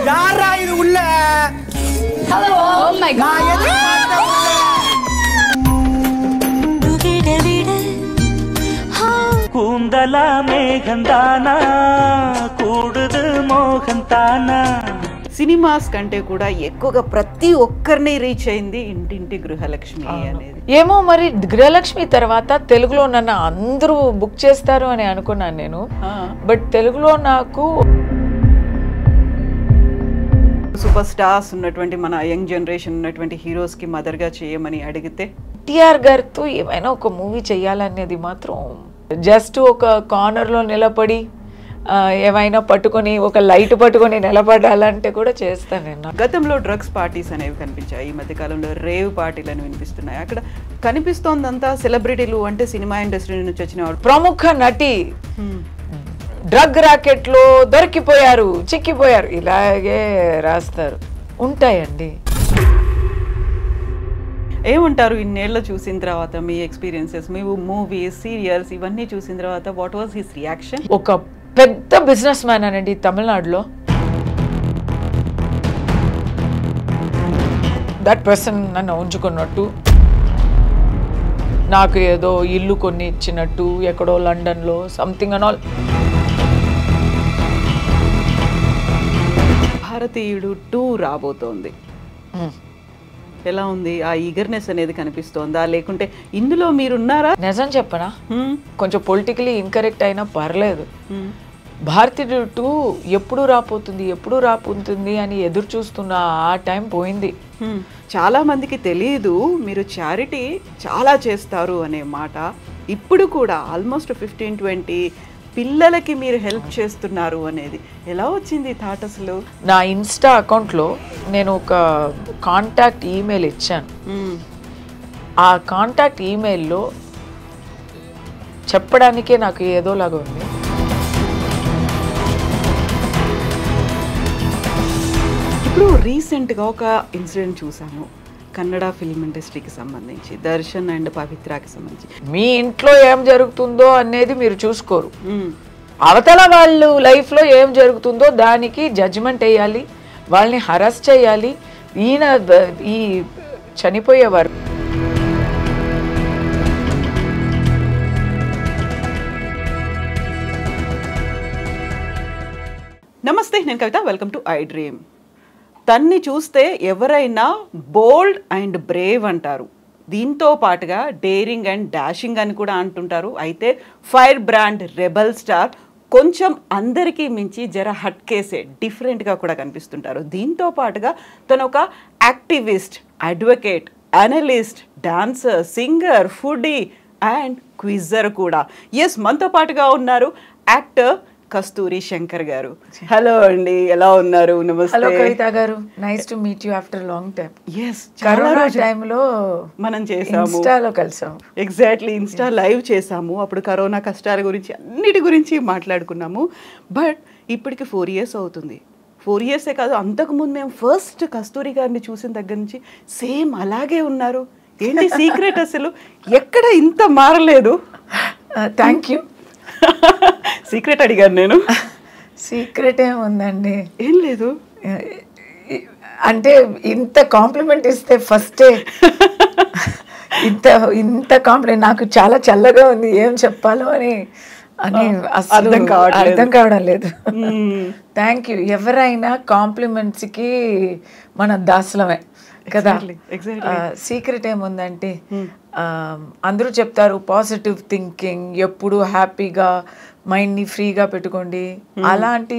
யாரா இது உள்ள? Hello. Oh my God. கூந்தல மேகந்தானா కూడుదు మోహంతానా. సినిమాస్ కంటే కూడా ఎక్కువగా ప్రతి ఒక్కరిని రీచ్ అయింది ఇంటింటి గృహలక్ష్మి అనేది. ఏమో మరి గృహలక్ష్మి తర్వాత తెలుగులో నన్ను అందరూ బుక్ చేస్తారు అని అనుకున్నాను నేను. బట్ తెలుగులో నాకు సూపర్ స్టార్స్ ఉన్నటువంటి మన యంగ్ జనరేషన్ ఉన్నటువంటి హీరోస్ కి మదర్ గా చేయమని అడిగితే టిఆర్ గారితో ఏమైనా ఒక మూవీ చేయాలనేది మాత్రం జస్ట్ ఒక కార్నర్లో నిలబడి ఏమైనా పట్టుకొని ఒక లైట్ పట్టుకొని నిలబడాలంటే కూడా చేస్తాను నేను. గతంలో డ్రగ్స్ పార్టీస్ అనేవి కనిపించాయి, ఈ మధ్య కాలంలో రేవ్ పార్టీలు అని వినిపిస్తున్నాయి. అక్కడ కనిపిస్తోందంతా సెలబ్రిటీలు అంటే సినిమా ఇండస్ట్రీ నుంచి వచ్చిన వాళ్ళు. ప్రముఖ నటి డ్రగ్ రాకెట్లో దొరికిపోయారు, చిక్కిపోయారు, ఇలాగే రాస్తారు. ఉంటాయండి. ఏమంటారు ఇన్నేళ్ళు చూసిన తర్వాత మీ ఎక్స్పీరియన్సెస్, మీ మూవీస్, సీరియల్స్ ఇవన్నీ చూసిన తర్వాత వాట్ వాజ్ హిస్ రియాక్షన్? ఒక పెద్ద బిజినెస్ మ్యాన్ అనండి తమిళనాడులో. దట్ పర్సన్ నన్ను ఉంచుకున్నట్టు, నాకు ఏదో ఇల్లు కొన్ని ఇచ్చినట్టు, ఎక్కడో లండన్లో సంథింగ్ అండ్ ఆల్. భారతీయుడు 2 రాబోతోంది. ఎలా ఉంది? ఆ ఈగర్నెస్ అనేది కనిపిస్తోందా, లేకుంటే ఇందులో మీరున్నారా? నిజం చెప్పనా, కొంచెం పొలిటికలీ ఇన్కరెక్ట్ అయినా పర్లేదు. భారతీయుడు 2 ఎప్పుడు రాపోతుంది అని ఎదురు చూస్తున్న ఆ టైం పోయింది. చాలా మందికి తెలియదు మీరు చారిటీ చాలా చేస్తారు అనే మాట. ఇప్పుడు కూడా ఆల్మోస్ట్ 15-20 పిల్లలకి మీరు హెల్ప్ చేస్తున్నారు అనేది ఎలా వచ్చింది థాట్ అసలు? నా ఇన్స్టా అకౌంట్లో నేను ఒక కాంటాక్ట్ ఈమెయిల్ ఇచ్చాను. ఆ కాంటాక్ట్ ఈమెయిల్లో చెప్పడానికే నాకు ఏదోలాగా ఉంది. ఇప్పుడు రీసెంట్గా ఒక ఇన్సిడెంట్ చూసాము కన్నడ ఫిల్మ్ ఇండస్ట్రీకి సంబంధించి, దర్శన్ అండ్ పవిత్రకి సంబంధించి. మీ ఇంట్లో ఏం జరుగుతుందో అనేది మీరు చూసుకోరు, అవతల వాళ్ళు లైఫ్లో ఏం జరుగుతుందో దానికి జడ్జిమెంట్ వేయాలి, వాళ్ళని హరాస్ చేయాలి. ఈ చనిపోయేవారు నమస్తే, నేను కవిత, వెల్కమ్ టు ఐ డ్రీమ్. తన్ని చూస్తే ఎవరైనా బోల్డ్ అండ్ బ్రేవ్ అంటారు, దీంతో పాటుగా డేరింగ్ అండ్ డాషింగ్ అని కూడా అంటుంటారు. అయితే ఫైర్ బ్రాండ్ రెబల్ స్టార్ కొంచెం అందరికీ మించి జర హట్ కేసే డిఫరెంట్గా కూడా కనిపిస్తుంటారు. దీంతో పాటుగా తను ఒక activist, advocate, analyst, dancer, singer, foodie and quizzer కూడా. ఎస్, మనతో పాటుగా ఉన్నారు యాక్టర్ కస్తూరి శంకర్ గారు. హలో అండి, ఎలా ఉన్నారు? నమస్తే. హలో కవిత గారు, nice to meet you after long time. Yes, corona టైంలో మనం చేసాము, ఇన్స్టాలో కలిసాం. ఎగ్జాక్ట్లీ, ఇన్స్టా లైవ్ చేసాము. అప్పుడు కరోనా కష్టాల గురించి అన్నిటి గురించి మాట్లాడుకున్నాము. బట్ ఇప్పటికి 4 years అవుతుంది. 4 yearsే కాదు, అంతకుముందు మేము ఫస్ట్ కస్తూరి గారిని చూసిన దగ్గర నుంచి సేమ్ అలాగే ఉన్నారు. ఏంటి సీక్రెట్ అసలు? ఎక్కడ ఇంత మారలేదు? Thank you. సీక్రెట్ అడిగాను నేను. సీక్రెట్ ఏముందండి, ఏం లేదు. అంటే ఇంత కాంప్లిమెంట్ ఇస్తే ఫస్టే ఇంత కాంప్లిమెంట్ నాకు చాలా చల్లగా ఉంది, ఏం చెప్పాలో అని అర్థం కావడం లేదు. Thank you. ఎవరైనా కాంప్లిమెంట్స్కి మన దాసలమే కదా. సీక్రెట్ ఏముందంటే అందరూ చెప్తారు పాజిటివ్ థింకింగ్, ఎప్పుడు హ్యాపీగా మైండ్ని ఫ్రీగా పెట్టుకోండి. అలాంటి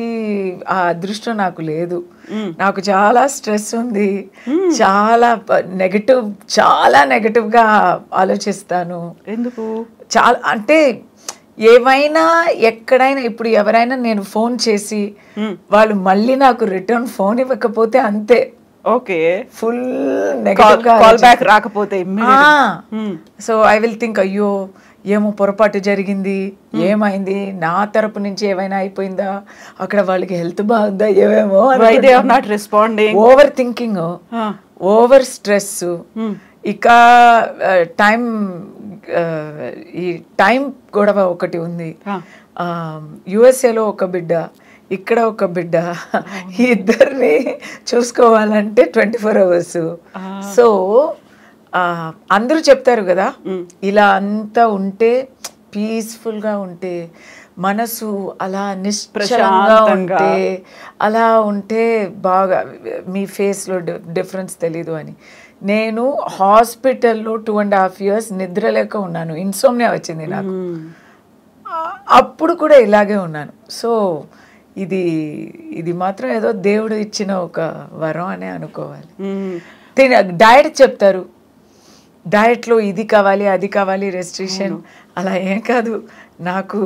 ఆ అదృష్టం నాకు లేదు. నాకు చాలా స్ట్రెస్ ఉంది, చాలా నెగటివ్గా ఆలోచిస్తాను. ఎందుకు? చాలా అంటే ఏమైనా ఎక్కడైనా, ఇప్పుడు ఎవరైనా నేను ఫోన్ చేసి వాళ్ళు మళ్ళీ నాకు రిటర్న్ ఫోన్ ఇవ్వకపోతే అంతే, okay, full negative call back రాకపోతే సో ఐ విల్ థింక్ అయ్యో ఏమో పొరపాటు జరిగింది, ఏమైంది, నా తరపు నుంచి ఏమైనా అయిపోయిందా, అక్కడ వాళ్ళకి హెల్త్ బాగుందా, ఏమేమో ఓవర్ థింకింగ్, ఓవర్ స్ట్రెస్. ఇక ఈ టైం గొడవ ఒకటి ఉంది. యుఎస్ఏలో ఒక బిడ్డ ఇక్కడ ఒక బిడ్డ, ఇద్దరిని చూసుకోవాలంటే 24 hours. సో అందరూ చెప్తారు కదా, ఇలా అంతా ఉంటే పీస్ఫుల్గా ఉంటే, మనసు అలా నిశ్చలంగా ఉంటే, అలా ఉంటే బాగా మీ ఫేస్లో డిఫరెన్స్ తెలీదు అని. నేను హాస్పిటల్లో 2.5 years నిద్ర లేక ఉన్నాను, ఇన్సోమ్నియా వచ్చింది నాకు. అప్పుడు కూడా ఇలాగే ఉన్నాను. సో ఇది మాత్రం ఏదో దేవుడు ఇచ్చిన ఒక వరం అనే అనుకోవాలి. డయట్ చెప్తారు, డయట్లో ఇది కావాలి అది కావాలి రెస్ట్రిక్షన్, అలా ఏం కాదు. నాకు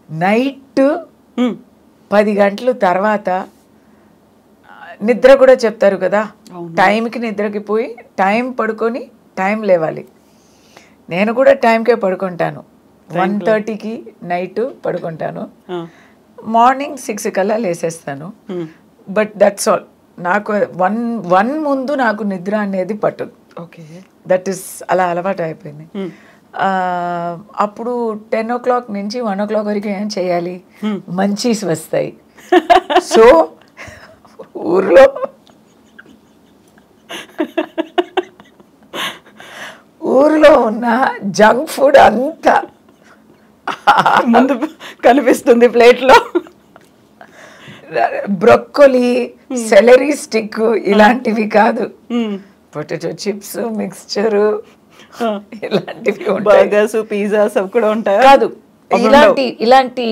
నైట్ 10 గంటల తర్వాత నిద్ర కూడా చెప్తారు కదా, టైంకి నిద్రకి పోయి టైం పడుకొని టైం లేవాలి. నేను కూడా టైంకే పడుకుంటాను, 1:30కి నైట్ పడుకుంటాను, మార్నింగ్ 6 కల్లా లేసేస్తాను. But that's all. నాకు 1 ముందు నాకు నిద్ర అనేది పట్టదు. ఓకే, దట్ ఈస్ అలా అలవాటు అయిపోయింది. అప్పుడు 10 o'clock నుంచి 1 o'clock వరకు ఏం చేయాలి, మంచీస్ వస్తాయి. సో ఊర్లో ఉన్న జంక్ ఫుడ్ అంతా ముందు కనిపిస్తుంది ప్లేట్లో. బ్రొక్కోలీ, సెలరీ స్టిక్ ఇలాంటివి కాదు, పొటాటో చిప్స్, మిక్స్చరు ఇలాంటివి, బర్గర్స్, పిజ్జాస్ అవి కూడా ఉంటాయి కాదు. ఇలాంటి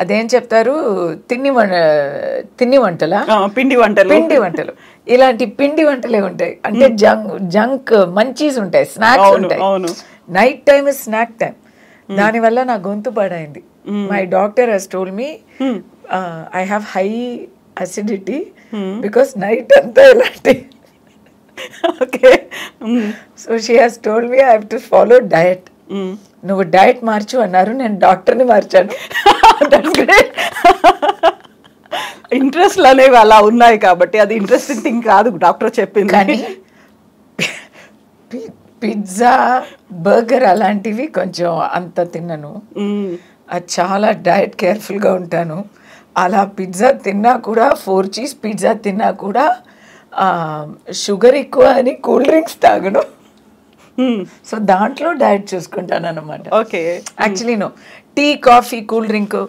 అదేం చెప్తారు, పిండి వంటలు ఇలాంటి పిండి వంటలే ఉంటాయి. అంటే జంక్ మంచీస్ ఉంటాయి, స్నాక్స్ ఉంటాయి. Night time is snack time. దానివల్ల నా గొంతు పాడైంది. My doctor has told me I have high acidity because night అంతా ఇలాంటి. Okay, so she has told me I have to follow diet. నువ్వు డయట్ మార్చు అన్నారు, నేను డాక్టర్ని మార్చాను. ఇంట్రెస్ట్లు అనేవి అలా ఉన్నాయి కాబట్టి అది ఇంట్రెస్టింగ్ థింగ్ కాదు డాక్టర్ చెప్పింది. కానీ పిజ్జా, బర్గర్ అలాంటివి కొంచెం అంత తిన్నాను. అది చాలా డయట్ కేర్ఫుల్గా ఉంటాను. అలా పిజ్జా తిన్నా కూడా, 4 cheese పిజ్జా తిన్నా కూడా షుగర్ ఎక్కువ అని కూల్ డ్రింక్స్ తాగను. సో దాంట్లో డయట్ చూసుకుంటాను అన్నమాట. Okay, actually no tea, coffee, cool drink,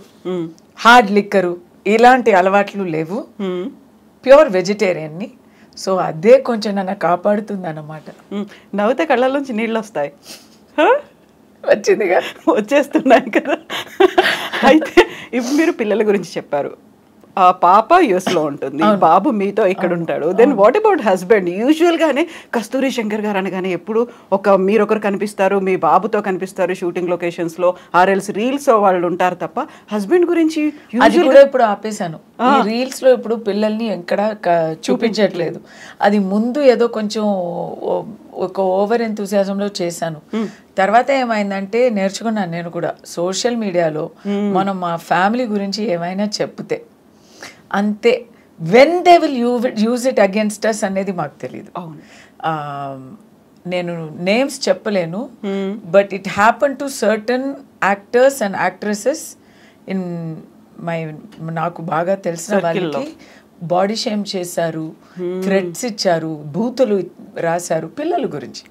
hard liquor ఇలాంటి అలవాట్లు లేవు. ప్యూర్ వెజిటేరియన్ని. సో అదే కొంచెం నన్ను కాపాడుతుంది అన్నమాట. నవ్వుతే కళ్ళలోంచి నీళ్ళు వస్తాయి. వచ్చిందిగా, వచ్చేస్తున్నాయి కదా. అయితే ఇప్పుడు మీరు పిల్లల గురించి చెప్పారు. ఆ పాప యుఎస్లో ఉంటుంది, బాబు మీతో ఇక్కడ ఉంటాడు. Then what about husband? యూజువల్గానే కస్తూరి శంకర్ గారు అనగానే ఎప్పుడు మీరొకరు కనిపిస్తారు, మీ బాబుతో కనిపిస్తారు షూటింగ్ లొకేషన్స్లో, ఆర్ఎల్స్ రీల్స్ వాళ్ళు ఉంటారు తప్ప హస్బెండ్ గురించి ఇప్పుడు ఆపేశాను. ఈ రీల్స్ లో ఇప్పుడు పిల్లల్ని ఎక్కడ చూపించట్లేదు. అది ముందు ఏదో కొంచెం ఒక ఓవర్ ఎంతూసియాజంలో చేశాను. తర్వాత ఏమైందంటే నేర్చుకున్నాను నేను కూడా, సోషల్ మీడియాలో మనం మా ఫ్యామిలీ గురించి ఏమైనా చెప్తే అంతే, when they will use it against us అనేది మాకు తెలియదు. నేను నేమ్స్ చెప్పలేను, but it happen to certain actors and actresses in నాకు బాగా తెలిసిన వాళ్ళకి బాడీ షేమ్ చేశారు, థ్రెట్స్ ఇచ్చారు, బూతులు రాశారు పిల్లల గురించి.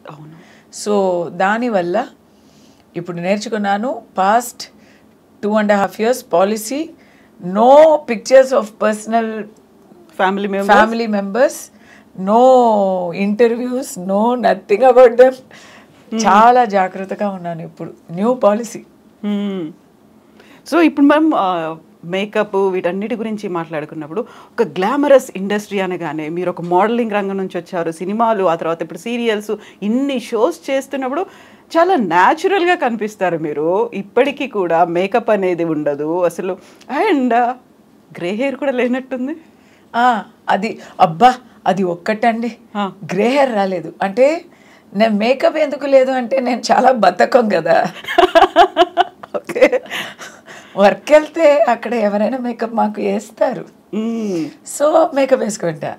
సో దానివల్ల ఇప్పుడు నేర్చుకున్నాను, past 2.5 years policy, no pictures of personal family members, no interviews, no nothing about them. చాలా జాగ్రత్తగా ఉన్నాను ఇప్పుడు, న్యూ పాలసీ. సో ఇప్పుడు మ్యామ్ మేకప్ వీటన్నిటి గురించి మాట్లాడుకున్నప్పుడు, ఒక గ్లామరస్ ఇండస్ట్రీ అనగానే మీరు ఒక మోడలింగ్ రంగం నుంచి వచ్చారు, సినిమాలు, ఆ తర్వాత ఇప్పుడు సీరియల్స్, ఇన్ని షోస్ చేస్తున్నప్పుడు చాలా న్యాచురల్గా కనిపిస్తారు మీరు. ఇప్పటికీ కూడా మేకప్ అనేది ఉండదు అసలు, అండ్ గ్రే హెయిర్ కూడా లేనట్టుంది. అది అబ్బా, అది ఒక్కటండి, గ్రే హెయిర్ రాలేదు అంటే. నేను మేకప్ ఎందుకు లేదు అంటే నేను చాలా బద్ధకం కదా. ఓకే, వర్క్ వెళ్తే అక్కడ ఎవరైనా మేకప్ మాకు వేస్తారు, సో మేకప్ వేసుకుంటా.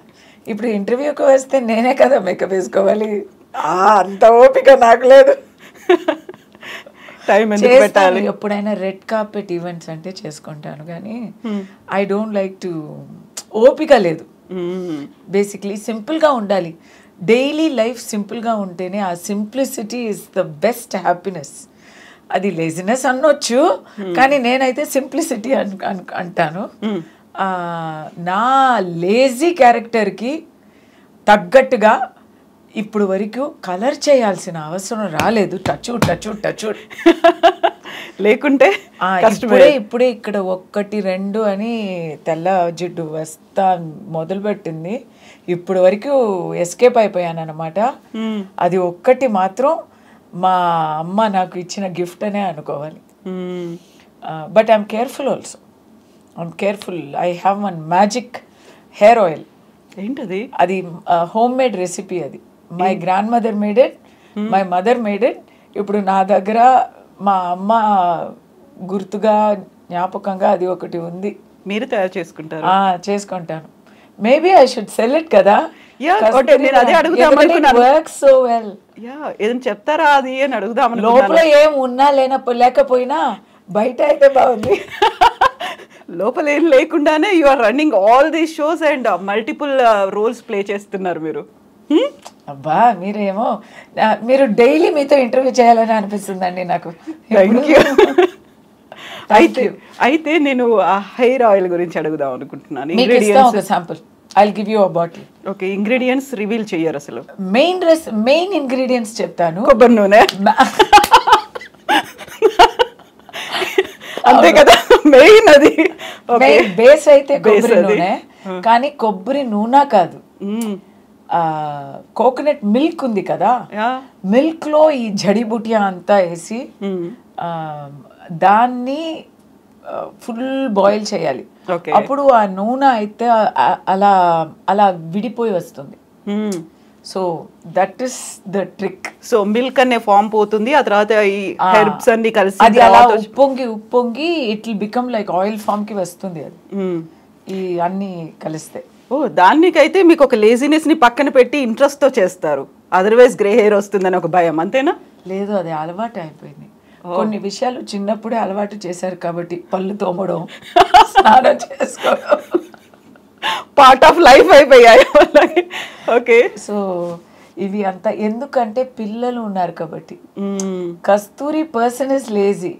ఇప్పుడు ఇంటర్వ్యూకి వస్తే నేనే కదా మేకప్ వేసుకోవాలి, అంత ఓపిక నాకు లేదు. టైం ఎందుకు పెట్టాలి? ఎప్పుడైనా రెడ్ కార్పెట్ ఈవెంట్స్ అంటే చేసుకుంటాను కానీ ఐ డోంట్ లైక్ టు, ఓపిక లేదు. బేసిక్లీ సింపుల్గా ఉండాలి. డైలీ లైఫ్ సింపుల్గా ఉంటేనే ఆ simplicity is the best happiness. అది లేజినెస్ అనొచ్చు కానీ నేనైతే సింప్లిసిటీ అంటాను. నా లేజీ క్యారెక్టర్కి తగ్గట్టుగా ఇప్పుడు వరకు కలర్ చేయాల్సిన అవసరం రాలేదు. టచ్ లేకుంటే ఇప్పుడే ఇక్కడ 1, 2 అని తెల్ల జిడ్డు వస్తా మొదలుపెట్టింది. ఇప్పుడు వరకు ఎస్కేప్ అయిపోయాను అనమాట. అది ఒక్కటి మాత్రం మా అమ్మ నాకు ఇచ్చిన గిఫ్ట్ అనే అనుకోవాలి. But I'm careful also. I'm careful. I have one magic hair oil. ఏంటది? అది హోమ్ మేడ్ రెసిపీ. అది my grand mother made it, my mother made it. ఇప్పుడు నా దగ్గర మా అమ్మ గుర్తుగా జ్ఞాపకంగా అది ఒకటి ఉంది. మీరు తయారు చేసుకుంటారు? చేసుకుంటాను. Maybe I should sell it కదా. అదే అడుగుదాం. ఏదైనా చెప్తారా అది అని అడుగుదాం. లోపల ఏం ఉన్నా లేకపోయినా బయట అయితే బాగుంది. లోపల ఏం లేకుండానే you are running all these shows and multiple roles play చేస్తున్నారు మీరు. అబ్బా మీరేమో మీరు డైలీ మీతో ఇంటర్వ్యూ చేయాలని అనిపిస్తుందండి నాకు. అయితే నేను ఆ హెయిర్ ఆయిల్ గురించి అడుగుదాం అనుకుంటున్నాను. ఒక sample I'll give you a bottle. Okay, ingredients reveal చెయ్యరు అసలు. మెయిన్ ఇంగ్రీడియంట్స్ చెప్తాను. కొబ్బరి నూనె అంతే కదా మెయిన్. అది బేస్ అయితే కొబ్బరి నూనె, కానీ కొబ్బరి నూనె కాదు, కోకోనట్ మిల్క్ ఉంది కదా, మిల్క్ లో ఈ జడిబుటియా అంతా వేసి దాన్ని ఫుల్ బాయిల్ చేయాలి. అప్పుడు ఆ నూనె అయితే అలా అలా విడిపోయి వస్తుంది. So that is the trick. So milk అనే ఫామ్ పోతుంది, ఆ తర్వాత ఈ హెర్బ్స్ అన్ని కలిసి అది అలా ఉప్పొంగి it will become like oil form కి వస్తుంది అది ఈ అన్ని కలిస్తే. దానికైతే మీకు ఒక లేజినెస్ ని పక్కన పెట్టి ఇంట్రెస్ట్ తో చేస్తారు, అదర్వైజ్ గ్రే హెయిర్ వస్తుందని ఒక భయం, అంతేనా? లేదు, అది అలవాటు అయిపోయింది. కొన్ని విషయాలు చిన్నప్పుడే అలవాటు చేశారు కాబట్టి పళ్ళు తోమడం, స్నానం చేసుకోవడం పార్ట్ ఆఫ్ లైఫ్ అయిపోయాయి. ఓకే, సో ఇవి అంతా ఎందుకంటే పిల్లలు ఉన్నారు కాబట్టి. Kasturi person is lazy.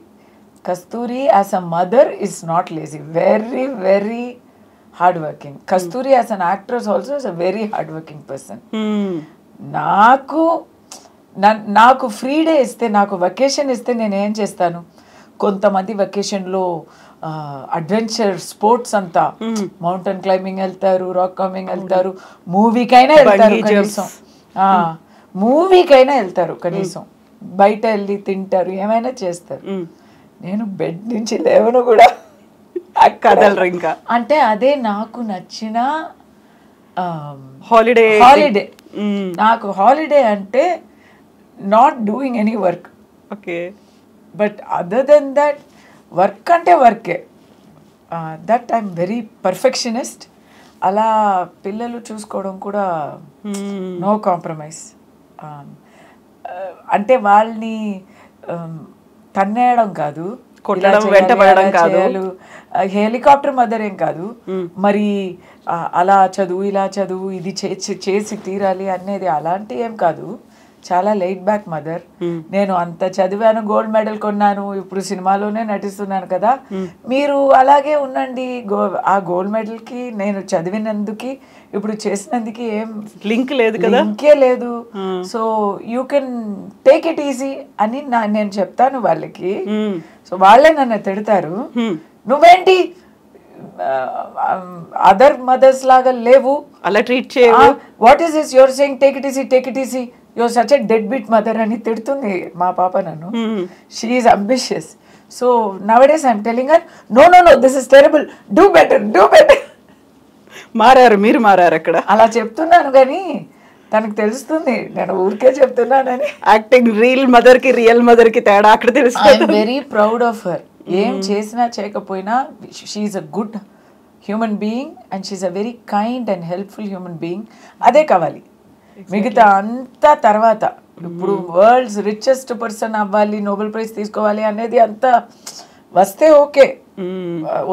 Kasturi as a mother is not lazy, very very hard working. Kasturi as an actress also is a very hard working person. నాకు ఫ్రీ డే ఇస్తే, నాకు వెకేషన్ ఇస్తే నేను ఏం చేస్తాను, కొంతమంది వెకేషన్లో అడ్వెంచర్ స్పోర్ట్స్ అంతా మౌంటైన్ క్లైంబింగ్ వెళ్తారు, రాక్ క్లైంబింగ్ వెళ్తారు, మూవీకైనా వెళ్తారు కనీసం, మూవీకైనా వెళ్తారు కనీసం, బయట వెళ్ళి తింటారు, ఏమైనా చేస్తారు. నేను బెడ్ నుంచి లేవను కూడా కదలరు ఇంకా. అంటే అదే నాకు నచ్చిన హాలిడే. నాకు హాలిడే అంటే not doing any work. Okay. But other than that, work ante work. That I'm very perfectionist. Ala pillalu chuskovam kuda no compromise. Ante వాళ్ళని తన్నేయడం కాదు, కొట్టడం వెంటబడడం కాదు, హెలికాప్టర్ మదర్ ఏం కాదు, మరి అలా చదువు ఇలా చదువు ఇది చేసి తీరాలి అనేది అలాంటి ఏం కాదు. చాలా లైట్ బ్యాక్ మదర్. నేను అంత చదివాను, గోల్డ్ మెడల్ కొన్నాను, ఇప్పుడు సినిమాలోనే నటిస్తున్నాను కదా, మీరు అలాగే ఉండండి. ఆ గోల్డ్ మెడల్ కి నేను చదివినందుకు ఇప్పుడు చేసినందుకు ఏం లింక్ లేదు కదా, లింకే లేదు. So you can take it easy అని నేను చెప్తాను వాళ్ళకి. సో వాళ్ళే నన్ను తిడతారు, నువ్వేంటి అదర్ మదర్స్ లాగా లేవు, అలా ట్రీట్ చేయవు, what is this your saying, take it easy, your such a deadbeat mother అని తిడుతుంది మా పాప నన్ను. She is ambitious. So nowadays I'm telling her, no this is terrible, do better. మారారు, మీరు మారారు అక్కడ. అలా చెప్తున్నాను కానీ తనకు తెలుస్తుంది నేను ఊరికే చెప్తున్నానని. యాక్టింగ్ రియల్ మదర్ కి రియల్ మదర్ కి తేడా అక్కడ తెలుస్తుంది. I'm very proud of her. ఏం చేసినా చేయకపోయినా she is a good human being and she is a very kind and helpful human being. అదే కావాలి. మిగతా అంతా తర్వాత. ఇప్పుడు వరల్డ్స్ రిచెస్ట్ పర్సన్ అవ్వాలి, నోబెల్ ప్రైజ్ తీసుకోవాలి అనేది అంతా వస్తే ఓకే,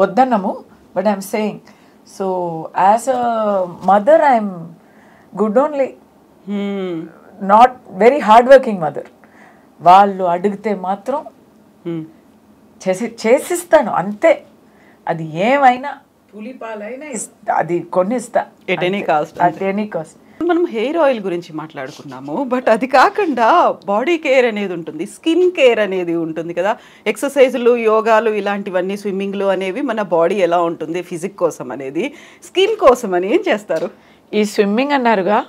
వద్దన్నాము. But I'm saying, so as a mother I'm good only, not very hard working mother. వాళ్ళు అడిగితే మాత్రం చేసిస్తాను అంతే. అది ఏమైనా పులిపాలైనా అది కొన్నిస్తా, at any cost. At any cost. మనం హెయిర్ ఆయిల్ గురించి మాట్లాడుకున్నాము, బట్ అది కాకుండా బాడీ కేర్ అనేది ఉంటుంది, స్కిన్ కేర్ అనేది ఉంటుంది కదా. ఎక్సర్సైజులు, యోగాలు, ఇలాంటివన్నీ, స్విమ్మింగ్లు అనేవి మన బాడీ ఎలా ఉంటుంది ఫిజిక్ కోసం అనేది, స్కిన్ కోసం అని ఏం చేస్తారు? ఈ స్విమ్మింగ్ అన్నారుగా,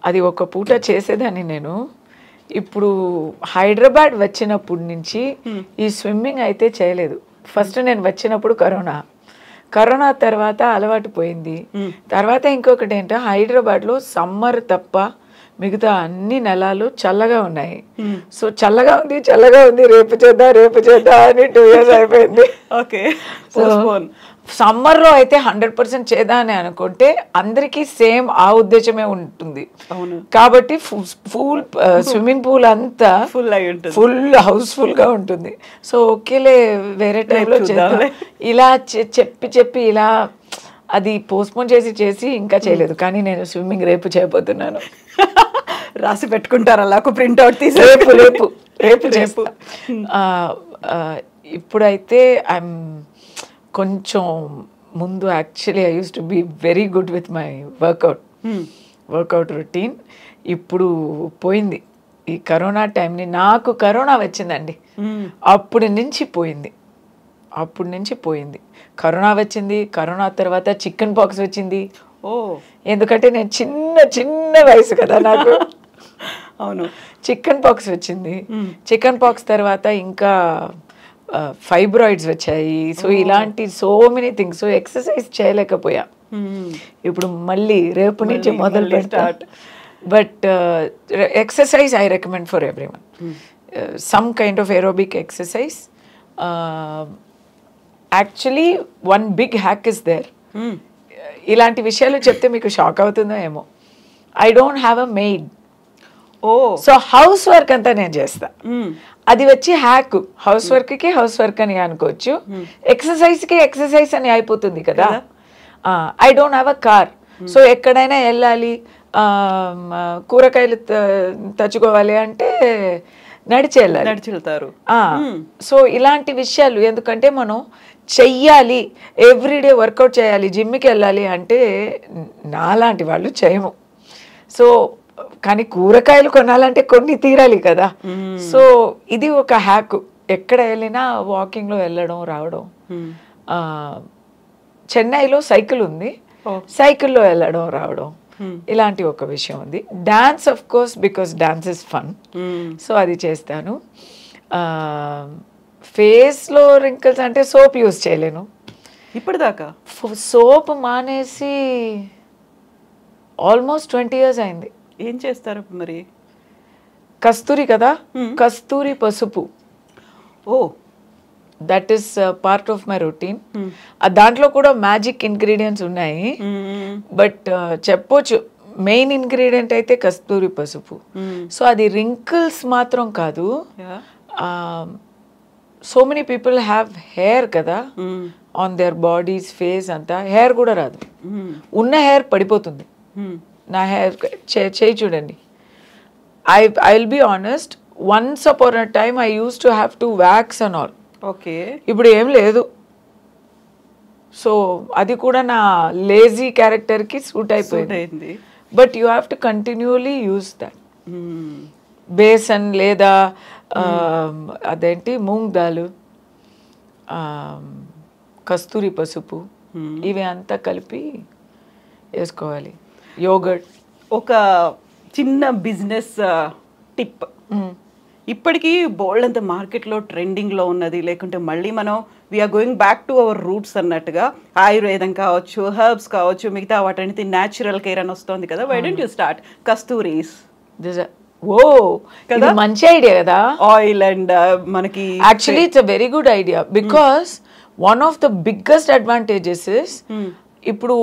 అది ఒక పూట చేసేదాన్ని నేను. ఇప్పుడు హైదరాబాద్ వచ్చినప్పటి నుంచి ఈ స్విమ్మింగ్ అయితే చేయలేదు. ఫస్ట్ నేను వచ్చినప్పుడు కరోనా తర్వాత అలవాటు పోయింది. తర్వాత ఇంకొకటి ఏంటో, హైదరాబాద్లో సమ్మర్ తప్ప మిగతా అన్ని నెలలు చల్లగా ఉన్నాయి. సో చల్లగా ఉంది, రేపు చేద్దాం అని 2 years అయిపోయింది. ఓకే, సమ్మర్లో అయితే 100% చేద్దామని అనుకుంటే అందరికీ సేమ్ ఆ ఉద్దేశమే ఉంటుంది. కాబట్టి స్విమ్మింగ్ పూల్ అంతా ఫుల్ హౌస్ఫుల్ గా ఉంటుంది. సో ఓకేలే వేరే టైంలో చేద్దాం ఇలా చెప్పి ఇలా అది పోస్ట్పోన్ చేసి ఇంకా చేయలేదు. కానీ నేను స్విమ్మింగ్ రేపు చేయబోతున్నాను. రాసి పెట్టుకుంటారు అలా, ఒక ప్రింట్అవుట్ తీసి రేపు. ఇప్పుడైతే ఐఎమ్ కొంచెం ముందు actually I use to be very good with my workout routine. ఇప్పుడు పోయింది ఈ కరోనా టైంని. నాకు కరోనా వచ్చిందండి, అప్పటి నుంచి పోయింది. కరోనా వచ్చింది, కరోనా తర్వాత చికెన్ పాక్స్ వచ్చింది. ఎందుకంటే నేను చిన్న వయసు కదా నాకు. అవును, చికెన్ పాక్స్ వచ్చింది. చికెన్ పాక్స్ తర్వాత ఇంకా ఫైబ్రాయిడ్స్ వచ్చాయి. సో ఇలాంటి so many things. So exercise చేయలేకపోయా. ఇప్పుడు మళ్ళీ రేపు నుంచి మొదలు పెడతా. But exercise I recommend for everyone. Some kind of aerobic exercise. Actually one big hack is there. ఇలాంటి విషయాలు చెప్తే మీకు షాక్ అవుతుందో ఏమో. I don't have a maid. So house work అంతా నేను చేస్తా. అది వచ్చి హ్యాక్. హౌస్ వర్క్ అని అనుకోవచ్చు, ఎక్సర్సైజ్కి ఎక్సర్సైజ్ అని అయిపోతుంది కదా. I don't have a car. So ఎక్కడైనా వెళ్ళాలి, కూరగాయలు తెచ్చుకోవాలి అంటే నడిచి వెళ్తారు. సో ఇలాంటి విషయాలు, ఎందుకంటే మనం చెయ్యాలి, ఎవ్రీడే వర్కౌట్ చేయాలి, జిమ్కి వెళ్ళాలి అంటే నాలాంటి వాళ్ళు చేయము. సో కానీ కూరగాయలు కొనాలంటే కొన్ని తీరాలి కదా. సో ఇది ఒక హ్యాక్. ఎక్కడ వెళ్ళినా వాకింగ్లో వెళ్ళడం రావడం. చెన్నైలో సైకిల్ ఉంది, సైకిల్లో వెళ్ళడం రావడం, ఇలాంటి ఒక విషయం ఉంది. Dance of course, because dance is fun. So అది చేస్తాను. ఫేస్లో రింకిల్స్ అంటే సోప్ యూజ్ చేయలేను ఇప్పటిదాకా. సోప్ మానేసి ఆల్మోస్ట్ 20 years అయింది. ఏం చేస్తారు మరి? కస్తూరి కదా, కస్తూరి పసుపు. That is part of my routine. దాంట్లో కూడా మ్యాజిక్ ఇంగ్రీడియంట్స్ ఉన్నాయి. బట్ చెప్పొచ్చు మెయిన్ ఇంగ్రీడియంట్ అయితే కస్తూరి పసుపు. సో అది రింకిల్స్ మాత్రం కాదు. So many people have hair కదా ఆన్ దేర్ బాడీస్, ఫేస్ అంతా. హెయిర్ కూడా రాదు, ఉన్న హెయిర్ పడిపోతుంది. నా హెయిర్ చేయి చూడండి. I will be honest, once upon a time I use to have to wax and all. Okay, ఇప్పుడు ఏం లేదు. సో అది కూడా నా లేజీ క్యారెక్టర్కి సూట్ అయిపోయింది. But you have to continuously use that. Besan లేదా అదేంటి మూంగ్ దాల్, కస్తూరి పసుపు, ఇవి అంతా కలిపి వేసుకోవాలి. యోగర్ట్. ఒక చిన్న బిజినెస్ టిప్. ఇప్పటికీ బోల్డ్ అంత మార్కెట్లో ట్రెండింగ్లో ఉన్నది, లేకుంటే మళ్ళీ మనం we're going back to our roots అన్నట్టుగా, ఆయుర్వేదం కావచ్చు, హెర్బ్స్ కావచ్చు, మిగతా వాటన్నిటి న్యాచురల్ కేర్ అని వస్తుంది కదా. Why don't you start Kasturi's? కదా, మంచి ఐడియా కదా. ఆయిల్ అండ్ మనకి actually it's a very good idea. Because one of the biggest advantages is ఇప్పుడు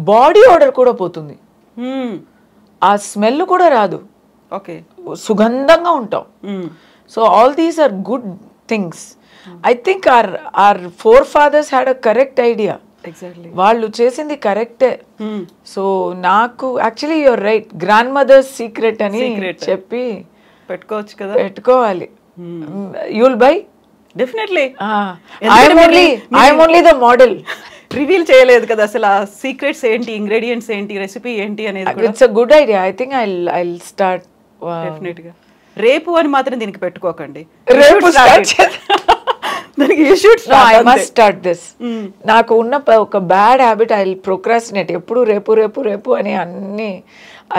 బాడీ ఆర్డర్ కూడా పోతుంది. ఆ స్మెల్ కూడా రాదు, ఓకే, సుగంధంగా ఉంటాం. So all these are good things. I think our forefathers had a correct idea. Exactly, వాళ్ళు చేసింది కరెక్టే. సో నాకు actually your right, grandmother's secret అని చెప్పి పెట్టుకోవచ్చు కదా, పెట్టుకోవాలి. You'll by definitely. I'm only the model. Reveal చేయలేదు కదా అసలు ఆ సీక్రెట్స్ ఏంటి, ఇంగ్రీడియంట్స్ ఏంటి, రెసిపీ ఏంటి అనేది. It's a good idea. I think I start. Definite గా. రేపు అని మాత్రం దీనికి పెట్టుకోకండి, రేపు నాకు ఉన్న ఒక bad habit, I will procrastinate. ఎప్పుడు రేపు రేపు రేపు అని అన్ని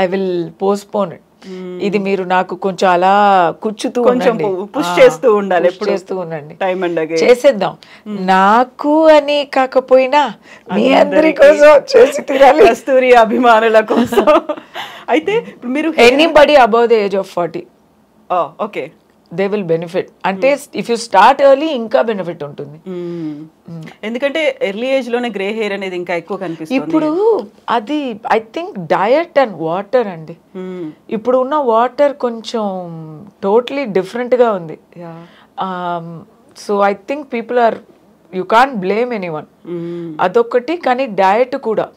ఐ విల్ పోస్ట్పోన్ ఇట్. ఇది మీరు నాకు కొంచెం అలా కూర్చుతూ ఉండండి, పుష్ చేస్తూ ఉండాలి, పుష్ చేస్తూ ఉండండి, టైం అండ్ అగైన్ చేసేద్దాం. నాకు అని కాకపోయినా మీ అందరి కోసం చేసి తీరాలి, కస్తూరి అభిమానుల కోసం. అయితే మీరు anybody above the age of 40, okay, they will benefit. అంటే ఇఫ్ యూ స్టార్ట్ ఎర్లీ ఇంకా బెనిఫిట్ ఉంటుంది. ఎందుకంటే ఎర్లీ ఏజ్ లోనే గ్రే హెయిర్ అనేది ఇంకా ఎక్కువ కనిపిస్తుంది. ఇప్పుడు అది I think diet and water అండి. ఇప్పుడు ఉన్న వాటర్ కొంచెం టోటలీ డిఫరెంట్ గా ఉంది. So I think people are, you can't blame anyone. అదొకటి. కానీ డయట్ కూడా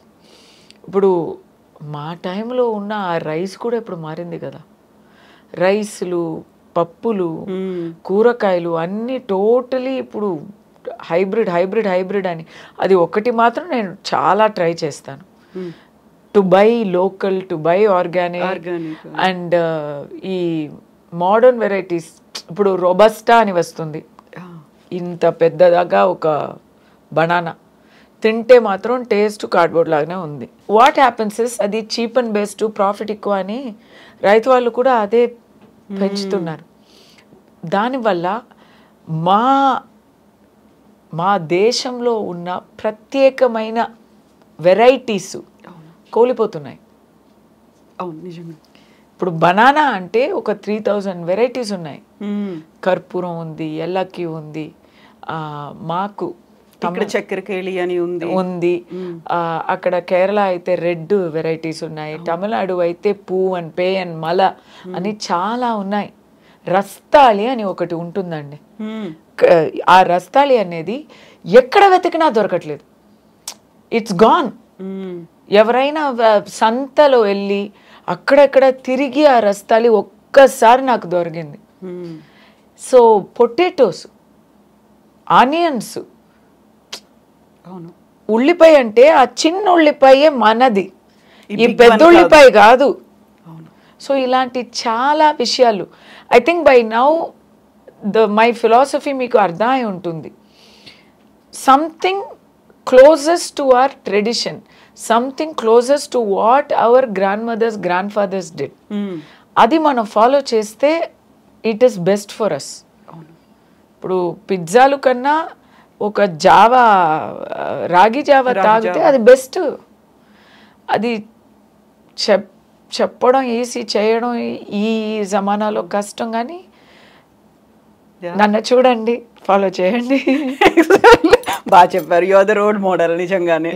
ఇప్పుడు మా టైంలో ఉన్న ఆ రైస్ కూడా ఇప్పుడు మారింది కదా. రైస్లు, పప్పులు, కూరగాయలు అన్నీ టోటలీ ఇప్పుడు హైబ్రిడ్ హైబ్రిడ్ హైబ్రిడ్ అని. అది ఒకటి మాత్రం నేను చాలా ట్రై చేస్తాను, to buy local, to buy organic. And ఈ మోడర్న్ వెరైటీస్, ఇప్పుడు రోబస్టా అని వస్తుంది, ఇంత పెద్దదాగా ఒక బనానా, తింటే మాత్రం టేస్ట్ కార్డ్బోర్డ్ లాగానే ఉంది. వాట్ హ్యాపెన్స్ ఇస్, అది చీప్ అండ్ బెస్ట్, ప్రాఫిట్ ఎక్కువ అని రైతు వాళ్ళు కూడా అదే పెంచుతున్నారు. దానివల్ల మా దేశంలో ఉన్న ప్రత్యేకమైన వెరైటీస్ కోల్పోతున్నాయి. అవును, నిజమే. ఇప్పుడు బనానా అంటే ఒక 3000 వెరైటీస్ ఉన్నాయి. కర్పూరం ఉంది, ఎల్లకి ఉంది, మాకు ఇక్కడ చక్కెరకేళి అని ఉంది. అక్కడ కేరళ అయితే రెడ్ వెరైటీస్ ఉన్నాయి, తమిళనాడు అయితే పూ అండ్ పే అండ్ మల అని చాలా ఉన్నాయి. రస్తాళి అని ఒకటి ఉంటుందండి. ఆ రస్తాళి అనేది ఎక్కడ వెతికినా దొరకట్లేదు, ఇట్స్ గాన్. ఎవరైనా సంతలో వెళ్ళి అక్కడెక్కడ తిరిగి ఆ రస్తాళి ఒక్కసారి నాకు దొరికింది. సో పొటాటోస్, ఆనియన్స్, ఉల్లిపాయ అంటే ఆ చిన్న ఉల్లిపాయే మనది, ఈ పెద్ద ఉల్లిపాయ కాదు. సో ఇలాంటి చాలా విషయాలు I think by now my philosophy మీకు అర్థం అయి ఉంటుంది. Something closest to our tradition, something closest to what our grandmothers, grandfathers did, అది మనం ఫాలో చేస్తే it is best for us. ఇప్పుడు పిజ్జాలు కన్నా ఒక జావా, రాగి జావా తాగితే అది బెస్ట్. అది చెప్పడం ఈజీ, చేయడం ఈ జమానాలో కష్టం. కానీ నన్ను చూడండి, ఫాలో చేయండి. బాగా చెప్పారు, you are the role model నిజంగానే.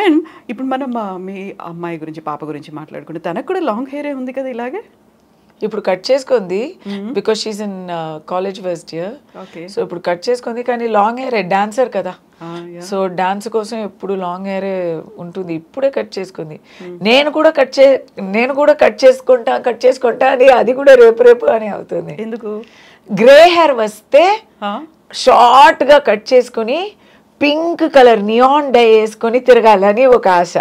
అండ్ ఇప్పుడు మనం మీ అమ్మాయి గురించి, పాప గురించి మాట్లాడుకుంటే, తనకు కూడా లాంగ్ హెయిరే ఉంది కదా ఇలాగే. ఇప్పుడు కట్ చేసుకుంది, because she's in college first year. So ఇప్పుడు కట్ చేసుకుంది, కానీ లాంగ్ హెయిర్, డాన్సర్ కదా. సో డాన్స్ కోసం ఎప్పుడు లాంగ్ హెయిర్ ఉంటుంది. ఇప్పుడే కట్ చేసుకుంది. నేను కూడా కట్ చేసుకుంటా అని, అది కూడా రేపు అని అవుతుంది. ఎందుకు? గ్రే హెయిర్ వస్తే షార్ట్ గా కట్ చేసుకుని పింక్ కలర్ నియాన్ డై వేసుకొని తిరగాలని ఒక ఆశ.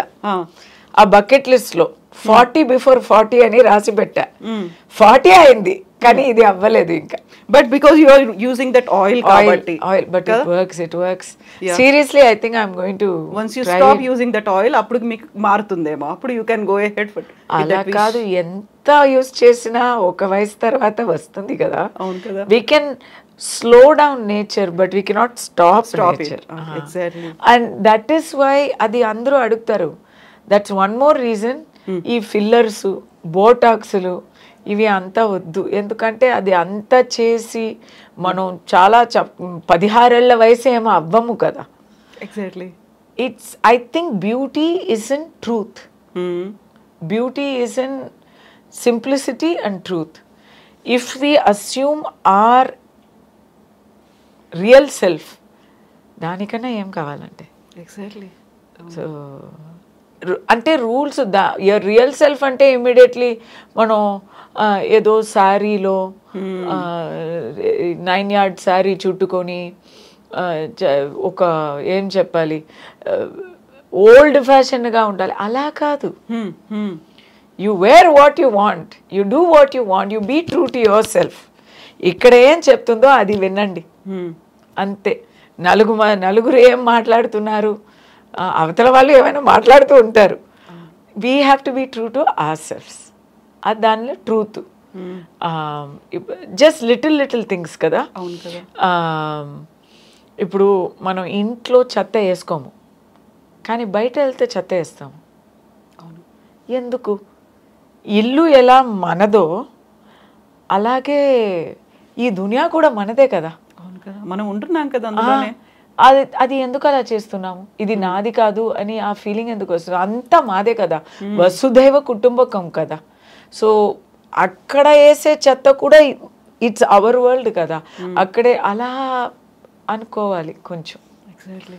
ఆ బకెట్ లిస్ట్ లో 40 బిఫోర్ 40 అని రాసి పెట్టా. 40 అయింది, కానీ ఇది అవ్వలేదు ఇంకా. But because you are using that oil కాబట్టి. Oil, but it works seriously. I think I'm going to once you stop using that oil, అప్పుడు మీకు మారుతుందేమో, అప్పుడు you can go ahead for. అలా కాదు, ఎంత యూజ్ చేసినా ఒక వయసు తర్వాత వస్తుంది కదా. అవును కదా. We can slow down nature, but we cannot stop nature. Exactly. And that is why అది అందరూ అడుగుతారు. That's one more reason. ఈ ఫిల్లర్స్, బోటాక్స్లు ఇవి అంతా వద్దు. ఎందుకంటే అది అంతా చేసి మనం చాలా 16 ఏళ్ల వయసు ఏమో అవ్వము కదా. Exactly. It's, I think beauty is in truth. Beauty is in simplicity and truth. If we assume our real self, దానికన్నా ఏం కావాలంటే ఎగ్జాక్ట్లీ. సో అంటే రూల్స్ రియల్ సెల్ఫ్ అంటే ఇమ్మీడియట్లీ మనం ఏదో శారీలో 9 yard శారీ చుట్టుకొని ఒక ఏం చెప్పాలి ఓల్డ్ ఫ్యాషన్గా ఉండాలి, అలా కాదు. You wear what you want, you do what you want, you be true to yourself. ఇక్కడ ఏం చెప్తుందో అది వినండి అంతే. నలుగురు ఏం మాట్లాడుతున్నారు, అవతల వాళ్ళు ఏమైనా మాట్లాడుతూ ఉంటారు. We have to be true to our selfs. అది దానిలో ట్రూత్. జస్ట్ లిటిల్ థింగ్స్ కదా. ఇప్పుడు మనం ఇంట్లో చెత్త వేసుకోము, కానీ బయట వెళ్తే చెత్త వేస్తాము. ఎందుకు? ఇల్లు ఎలా మనదో అలాగే ఈ దునియా కూడా మనదే కదా. అవును కదా, మనం ఉంటున్నాం కదా అందులోనే. అది ఎందుకు అలా చేస్తున్నాము? ఇది నాది కాదు అని ఆ ఫీలింగ్ ఎందుకు వస్తుంది? అంతా మాదే కదా, వసుధైవ కుటుంబకం కదా. సో అక్కడ వేసే చెత్త కూడా ఇట్స్ అవర్ వరల్డ్ కదా, అక్కడే అలా అనుకోవాలి కొంచెం. ఎగ్జాక్ట్లీ.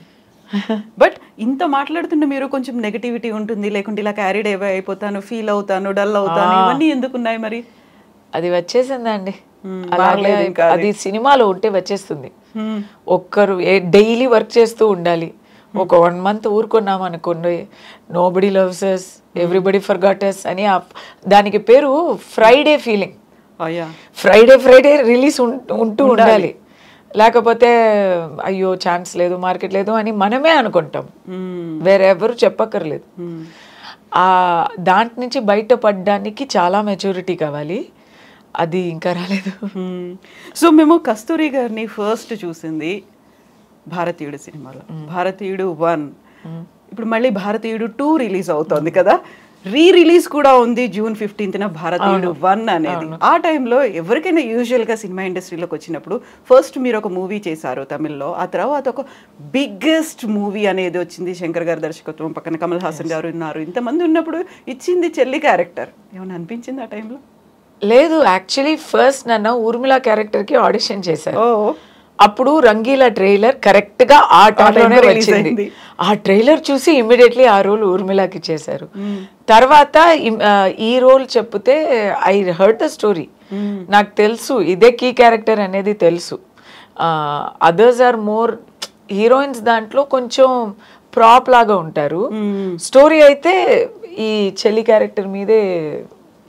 బట్ ఇంత మాట్లాడుతుంటే మీరు కొంచెం నెగటివిటీ ఉంటుంది, లేకుంటే ఇలా క్యారీడ్ ఏవో అయిపోతాను, ఫీల్ అవుతాను, డల్ అవుతాను, ఇవన్నీ ఎందుకున్నాయి మరి? అది వచ్చేసిందండి, అలాగే అది సినిమాలో ఉంటే వచ్చేస్తుంది. ఒక్కరు డైలీ వర్క్ చేస్తూ ఉండాలి. ఒక 1 month ఊరుకున్నాం అనుకోండి, nobody loves us, everybody forgot us అని దానికి పేరు ఫ్రైడే ఫీలింగ్. ఫ్రైడే రిలీజ్ ఉంటూ ఉండాలి, లేకపోతే అయ్యో ఛాన్స్ లేదు, మార్కెట్ లేదు అని మనమే అనుకుంటాం, వేరెవరు చెప్పక్కర్లేదు. దాంట్ నుంచి బయటపడడానికి చాలా మెచ్యూరిటీ కావాలి, అది ఇంకా రాలేదు. సో మేము కస్తూరి గారిని ఫస్ట్ చూసింది భారతీయుడు సినిమాలో, భారతీయుడు 1. ఇప్పుడు మళ్ళీ భారతీయుడు 2 రిలీజ్ అవుతోంది కదా, రిలీజ్ కూడా ఉంది June 15th భారతీయుడు 1 అనేది. ఆ టైంలో ఎవరికైనా యూజువల్గా సినిమా ఇండస్ట్రీలోకి వచ్చినప్పుడు ఫస్ట్ మీరు ఒక మూవీ చేశారు తమిళ్లో, ఆ తర్వాత ఒక బిగ్గెస్ట్ మూవీ అనేది వచ్చింది, శంకర్ గారి దర్శకత్వం, పక్కన కమల్ హాసన్ గారు ఉన్నారు, ఇంతమంది ఉన్నప్పుడు ఇచ్చింది చెల్లి క్యారెక్టర్. ఏమైనా అనిపించింది ఆ టైంలో? లేదు, యాక్చువల్లీ ఫస్ట్ నన్ను ఊర్మిళ క్యారెక్టర్కి ఆడిషన్ చేశారు. అప్పుడు రంగీలా ట్రైలర్ కరెక్ట్గా ఆ టైంలోనే వచ్చింది. ఆ ట్రైలర్ చూసి ఇమ్మీడియట్లీ ఆ రోల్ ఊర్మిళకి చేశారు. తర్వాత ఈ రోల్ చెప్తే ఐ హర్డ్ ద స్టోరీ, నాకు తెలుసు ఇదే కీ క్యారెక్టర్ అనేది తెలుసు. అదర్స్ ఆర్ మోర్ హీరోయిన్స్, దాంట్లో కొంచెం ప్రాప్ లాగా ఉంటారు. స్టోరీ అయితే ఈ చెల్లి క్యారెక్టర్ మీదే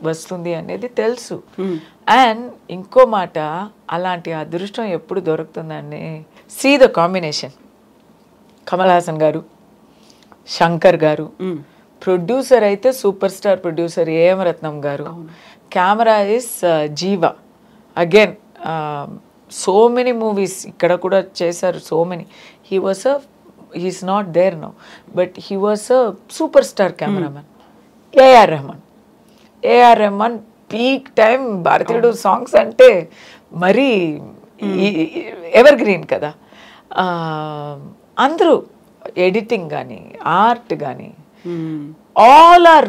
వస్తుంది అనేది తెలుసు. అండ్ ఇంకో మాట, అలాంటి అదృష్టం ఎప్పుడు దొరుకుతుందని, see the combination, Kamal Haasan garu, Shankar garu, producer అయితే super star producer AM Ratnam garu, camera is Jeeva. Again so many movies ఇక్కడ కూడా చేశారు, so many. He is not there now, but he was a super star cameraman. AR Rahman peak time Bharateeyudu songs అంటే మరీ ever green కదా. అందరూ editing కానీ art కానీ all are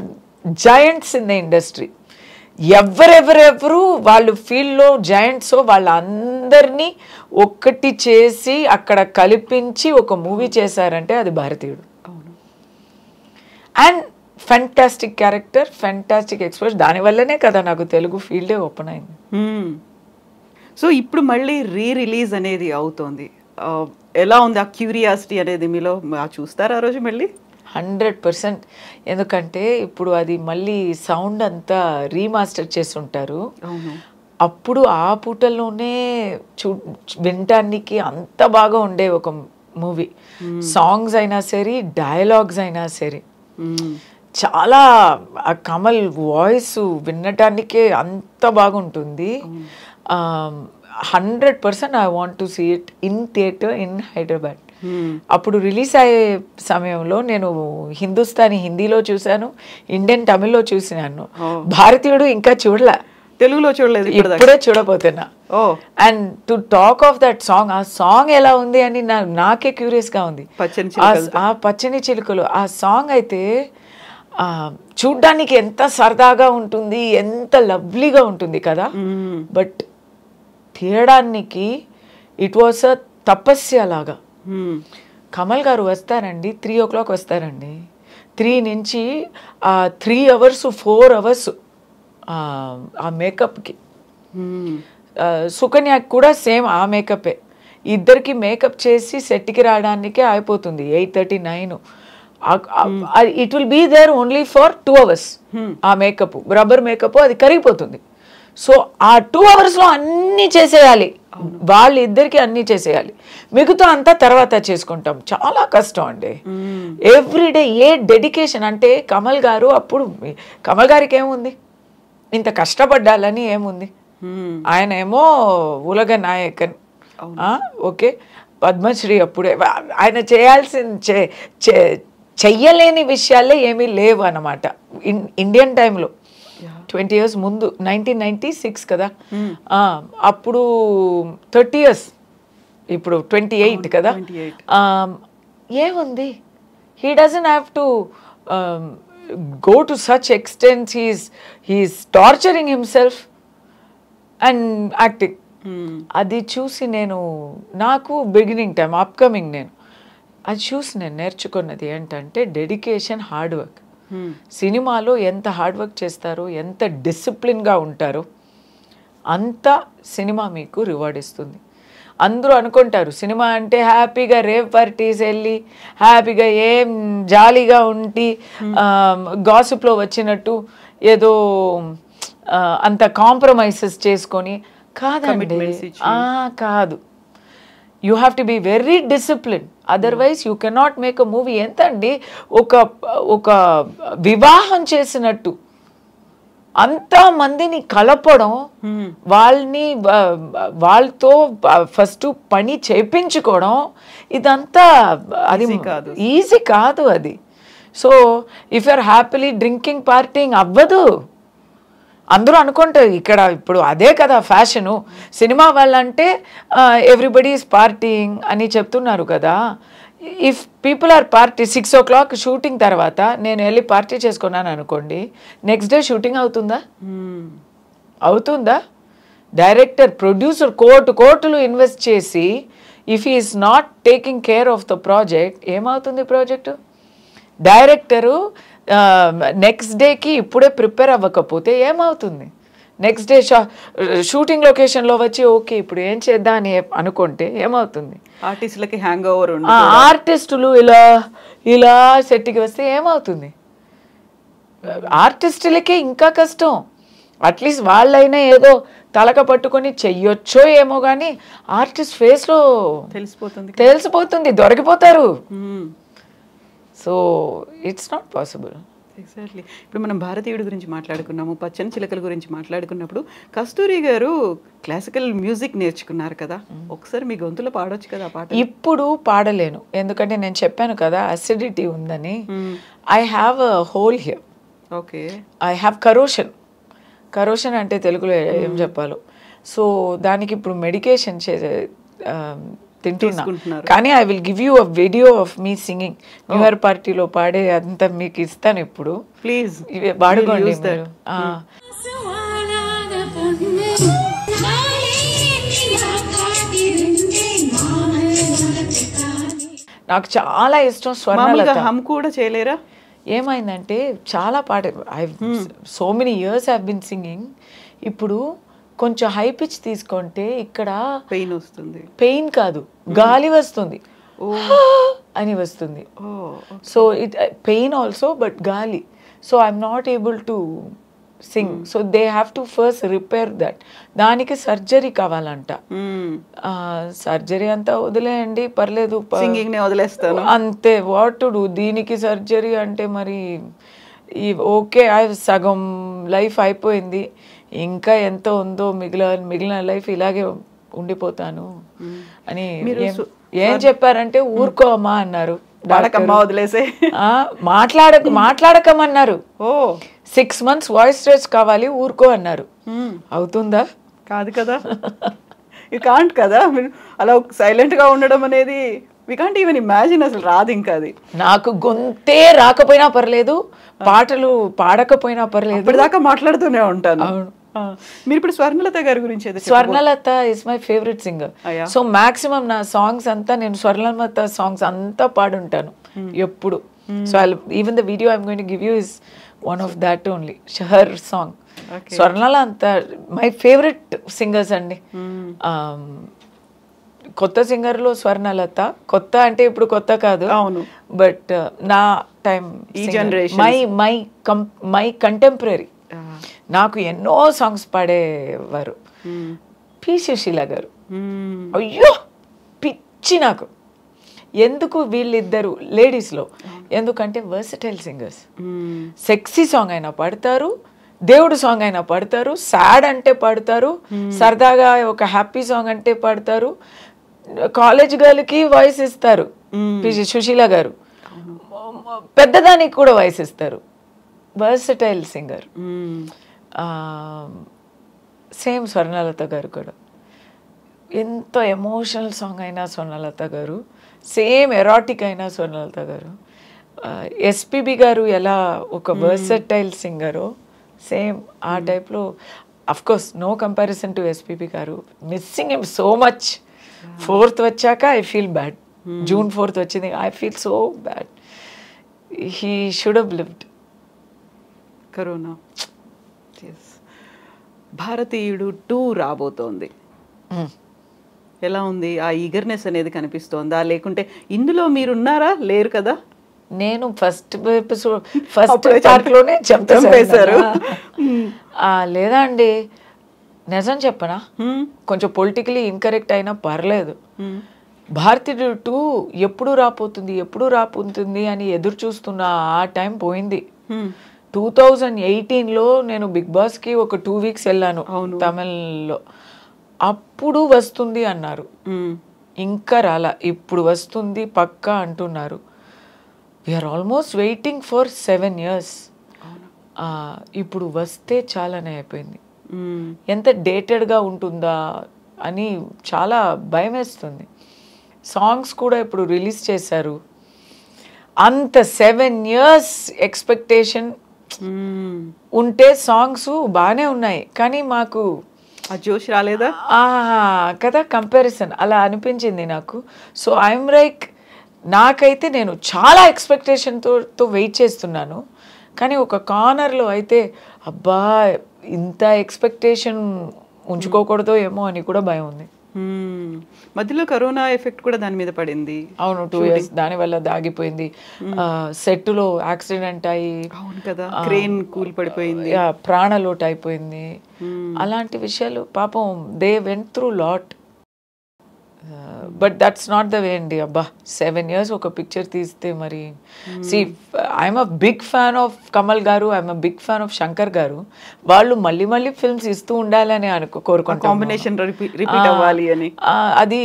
giants in the industry. ఎవరెవరెవరు వాళ్ళు ఫీల్డ్లో జయంట్స్, వాళ్ళందరినీ ఒక్కటి చేసి అక్కడ కల్పించి ఒక మూవీ చేశారంటే అది భారతీయుడు. And fantastic character, fantastic express, దానివల్లనే కదా నాకు తెలుగు ఫీల్డే ఓపెన్ అయింది. సో ఇప్పుడు మళ్ళీ రిలీజ్ అనేది అవుతోంది, ఎలా ఉంది ఆ క్యూరియాసిటీ అనేది మీలో? చూస్తారా ఆ రోజు మళ్ళీ? 100%. ఎందుకంటే ఇప్పుడు అది మళ్ళీ సౌండ్ అంతా రీమాస్టర్ చేస్తుంటారు. అప్పుడు ఆ పూటల్లోనే వినటానికి అంత బాగా ఉండే ఒక మూవీ. సాంగ్స్ అయినా సరే, డైలాగ్స్ అయినా సరే, చాలా కమల్ వాయిస్ వినటానికే అంత బాగుంటుంది. 100% I want to see it in theater in Hyderabad. అప్పుడు రిలీజ్ అయ్యే సమయంలో నేను హిందుస్థానీ హిందీలో చూశాను, ఇండియన్ తమిళ్లో చూసినాను. భారతీయుడు ఇంకా చూడలే, తెలుగులో చూడలేదు, ఇప్పుడే చూడబోతున్నా. And to talk of that song, ఆ సాంగ్ ఎలా ఉంది అని నాకే క్యూరియస్ గా ఉంది. ఆ పచ్చని చిలుకలు ఆ సాంగ్ అయితే చూడ్డానికి ఎంత సరదాగా ఉంటుంది, ఎంత లవ్లీగా ఉంటుంది కదా. బట్ తీయడానికి ఇట్ వాస్ అ తపస్య లాగా. కమల్ గారు వస్తారండి, 3 o'clock వస్తారండి. 3 నుంచి 3 hours 4 hours ఆ మేకప్కి. సుకన్యకి కూడా సేమ్ ఆ మేకపే. ఇద్దరికి మేకప్ చేసి సెట్కి రావడానికే అయిపోతుంది 8:30 9. It will be there only for 2 hours. ఆ మేకప్, రబ్బర్ మేకప్, అది కరిగిపోతుంది. సో ఆ 2 hours అన్నీ చేసేయాలి, వాళ్ళిద్దరికి అన్నీ చేసేయాలి. మిగతా అంతా తర్వాత చేసుకుంటాం. చాలా కష్టం అండి. ఎవ్రీడే ఏ డెడికేషన్ అంటే కమల్ గారు అప్పుడు, కమల్ గారికి ఏముంది ఇంత కష్టపడ్డాలని ఏముంది, ఆయన ఏమో ఉలగ నాయకన్, ఓకే, పద్మశ్రీ. అప్పుడే ఆయన చెయ్యలేని విషయాలే ఏమీ లేవు అన్నమాట ఇండియన్ టైంలో. 20 years ముందు, 1996 కదా, అప్పుడు 30 years, ఇప్పుడు 28 కదా. ఏముంది, he doesn't have to go to such extent. He's torturing himself and acting. అది చూసి నాకు బిగినింగ్ టైం, అప్కమింగ్, అది చూసి నేను నేర్చుకున్నది ఏంటంటే డెడికేషన్, హార్డ్ వర్క్. సినిమాలో ఎంత హార్డ్ వర్క్ చేస్తారో, ఎంత డిసిప్లిన్గా ఉంటారో అంత సినిమా మీకు రివార్డ్ ఇస్తుంది. అందరూ అనుకుంటారు సినిమా అంటే హ్యాపీగా రేవ్ పార్టీస్ వెళ్ళి హ్యాపీగా ఏం జాలీగా ఉండి గాసిప్లో వచ్చినట్టు ఏదో అంత కాంప్రమైజెస్ చేసుకొని కాదండి. కాదు, you have to be very discipline, otherwise you cannot make a movie. ఎంత అండి, ఒక వివాహం చేసినట్టు అంతమందిని కలపడం, వాళ్ళతో ఫస్ట్ పని చేయించుకోవడం, ఇదంతా అది ఈజీ కాదు అది. So if you're happily drinking partying అవ్వదు. అందరూ అనుకుంటారు ఇక్కడ ఇప్పుడు అదే కదా ఫ్యాషను, సినిమా వాళ్ళంటే ఎవ్రీబడి ఈజ్ పార్టీయింగ్ అని చెప్తున్నారు కదా. If people are party 6 o'clock shooting తర్వాత నేను వెళ్ళి పార్టీ చేసుకున్నాను అనుకోండి, నెక్స్ట్ డే షూటింగ్ అవుతుందా? డైరెక్టర్, ప్రొడ్యూసర్ కోట్లు ఇన్వెస్ట్ చేసి if he is not taking care of the project, ఏమవుతుంది ప్రాజెక్టు? డైరెక్టరు నెక్స్ట్ డేకి ఇప్పుడే ప్రిపేర్ అవ్వకపోతే ఏమవుతుంది? నెక్స్ట్ డే షూటింగ్ లొకేషన్లో వచ్చి ఓకే ఇప్పుడు ఏం చేద్దాం అని అనుకుంటే ఏమవుతుంది? ఆర్టిస్టులకి హ్యాంగ్ ఓవర్, ఆర్టిస్టులు ఇలా సెట్కి వస్తే ఏమవుతుంది? ఆర్టిస్టులకే ఇంకా కష్టం. అట్లీస్ట్ వాళ్ళైనా ఏదో తలక పట్టుకొని చెయ్యొచ్చో ఏమో కానీ ఆర్టిస్ట్ ఫేస్లో తెలిసిపోతుంది, దొరికిపోతారు. So it's not possible. Exactly. ఇప్పుడు మనం భారతీయుడి గురించి మాట్లాడుకున్నాము, పచ్చని చిలకల గురించి మాట్లాడుకున్నప్పుడు కస్తూరి గారు క్లాసికల్ మ్యూజిక్ నేర్చుకున్నారు కదా, ఒకసారి మీ గొంతులో పాడొచ్చు కదా ఆ పాట. ఇప్పుడు పాడలేను, ఎందుకంటే నేను చెప్పాను కదా అసిడిటీ ఉందని. I have a whole here. Okay. I have corrosion అంటే తెలుగులో ఏం చెప్పాలో. సో దానికి ఇప్పుడు మెడికేషన్ తింటున్నా. కానీ I will give you a video of me singing. New year పార్టీలో పాడే అంత మీకు ఇస్తాను ఇప్పుడు, ప్లీజ్ పాడుకోండి. నాకు చాలా ఇష్టం స్వర్ణలత. హమ్ కూడా చేయలేరా? ఏమైందంటే చాలా పాట, so many years have been singing. ఇప్పుడు కొంచెం హై పిచ్ తీసుకుంటే ఇక్కడ పెయిన్ వస్తుంది. పెయిన్ కాదు, గాలి వస్తుంది అని వస్తుంది. So it pain also, but గాలి. So I'm not able to sing. So they have to first repair that. దానికి సర్జరీ కావాలంట. సర్జరీ అంతా వదిలేయండి, పర్లేదు, సింగింగ్ నే వదిలేస్తాను అంతే. What to do? దీనికి సర్జరీ అంటే మరి ఓకే, సగం లైఫ్ అయిపోయింది, ఇంకా ఎంత ఉందో మిగిలిన లైఫ్ ఇలాగే ఉండిపోతాను అని ఏం చెప్పారంటే ఊరుకో అమ్మా అన్నారు. వదిలేసే మాట్లాడకమన్నారు. 6 months వాయిస్ స్ట్రెచ్ కావాలి, ఊరుకో అన్నారు. అవుతుందా? కాదు కదా. యూ కాంట్ కదా, అలా సైలెంట్ గా ఉండడం అనేది వి కాంట్ ఈవెన్ ఇమాజిన్. అసలు రాదు ఇంకా అది. నాకు గొంతే రాకపోయినా పర్లేదు, పాటలు పాడకపోయినా పర్లేదు, ఇప్పటిదాకా మాట్లాడుతూనే ఉంటాను. మీరు ఇప్పుడు స్వర్ణలత గారి గురించి Swarnalatha is my favourite singer. So maximum నా సాంగ్స్ అంతా నేను స్వర్ణలత సాంగ్స్ అంతా పాడుంటాను ఎప్పుడు. So even the video I'm going to give you is one of that only, her song. Swarnalatha my favourite singers అండి. కొత్త సింగర్లో స్వర్ణలత, కొత్త అంటే ఇప్పుడు కొత్త కాదు, బట్ నా టైం ఈ జనరేషన్ మై కంటెంపరీ నాకు ఎన్నో సాంగ్స్ పాడేవారు పి సుశీల గారు. అయ్యో పిచ్చి నాకు. ఎందుకు వీళ్ళిద్దరు లేడీస్లో, ఎందుకంటే వర్సటైల్ సింగర్స్. సెక్సీ సాంగ్ అయినా పాడతారు, దేవుడు సాంగ్ అయినా పాడతారు, సాడ్ అంటే పాడతారు, సరదాగా ఒక హ్యాపీ సాంగ్ అంటే పాడతారు, కాలేజ్ గర్ల్కి వాయిస్ ఇస్తారు పి సుశీల గారు, పెద్దదానికి కూడా వాయిస్ ఇస్తారు. Versatile singer. సేమ్ స్వర్ణలత గారు కూడా ఎంత ఎమోషనల్ సాంగ్ అయినా స్వర్ణలత గారు, సేమ్ ఎరాటిక్ అయినా స్వర్ణలత గారు. ఎస్పిబి గారు ఎలా ఒక వర్సటైల్ సింగరో సేమ్ ఆ టైప్లో. Of course no comparison to SPB garu, missing him so much. 4th వచ్చాక I feel bad. June 4th వచ్చింది, I feel so bad. He should have lived. Corona. Bharateeyudu 2 రాబోతోంది. ఎలా ఉంది? ఆ ఈగర్నెస్ అనేది కనిపిస్తోందా, లేకుంటే ఇందులో మీరున్నారా? లేరు కదా. నేను ఫస్ట్ పార్ట్లోనే చంపేశారు. లేదా అండి, నిజం చెప్పనా, కొంచెం పొలిటికలీ ఇన్కరెక్ట్ అయినా పర్లేదు. భారతీయుడు 2 ఎప్పుడు రాపోతుంది అని ఎదురు చూస్తున్న ఆ టైం పోయింది. 2018లో నేను బిగ్ బాస్కి ఒక 2 weeks వెళ్ళాను తమిళ్లో. అప్పుడు వస్తుంది అన్నారు, ఇంకా రాలా. ఇప్పుడు వస్తుంది పక్కా అంటున్నారు. We're almost waiting for 7 years. ఇప్పుడు వస్తే చాలానే అయిపోయింది. ఎంత డేటెడ్గా ఉంటుందా అని చాలా భయం వేస్తుంది. సాంగ్స్ కూడా ఇప్పుడు రిలీజ్ చేశారు. అంత 7 years ఎక్స్పెక్టేషన్ ఉంటే సాంగ్స్ బాగానే ఉన్నాయి, కానీ మాకు ఆ జోష్ రాలేదా కదా, కంపారిజన్ అలా అనిపించింది నాకు. సో ఐఎమ్ లైక్, నాకైతే నేను చాలా ఎక్స్పెక్టేషన్తో వెయిట్ చేస్తున్నాను, కానీ ఒక కార్నర్లో అయితే అబ్బా ఇంత ఎక్స్పెక్టేషన్ ఉంచుకోకూడదో ఏమో అని కూడా భయం ఉంది. మధ్యలో కరోనా ఎఫెక్ట్ కూడా దాని మీద పడింది. అవును, 2 years దానివల్ల దాగిపోయింది. సెట్లో యాక్సిడెంట్ అయ్యి, అవును కదా, క్రేన్ కూలి పడిపోయింది, ప్రాణలోటు అయిపోయింది. అలాంటి విషయాలు పాపం they went through lot. But that's not the way అండి. అబ్బా 7 years ఒక పిక్చర్ తీస్తే మరి. See I'm a big fan of Kamal garu, I'm a big fan of Shankar garu. వాళ్ళు మళ్ళీ ఫిల్మ్స్ ఇస్తూ ఉండాలని కోరుకుంటాం, కాంబినేషన్ రిపీట్ అవ్వాలి అని. అది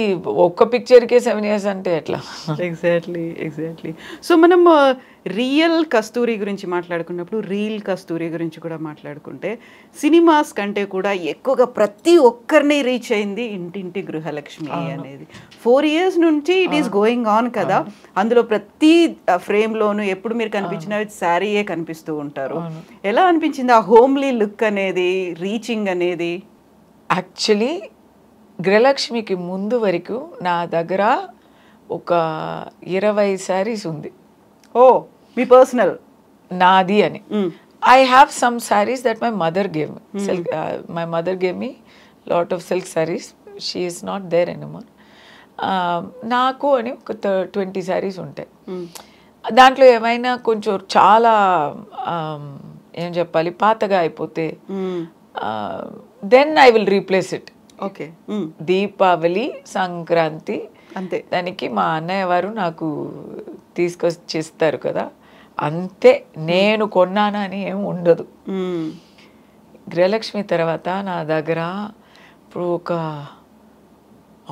ఒక్క పిక్చర్కే 7 years అంటే ఎట్లా? ఎగ్జాక్ట్లీ. సో మనం రియల్ కస్తూరి గురించి మాట్లాడుకున్నప్పుడు రీల్ కస్తూరి గురించి కూడా మాట్లాడుకుంటే, సినిమాస్ కంటే కూడా ఎక్కువగా ప్రతి ఒక్కరిని రీచ్ అయింది ఇంటింటి గృహలక్ష్మి అనేది. 4 years నుంచి ఇట్ ఈస్ గోయింగ్ ఆన్ కదా. అందులో ప్రతి ఫ్రేమ్లోనూ ఎప్పుడు మీరు కనిపించిన శారీయే కనిపిస్తూ ఉంటారు. ఎలా అనిపించింది ఆ హోమ్లీ లుక్ అనేది, రీచింగ్ అనేది? యాక్చువల్లీ గృహలక్ష్మికి ముందు వరకు నా దగ్గర ఒక 20 sarees ఉంది. ఓ, మీ పర్సనల్ నాది అని. I have some sarees that my mother gave me. My mother gave me lot of silk sarees. She is not there anymore. నాకు అని ఒక 20 sarees ఉంటాయి. దాంట్లో ఏమైనా కొంచెం చాలా ఏం చెప్పాలి పాతగా అయిపోతే then I will replace it. Okay, Deepavali, Sankranti అంతే, దానికి మా అన్నయ్య వారు నాకు తీసుకొచ్చిస్తారు కదా, అంతే. నేను కొన్నానా అని ఏం ఉండదు. గృహలక్ష్మి తర్వాత నా దగ్గర ఇప్పుడు ఒక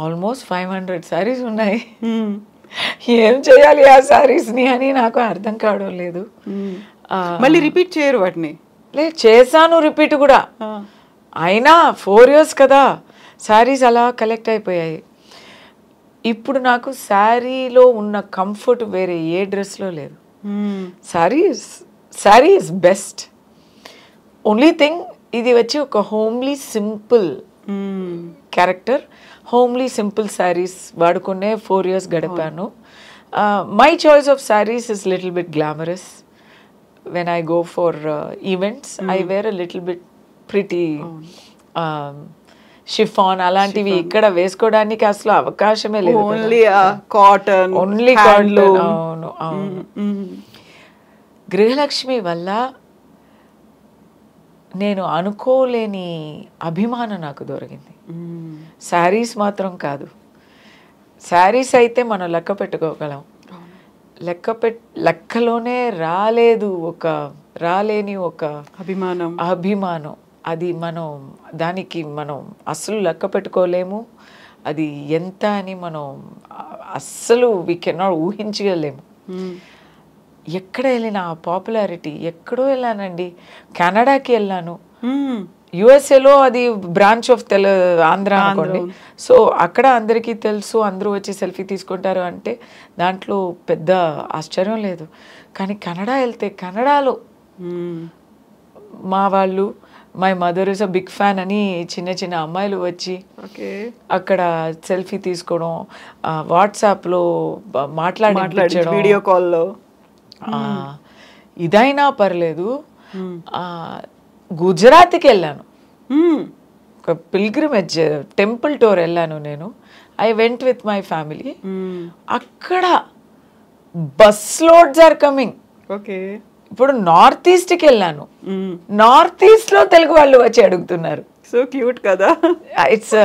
ఆల్మోస్ట్ 500 sarees ఉన్నాయి. ఏం చేయాలి ఆ సారీస్ని అని నాకు అర్థం కావడం లేదు. మళ్ళీ రిపీట్ చేయరు వాటిని? లేదు, చేశాను రిపీట్ కూడా. అయినా 4 years కదా, సారీస్ అలా కలెక్ట్ అయిపోయాయి. ఇప్పుడు నాకు శారీలో ఉన్న కంఫర్ట్ వేరే ఏ డ్రెస్లో లేదు. Saris sari is best. Only thing ఇది వచ్చి ఒక homely simple character. Homely simple saris వాడుకునే 4 years గడిపాను. My choice of saris is little bit glamorous. When I go for events I wear a little bit pretty chiffon అలాంటివి ఇక్కడ వేసుకోవడానికి అసలు అవకాశమే లేదు. Only cotton, only cotton. అవును అవును. గృహలక్ష్మి వల్ల నేను అనుకోలేని అభిమానం నాకు దొరికింది. శారీస్ మాత్రం కాదు, శారీస్ అయితే మనం లెక్క పెట్టుకోగలం, లెక్కలోనే రాలేని ఒక అభిమానం. అది మనం దానికి మనం అస్సలు లెక్క పెట్టుకోలేము. అది ఎంత అని మనం అస్సలు వీ కెనాట్ ఊహించగలేము. ఎక్కడ వెళ్ళిన ఆ పాపులారిటీ, ఎక్కడో వెళ్ళానండి, కెనడాకి వెళ్ళాను, యుఎస్ఏలో అది బ్రాంచ్ ఆఫ్ ఆంధ్ర అనుకోండి. సో అక్కడ అందరికీ తెలుసు, అందరూ వచ్చి సెల్ఫీ తీసుకుంటారు అంటే దాంట్లో పెద్ద ఆశ్చర్యం లేదు. కానీ కెనడా వెళ్తే కెనడాలో మా వాళ్ళు, my mother is a big fan అని చిన్న చిన్న అమ్మాయిలు వచ్చి అక్కడ సెల్ఫీ తీసుకోవడం, వాట్సాప్లో మాట్లాడి వీడియో కాల్లో ఇదైనా పర్లేదు. గుజరాత్కి వెళ్ళాను, ఒక పిల్గ్రిమేజ్ టెంపుల్ టూర్ వెళ్ళాను నేను. I went with my family. అక్కడ బస్ లోడ్స్ ఆర్ కమింగ్. ఇప్పుడు నార్త్ ఈస్ట్కి వెళ్ళాను, నార్త్ ఈస్ట్ లో తెలుగు వాళ్ళు వచ్చి అడుగుతున్నారు. సో క్యూట్ కదా. ఇట్స్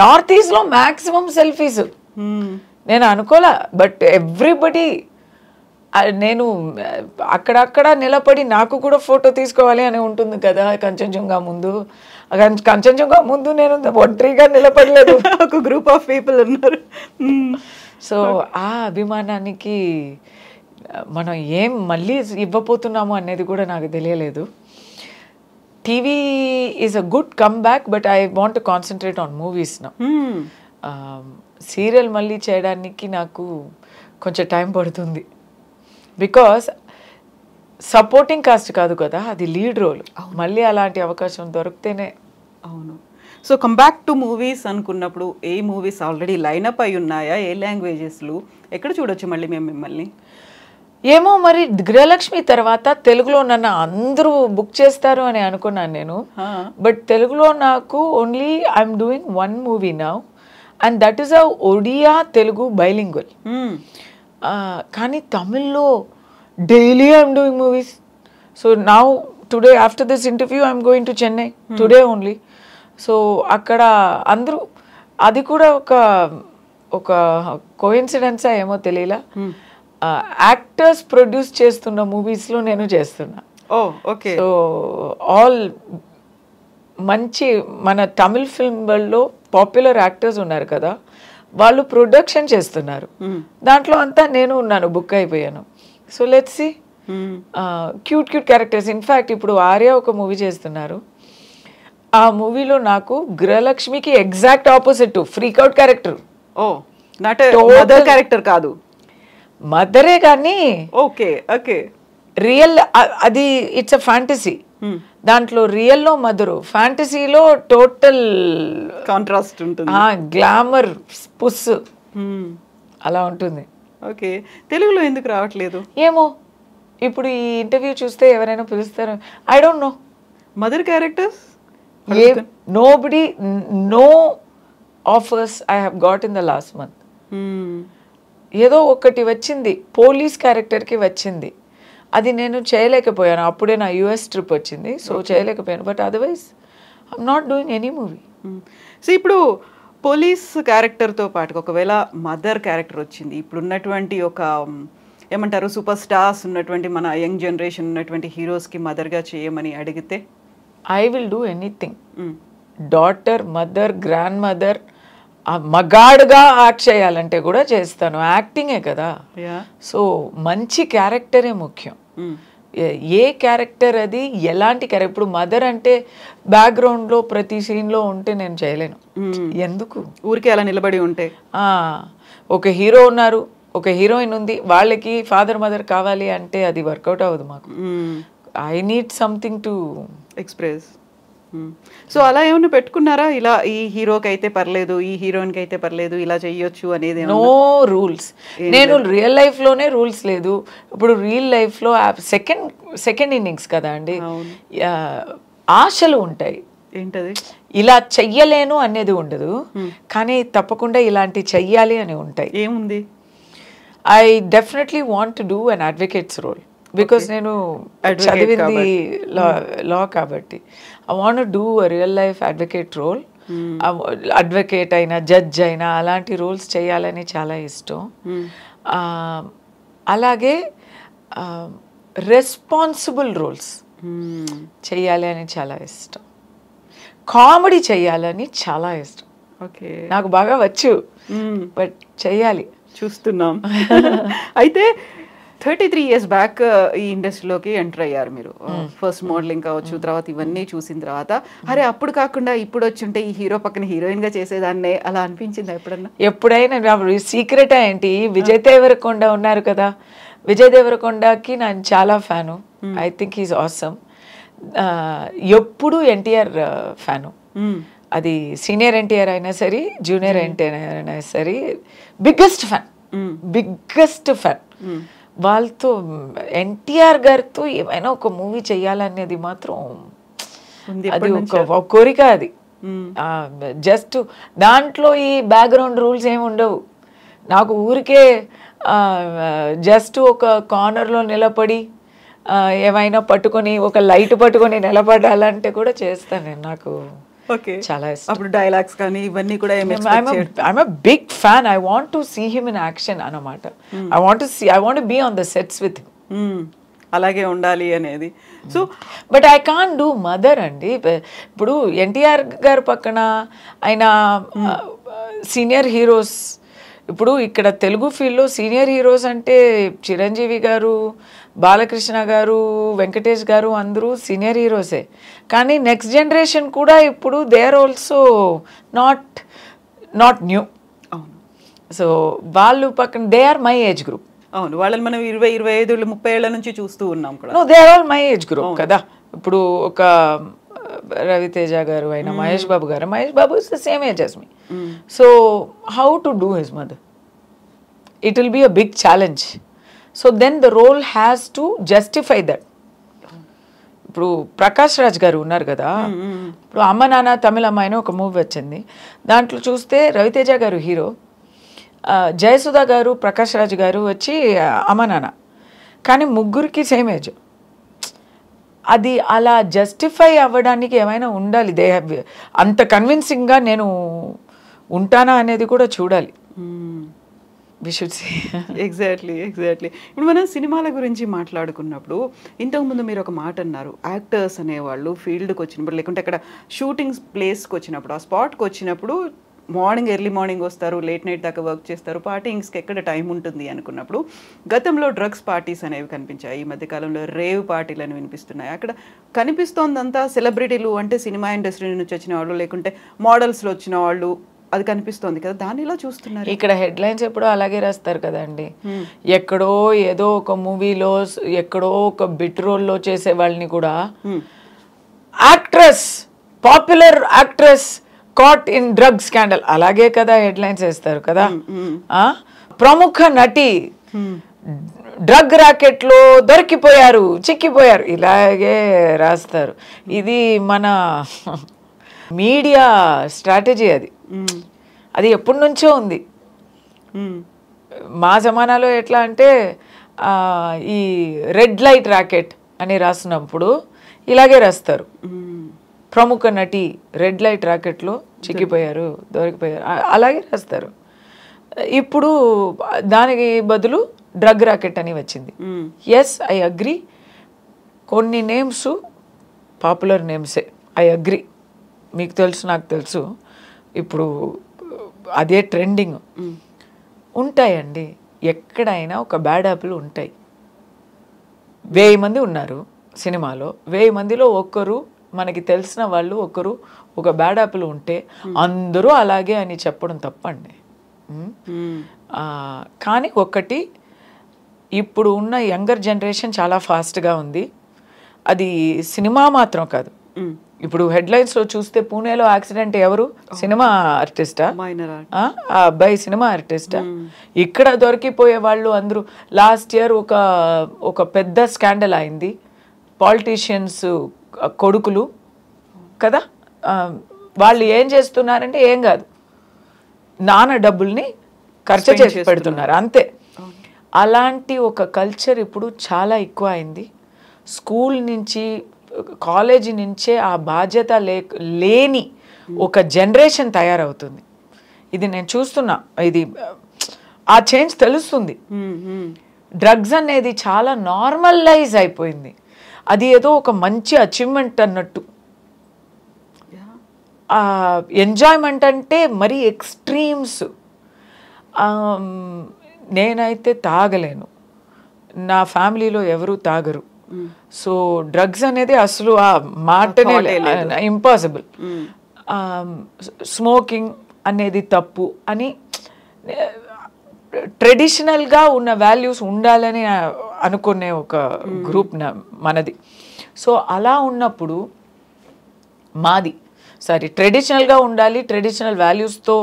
నార్త్ ఈస్ట్ లో మాక్సిమం సెల్ఫీస్. నేను అనుకోలే, బట్ ఎవ్రీబడి, నేను అక్కడక్కడ నిలబడి నాకు కూడా ఫోటో తీసుకోవాలి అని ఉంటుంది కదా. కంచన్జంగా ముందు నేను ఒంటరిగా నిలబడలేదు, ఒక గ్రూప్ ఆఫ్ పీపుల్ ఉన్నారు. సో ఆ అభిమానానికి మనం ఏం మళ్ళీ ఇవ్వబోతున్నాము అనేది కూడా నాకు తెలియలేదు. TV is a good come back, but I want to concentrate on movies now. Serial మళ్ళీ చేయడానికి నాకు కొంచెం టైం పడుతుంది. బికాస్ సపోర్టింగ్ కాస్ట్ కాదు కదా, అది లీడ్ రోల్. మళ్ళీ అలాంటి అవకాశం దొరికితేనే. అవును. So come back to movies అనుకున్నప్పుడు ఏ మూవీస్ ఆల్రెడీ లైనప్ అయి ఉన్నాయా, ఏ లాంగ్వేజెస్లో, ఎక్కడ చూడొచ్చు మళ్ళీ మేము మిమ్మల్ని? ఏమో మరి గృహలక్ష్మి తర్వాత తెలుగులో నన్ను అందరూ బుక్ చేస్తారు అని అనుకున్నాను నేను. బట్ తెలుగులో నాకు only I'm doing 1 movie now, and that is a Odia Telugu bilingual. కానీ తమిళ్లో daily I'm doing movies. So now today after this interview I'm going to Chennai today only. So అక్కడ అందరూ, అది కూడా ఒక కోఇన్సిడెన్సా ఏమో తెలియలా, యాక్టర్స్ ప్రొడ్యూస్ చేస్తున్న మూవీస్లో నేను చేస్తున్నా. సో ఆల్ మంచి మన తమిళ్ ఫిల్మ్ వరల్డ్లో పాపులర్ యాక్టర్స్ ఉన్నారు కదా, వాళ్ళు ప్రొడక్షన్ చేస్తున్నారు. దాంట్లో అంతా నేను ఉన్నాను, బుక్ అయిపోయాను. So let's see. Cute characters. In fact ఇప్పుడు ఆర్య ఒక మూవీ చేస్తున్నారు. ఆ మూవీలో నాకు గృహలక్ష్మికి exact opposite freak out character. Mother character కాదు, మదరే కానీ రియల్. అది ఇట్స్ అ ఫ్యాంటసీ. దాంట్లో రియల్లో మదరు, ఫ్యాంటసీలో టోటల్ కాంట్రాస్ట్ ఉంటుంది. గ్లామర్ పుస్ అలా ఉంటుంది. ఓకే, తెలుగులో ఎందుకు రావట్లేదు ఏమో. ఇప్పుడు ఈ ఇంటర్వ్యూ చూస్తే ఎవరైనా పిలుస్తారు, I don't know. Mother characters nobody, no offers I have got in the last month. ఏదో ఒకటి వచ్చింది, పోలీస్ క్యారెక్టర్కి వచ్చింది, అది నేను చేయలేకపోయాను. అప్పుడే నా యుఎస్ ట్రిప్ వచ్చింది, సో చేయలేకపోయాను. But otherwise I'm not doing any movie. So ఇప్పుడు పోలీస్ క్యారెక్టర్తో పాటు ఒకవేళ మదర్ క్యారెక్టర్ వచ్చింది, ఇప్పుడు ఉన్నటువంటి ఒక ఏమంటారు సూపర్ స్టార్స్ ఉన్నటువంటి మన యంగ్ జనరేషన్ ఉన్నటువంటి హీరోస్కి మదర్గా చేయమని అడిగితే? I will do anything. Daughter, mother, grandmother, మగాడుగా యాక్ట్ చేయాలంటే కూడా చేస్తాను. యాక్టింగే కదా. సో మంచి క్యారెక్టరే ముఖ్యం. ఏ క్యారెక్టర్ అది, ఎలాంటి క్యారెక్టర్. ఇప్పుడు మదర్ అంటే బ్యాక్గ్రౌండ్లో ప్రతి సీన్లో ఉంటే నేను చేయలేను. ఎందుకు? ఊరికే అలా నిలబడి ఉంటే. ఒక హీరో ఉన్నారు, ఒక హీరోయిన్ ఉంది, వాళ్ళకి ఫాదర్ మదర్ కావాలి అంటే అది వర్కౌట్ అవ్వదు మాకు. I need something to express. So అలా ఏమైనా పెట్టుకున్నారా, ఇలా ఈ హీరోకి అయితే పర్లేదు, ఈ హీరోయిన్కి అయితే పర్లేదు, ఇలా చెయ్యొచ్చు అనేది? No rules. నేను రియల్ లైఫ్లోనే రూల్స్ లేదు. ఇప్పుడు రియల్ లైఫ్లో సెకండ్ ఇన్నింగ్స్ కదా అండి, ఆశలు ఉంటాయి. ఏంటది? ఇలా చెయ్యలేను అనేది ఉండదు, కానీ తప్పకుండా ఇలాంటి చెయ్యాలి అని ఉంటాయి. ఏముంది? I definitely want to do an advocate's role, because నేను చదివింది లా కాబట్టి. I want to do a real life advocate role. Advocate అయినా జడ్జ్ అయినా అలాంటి రోల్స్ చేయాలని చాలా ఇష్టం. అలాగే రెస్పాన్సిబుల్ రోల్స్ చేయాలి అని చాలా ఇష్టం. కామెడీ చేయాలని చాలా ఇష్టం. ఓకే, నాకు బాగా వచ్చు, బట్ చెయ్యాలి. చూస్తున్నాం. అయితే 33 years బ్యాక్ ఈ ఇండస్ట్రీలోకి ఎంటర్ అయ్యారు మీరు. ఫస్ట్ మోడలింగ్ కావచ్చు, తర్వాత ఇవన్నీ చూసిన తర్వాత అరే అప్పుడు కాకుండా ఇప్పుడు వచ్చి ఉంటే ఈ హీరో పక్కన హీరోయిన్ గా చేసేదాన్నే అలా అనిపించిందా ఎప్పుడన్నా? ఎప్పుడైనా సీక్రెట్ ఏంటి, విజయ్ దేవరకొండ ఉన్నారు కదా, విజయ్ దేవరకొండకి నేను చాలా fan. I think he's awesome. ఎప్పుడు ఎన్టీఆర్ ఫ్యాను. అది సీనియర్ ఎన్టీఆర్ అయినా సరే, జూనియర్ ఎన్టీఆర్ అయినా సరే, బిగ్గెస్ట్ ఫ్యాన్. వాళ్ళతో ఎన్టీఆర్ గారితో ఏమైనా ఒక మూవీ చెయ్యాలనేది మాత్రం అది ఒక కోరిక. అది జస్ట్ దాంట్లో ఈ బ్యాక్గ్రౌండ్ రూల్స్ ఏమి ఉండవు. నాకు ఊరికే జస్ట్ ఒక కార్నర్లో నిలబడి ఏమైనా పట్టుకొని, ఒక లైట్ పట్టుకొని నిలబడాలంటే కూడా చేస్తాను నేను. నాకు చాలా ఇష్టం. అప్పుడు డైలాగ్స్ కానీ ఇవన్నీ కూడా I'm a big fan. I want to see him in action అన్నమాట. I want to be on the sets with him. అలాగే ఉండాలి అనేది. So but I can't do mother అండి. ఇప్పుడు ఎన్టీఆర్ గారి పక్కన ఆయన సీనియర్ హీరోస్, ఇప్పుడు ఇక్కడ తెలుగు ఫీల్డ్లో సీనియర్ హీరోస్ అంటే చిరంజీవి గారు, బాలకృష్ణ గారు, వెంకటేష్ గారు అందరూ సీనియర్ హీరోసే. కానీ నెక్స్ట్ జనరేషన్ కూడా ఇప్పుడు they are also not new. So వాళ్ళు పక్కన they are my age group. అవును, వాళ్ళని మనం 20, 25, 30 ఏళ్ల నుంచి చూస్తూ ఉన్నాం కూడా. They are all my age group కదా. ఇప్పుడు ఒక రవితేజ గారు అయినా, Mahesh Babu is the same age as me. So how to do his mother? It will be a big challenge. So then the role has to justify that. ఇప్పుడు ప్రకాష్ రాజ్ గారు ఉన్నారు కదా, ఇప్పుడు అమ్మ నాన్న తమిళ అమ్మాయిని ఒక మూవీ వచ్చింది, దాంట్లో చూస్తే రవితేజ గారు హీరో, జయసుధ గారు, ప్రకాష్ రాజ్ గారు వచ్చి అమ్మ నాన్న, కానీ ముగ్గురికి సేమ్ ఏజ్. అది అలా జస్టిఫై అవ్వడానికి ఏమైనా ఉండాలి. అంత కన్విన్సింగ్గా నేను ఉంటానా అనేది కూడా చూడాలి. We should see. ఎగ్జాక్ట్లీ. ఇప్పుడు మనం సినిమాల గురించి మాట్లాడుకున్నప్పుడు ఇంతకుముందు మీరు ఒక మాట అన్నారు, యాక్టర్స్ అనేవాళ్ళు ఫీల్డ్కి వచ్చినప్పుడు, లేకుంటే అక్కడ షూటింగ్ ప్లేస్కి వచ్చినప్పుడు, ఆ స్పాట్కి వచ్చినప్పుడు ఎర్లీ మార్నింగ్ వస్తారు, లేట్ నైట్ దాకా వర్క్ చేస్తారు, పార్టీస్కి ఎక్కడ టైం ఉంటుంది అనుకున్నప్పుడు గతంలో డ్రగ్స్ పార్టీస్ అనేవి కనిపించాయి, ఈ మధ్యకాలంలో రేవ్ పార్టీలు అని వినిపిస్తున్నాయి. అక్కడ కనిపిస్తోందంతా సెలబ్రిటీలు, అంటే సినిమా ఇండస్ట్రీ నుంచి వచ్చిన వాళ్ళు, లేకుంటే మోడల్స్లో వచ్చిన వాళ్ళు, అది కనిపిస్తోంది కదా, దాన్ని ఇలా చూస్తున్నారు. ఇక్కడ హెడ్లైన్స్ ఎప్పుడో అలాగే రాస్తారు కదండి. ఎక్కడో ఏదో ఒక మూవీలో, ఎక్కడో ఒక బిట్ రోల్లో చేసే వాళ్ళని కూడా actress, popular actress caught in drug scandal, అలాగే కదా హెడ్లైన్స్ వేస్తారు కదా. ప్రముఖ నటి డ్రగ్ రాకెట్ లో దొరికిపోయారు, చిక్కిపోయారు, ఇలాగే రాస్తారు. ఇది మన మీడియా స్ట్రాటజీ. అది ఎప్పటి నుంచో ఉంది. మా జమానాలో ఎట్లా అంటే ఈ రెడ్ లైట్ రాకెట్ అని రాసినప్పుడు ఇలాగే రాస్తారు, ప్రముఖ నటి రెడ్ లైట్ రాకెట్లో చిక్కిపోయారు, దొరికిపోయారు, అలాగే రాస్తారు. ఇప్పుడు దానికి బదులు డ్రగ్ రాకెట్ అని వచ్చింది. Yes, I agree. కొన్ని నేమ్స్ పాపులర్ నేమ్సే, ఐ అగ్రీ. మీకు తెలుసు, నాకు తెలుసు. ఇప్పుడు అదే ట్రెండింగ్. ఉంటాయండి, ఎక్కడైనా ఒక బ్యాడ్ యాపిల్ ఉంటాయి. 1000 మంది ఉన్నారు సినిమాలో, 1000 మందిలో ఒక్కరు, మనకి తెలిసిన వాళ్ళు ఒకరు ఒక బ్యాడ్ యాపిల్ ఉంటే అందరూ అలాగే అని చెప్పడం తప్పండి. కానీ ఒకటి ఇప్పుడు ఉన్న యంగర్ జనరేషన్ చాలా ఫాస్ట్గా ఉంది. అది సినిమా మాత్రం కాదు. ఇప్పుడు హెడ్లైన్స్లో చూస్తే పూణేలో యాక్సిడెంట్ ఎవరు? సినిమా ఆర్టిస్టా? ఆ అబ్బాయి సినిమా ఆర్టిస్టా? ఇక్కడ దొరికిపోయే వాళ్ళు అందరూ. లాస్ట్ ఇయర్ ఒక పెద్ద స్కాండల్ అయింది. పాలిటీషియన్స్ కొడుకులు కదా, వాళ్ళు ఏం చేస్తున్నారంటే ఏం కాదు, నాన్న డబ్బుల్ని ఖర్చు చేసి పెడుతున్నారు అంతే. అలాంటి ఒక కల్చర్ ఇప్పుడు చాలా ఎక్కువ అయింది. స్కూల్ నుంచి కాలేజీ నుంచే ఆ బాధ్యత లేని ఒక జనరేషన్ తయారవుతుంది. ఇది నేను చూస్తున్నా. ఇది ఆ చేంజ్ తెలుస్తుంది. డ్రగ్స్ అనేది చాలా నార్మలైజ్ అయిపోయింది. అది ఏదో ఒక మంచి అచీవ్మెంట్ అన్నట్టు. ఎంజాయ్మెంట్ అంటే మరీ ఎక్స్ట్రీమ్స్. నేనైతే తాగలేను, నా ఫ్యామిలీలో ఎవరు తాగరు. సో డ్రగ్స్ అనేది అసలు ఆ మాటనే ఇంపాసిబుల్. స్మోకింగ్ అనేది తప్పు అని ట్రెడిషనల్గా ఉన్న వాల్యూస్ ఉండాలని అనుకునే ఒక గ్రూప్ మనది. సో అలా ఉన్నప్పుడు ట్రెడిషనల్గా ఉండాలి, ట్రెడిషనల్ వాల్యూస్తో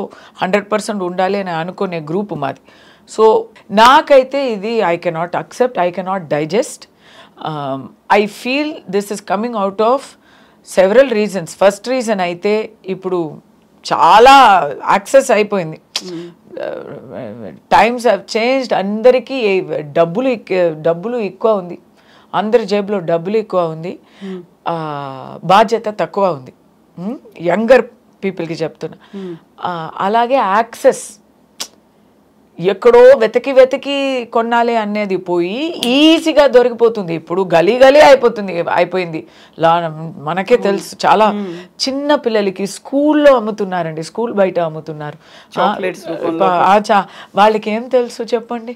100% ఉండాలి అని అనుకునే గ్రూప్ మాది. సో నాకైతే ఇది I cannot accept, I cannot digest. I feel this is coming out of several reasons. First reason అయితే ఇప్పుడు చాలా యాక్సెస్ అయిపోయింది. Times have changed. అందరికీ డబ్బులు ఎక్కువ ఉంది, అందరి జేబులో డబ్బులు ఎక్కువ ఉంది, బాధ్యత తక్కువ ఉంది. యంగర్ పీపుల్కి చెప్తున్నా. అలాగే యాక్సెస్ ఎక్కడో వెతికి కొనాలి అనేది పోయి ఈజీగా దొరికిపోతుంది. ఇప్పుడు గలీ అయిపోయింది. మనకే తెలుసు, చాలా చిన్న పిల్లలకి స్కూల్లో అమ్ముతున్నారండి, స్కూల్ బయట అమ్ముతున్నారు. వాళ్ళకి ఏం తెలుసు చెప్పండి?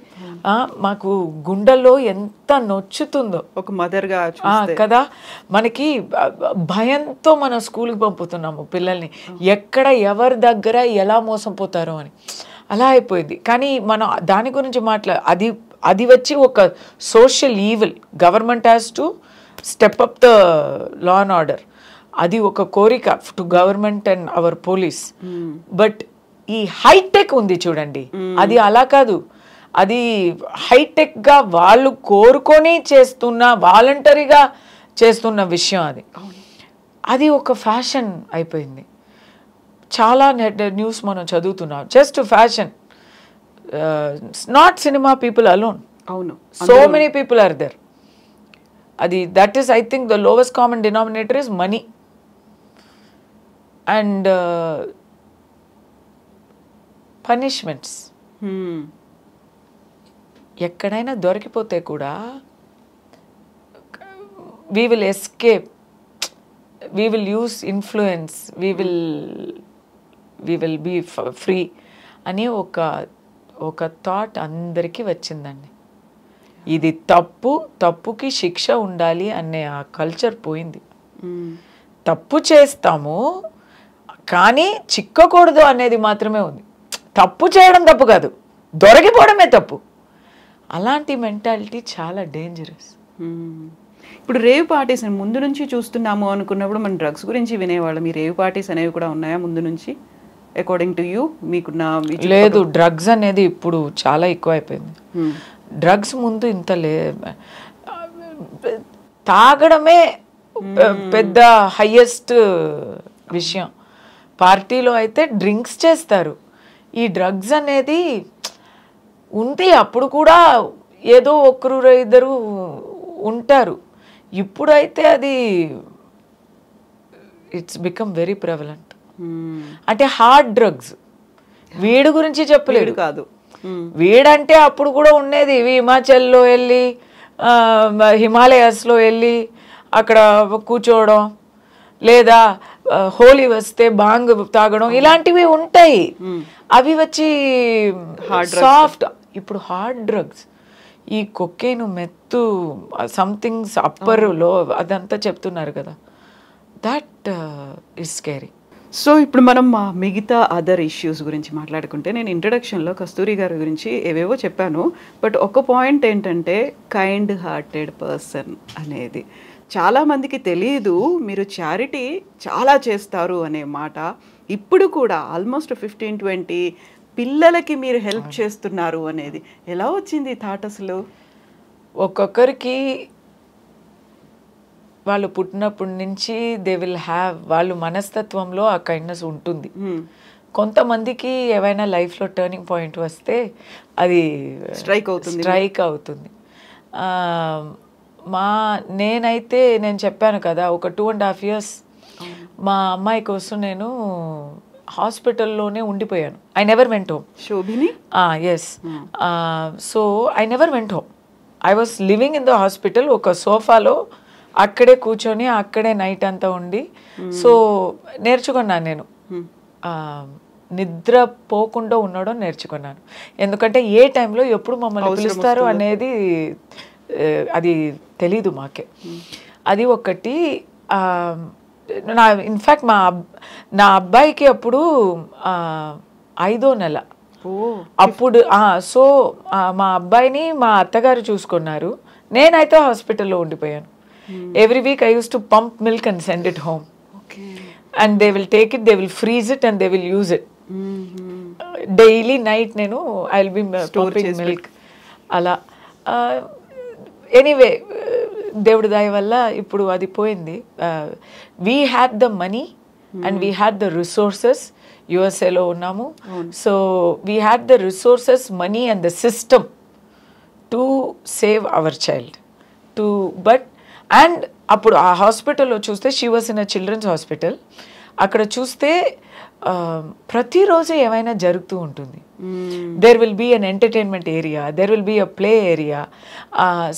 మాకు గుండెల్లో ఎంత నొచ్చుతుందో ఒక మదర్గా కదా. మనకి భయంతో మనం స్కూల్కి పంపుతున్నాము పిల్లల్ని, ఎక్కడ ఎవరి దగ్గర ఎలా మోసం పోతారో అని. అలా అయిపోయింది. కానీ మనం దాని గురించి అది వచ్చి ఒక social evil. Government has to step up the law and order. అది ఒక కోరిక to government and our police. But ఈ హైటెక్ ఉంది చూడండి, అది అలా కాదు. అది హైటెక్గా వాళ్ళు కోరుకొని చేస్తున్న, వాలంటరీగా చేస్తున్న విషయం. అది ఒక ఫ్యాషన్ అయిపోయింది. చాలా న్యూస్ మనం చదువుతున్నాం, just fashion. Not cinema people alone, అవును, so many people are there. అది that is I think the lowest common denominator is money. And punishments ఎక్కడైనా దొరికిపోతే కూడా we will escape, we will use influence, we will be free అని ఒక thought అందరికీ వచ్చిందండి. ఇది తప్పుకి శిక్ష ఉండాలి అనే ఆ కల్చర్ పోయింది. తప్పు చేస్తాము కానీ చిక్కకూడదు అనేది మాత్రమే ఉంది. తప్పు చేయడం తప్పు కాదు, దొరికిపోవడమే తప్పు. అలాంటి మెంటాలిటీ చాలా డేంజరస్. ఇప్పుడు రేవ్ పార్టీస్ ముందు నుంచి చూస్తున్నాము అనుకున్నప్పుడు మనం డ్రగ్స్ గురించి వినేవాళ్ళం. ఈ రేవ్ పార్టీస్ అనేవి కూడా ఉన్నాయా ముందు నుంచి అకార్డింగ్ టు యూ? మీకున్న లేదు, డ్రగ్స్ అనేది ఇప్పుడు చాలా ఎక్కువ అయిపోయింది. డ్రగ్స్ ముందు ఇంత తాగడమే పెద్ద హైయెస్ట్ విషయం. పార్టీలో అయితే డ్రింక్స్ చేస్తారు. ఈ డ్రగ్స్ అనేది ఉంది, అప్పుడు కూడా ఏదో ఒకరు ఇద్దరు ఉంటారు. ఇప్పుడైతే అది ఇట్స్ బికమ్ వెరీ ప్రెవలెంట్. అంటే హార్డ్ డ్రగ్స్, వీడి గురించి చెప్పలేదు కాదు. వీడంటే అప్పుడు కూడా ఉండేది. హిమాచల్లో వెళ్ళి హిమాలయాస్లో వెళ్ళి అక్కడ కూర్చోవడం, లేదా హోలీ వస్తే బాంగ్ తాగడం, ఇలాంటివి ఉంటాయి. అవి వచ్చి సాఫ్ట్. ఇప్పుడు హార్డ్ డ్రగ్స్, ఈ కొకేను, మెత్తు, సంథింగ్స్ అప్పర్లో అదంతా చెప్తున్నారు కదా, దట్ ఈస్ స్కేరీ. సో ఇప్పుడు మనం మిగతా అదర్ ఇష్యూస్ గురించి మాట్లాడుకుంటే, నేను ఇంట్రడక్షన్లో కస్తూరి గారి గురించి ఏవేవో చెప్పాను. బట్ ఒక పాయింట్ ఏంటంటే కైండ్ హార్టెడ్ పర్సన్ అనేది చాలామందికి తెలియదు. మీరు చారిటీ చాలా చేస్తారు అనే మాట. ఇప్పుడు కూడా ఆల్మోస్ట్ 15-20 పిల్లలకి మీరు హెల్ప్ చేస్తున్నారు అనేది ఎలా వచ్చింది థాట్ అసలు? ఒక్కొక్కరికి వాళ్ళు పుట్టినప్పటి నుంచి దే విల్ హ్యావ్ వాళ్ళు మనస్తత్వంలో ఆ కైండ్నెస్ ఉంటుంది. కొంతమందికి ఏవైనా లైఫ్లో టర్నింగ్ పాయింట్ వస్తే అది స్ట్రైక్ అవుతుంది. నేనైతే నేను చెప్పాను కదా, ఒక 2.5 years మా అమ్మాయి కోసం నేను హాస్పిటల్లోనే ఉండిపోయాను. I never went home. Shobhini? Yes. So I never went home. I was living in the hospital. ఒక సోఫాలో అక్కడే కూర్చొని అక్కడే నైట్ అంతా ఉండి సో నేర్చుకున్నాను నేను. నిద్ర పోకుండా ఉండడం నేర్చుకున్నాను. ఎందుకంటే ఏ టైంలో ఎప్పుడు మమ్మల్ని పిలుస్తారు అనేది అది తెలీదు మాకే. అది ఒకటి. ఇన్ఫ్యాక్ట్ నా అబ్బాయికి అప్పుడు 5వ నెల అప్పుడు. సో మా అబ్బాయిని మా అత్తగారు చూసుకున్నారు. నేనైతే హాస్పిటల్లో ఉండిపోయాను. Every week I used to pump milk and send it home. Okay. And they will take it, they will freeze it and they will use it. Daily night nenu I'll be pumping milk. Ala anyway దేవుడి దయ వల్ల ఇప్పుడు అది పోయింది. We had the money and we had the resources. USA లో ఉన్నాము. So we had the resources, money and the system to save our child. But and అప్పుడు ఆ హాస్పిటల్లో చూస్తే she was in a children's hospital. అక్కడ చూస్తే ప్రతిరోజు ఏమైనా జరుగుతూ ఉంటుంది. There will be an entertainment area, there will be a play area.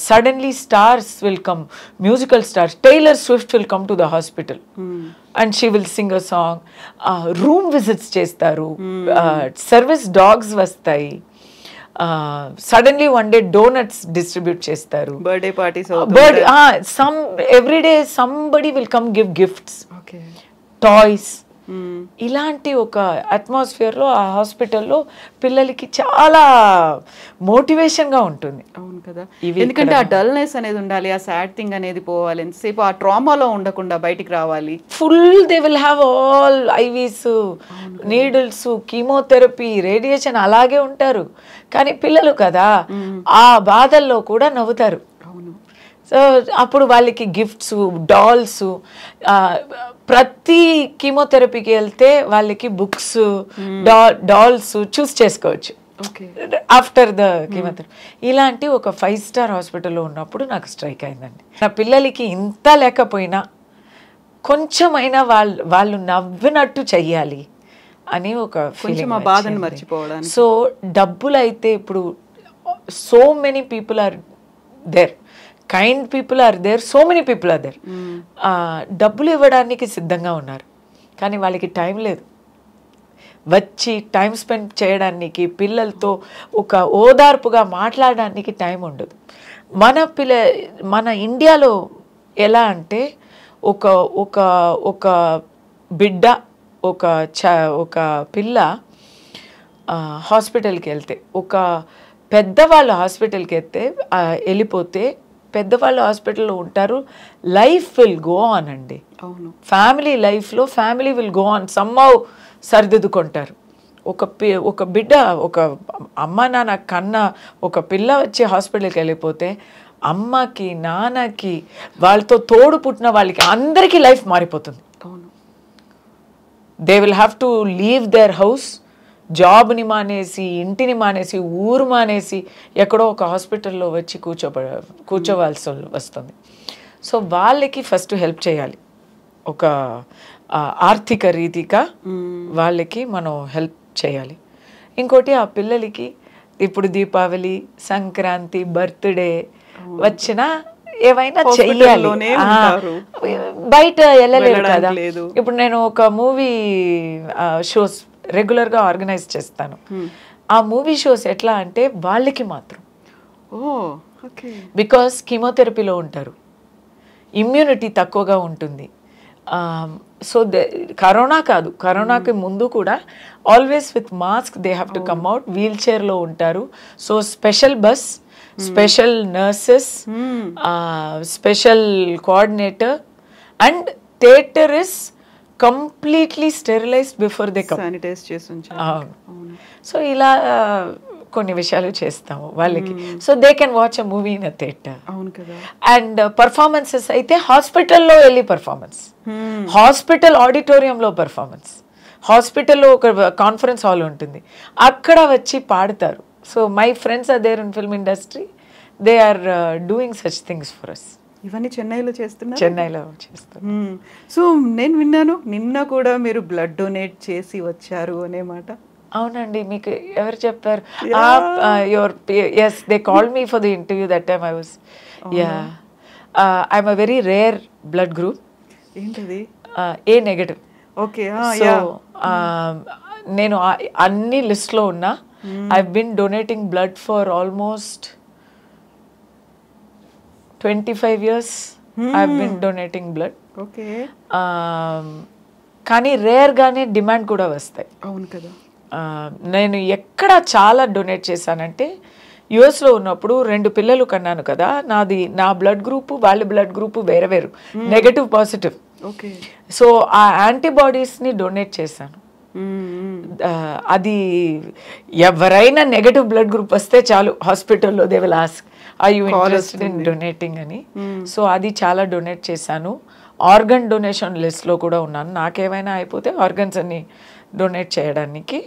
Suddenly stars will come, musical stars. Taylor Swift will come to the hospital and she will sing a song. Room visits చేస్తారు, service dogs వస్తాయి. Suddenly one day donuts distribute చేస్తారు. Birthday parties, every day somebody will come give gifts, toys. ఇలాంటి ఒక అట్మాస్ఫియర్లో ఆ హాస్పిటల్లో పిల్లలకి చాలా మోటివేషన్గా ఉంటుంది. అవును కదా, ఎందుకంటే ఆ డల్నెస్ అనేది ఉండాలి, ఆ సాడ్ థింగ్ అనేది పోవాలి, ఎంతసేపు ఆ ట్రామాలో ఉండకుండా బయటికి రావాలి. Full they will have all IVs, needles, chemotherapy, radiation అలాగే ఉంటారు. కానీ పిల్లలు కదా ఆ బాధల్లో కూడా నవ్వుతారు. సో అప్పుడు వాళ్ళకి గిఫ్ట్స్, డాల్స్, ప్రతి కీమోథెరపీకి వెళ్తే వాళ్ళకి బుక్స్, డాల్స్ చూస్ చేసుకోవచ్చు ఆఫ్టర్ ద కీమోథెరపీ. ఇలాంటి ఒక 5-star హాస్పిటల్లో ఉన్నప్పుడు నాకు స్ట్రైక్ అయిందండి. నా పిల్లలకి ఇంత లేకపోయినా కొంచెమైనా వాళ్ళు నవ్వినట్టు చెయ్యాలి అని ఒక ఫీలింగ్, బాధను మర్చిపోవడానికి. సో డబ్బులు అయితే ఇప్పుడు so many people are there, kind people are there, so many people are there. డబ్బులు ఇవ్వడానికి సిద్ధంగా ఉన్నారు కానీ వాళ్ళకి టైం లేదు. వచ్చి టైం స్పెండ్ చేయడానికి, పిల్లలతో ఒక ఓదార్పుగా మాట్లాడడానికి టైం ఉండదు. మన ఇండియాలో ఎలా అంటే ఒక ఒక ఒక బిడ్డ, ఒక పిల్ల హాస్పిటల్కి వెళ్తే, ఒక పెద్దవాళ్ళు హాస్పిటల్కి వెళ్ళిపోతే పెద్దవాళ్ళు హాస్పిటల్లో ఉంటారు, లైఫ్ విల్ గో ఆన్ అండి. అవును, ఫ్యామిలీ లైఫ్లో family will go on, somehow సరిదిద్దుకుంటారు. ఒక బిడ్డ, ఒక అమ్మ నాన్న కన్నా ఒక పిల్ల వచ్చి హాస్పిటల్కి వెళ్ళిపోతే అమ్మకి, నాన్నకి, వాళ్ళతో తోడు పుట్టిన వాళ్ళకి అందరికీ లైఫ్ మారిపోతుంది. అవును, they will have to leave their house, జాబ్ని మానేసి, ఇంటిని మానేసి, ఊరు మానేసి ఎక్కడో ఒక హాస్పిటల్లో వచ్చి కూర్చోవాల్సి వస్తుంది. సో వాళ్ళకి ఫస్ట్ హెల్ప్ చేయాలి, ఒక ఆర్థిక రీతిగా వాళ్ళకి మనం హెల్ప్ చేయాలి. ఇంకోటి ఆ పిల్లలకి ఇప్పుడు దీపావళి, సంక్రాంతి, బర్త్డే వచ్చినా ఏవైనా చెయ్యాలి. బయట వెళ్ళలేరు కదా. ఇప్పుడు నేను ఒక మూవీ షోస్ రెగ్యులర్గా ఆర్గనైజ్ చేస్తాను. ఆ మూవీ షోస్ ఎట్లా అంటే వాళ్ళకి మాత్రం, బికాస్ కీమోథెరపీలో ఉంటారు, ఇమ్యూనిటీ తక్కువగా ఉంటుంది, సో కరోనా కాదు, కరోనాకి ముందు కూడా always with mask they have to come out. Wheel చైర్లో ఉంటారు. So special bus, special nurses, special coordinator, and theater is completely sterilized before they come. Sanitize చేసి. సో ఇలా కొన్ని విషయాలు చేస్తాము వాళ్ళకి. So they can watch a movie in a theater. అవును కదా. అండ్ పర్ఫార్మెన్సెస్ అయితే హాస్పిటల్లో వెళ్ళి పర్ఫార్మెన్స్, హాస్పిటల్ ఆడిటోరియంలో పర్ఫార్మెన్స్, హాస్పిటల్లో ఒక కాన్ఫరెన్స్ హాల్ ఉంటుంది, అక్కడ వచ్చి పాడతారు. So my friends are there in film industry, they are doing such things for us. ఇవన్నీ చెన్నైలో చేస్తున్నారు? చెన్నైలో చేస్తారు. సో నేను విన్నాను నిన్న కూడా మీరు బ్లడ్ డొనేట్ చేసి వచ్చారు అనే మాట. అవునండి, మీకు ఎవరు చెప్పారు? Yes, they called me for the interview. That time I was, I'm a very rare blood group. ఏంటది? A negative. ఓకే. సో నేను అన్ని లిస్ట్లో ఉన్నా. I been donating blood for almost 25 years. I been donating blood. Okay. కానీ రేర్గానే demand కూడా వస్తాయి. అవును కదా. నేను ఎక్కడ చాలా డొనేట్ చేశానంటే యుఎస్లో ఉన్నప్పుడు 2 పిల్లలు కన్నాను కదా, నా బ్లడ్ గ్రూపు వాళ్ళ బ్లడ్ గ్రూపు వేరే వేరు, నెగటివ్ పాజిటివ్. ఓకే. సో ఆ యాంటీబాడీస్ని డొనేట్ చేశాను. అది ఎవరైనా నెగటివ్ బ్లడ్ గ్రూప్ వస్తే చాలు, హాస్పిటల్లో they will ask are you interested in donating అని. సో అది చాలా డొనేట్ చేశాను. ఆర్గన్ డొనేషన్ లిస్ట్లో కూడా ఉన్నాను. నాకేమైనా అయిపోతే ఆర్గన్స్ అన్ని డొనేట్ చేయడానికి.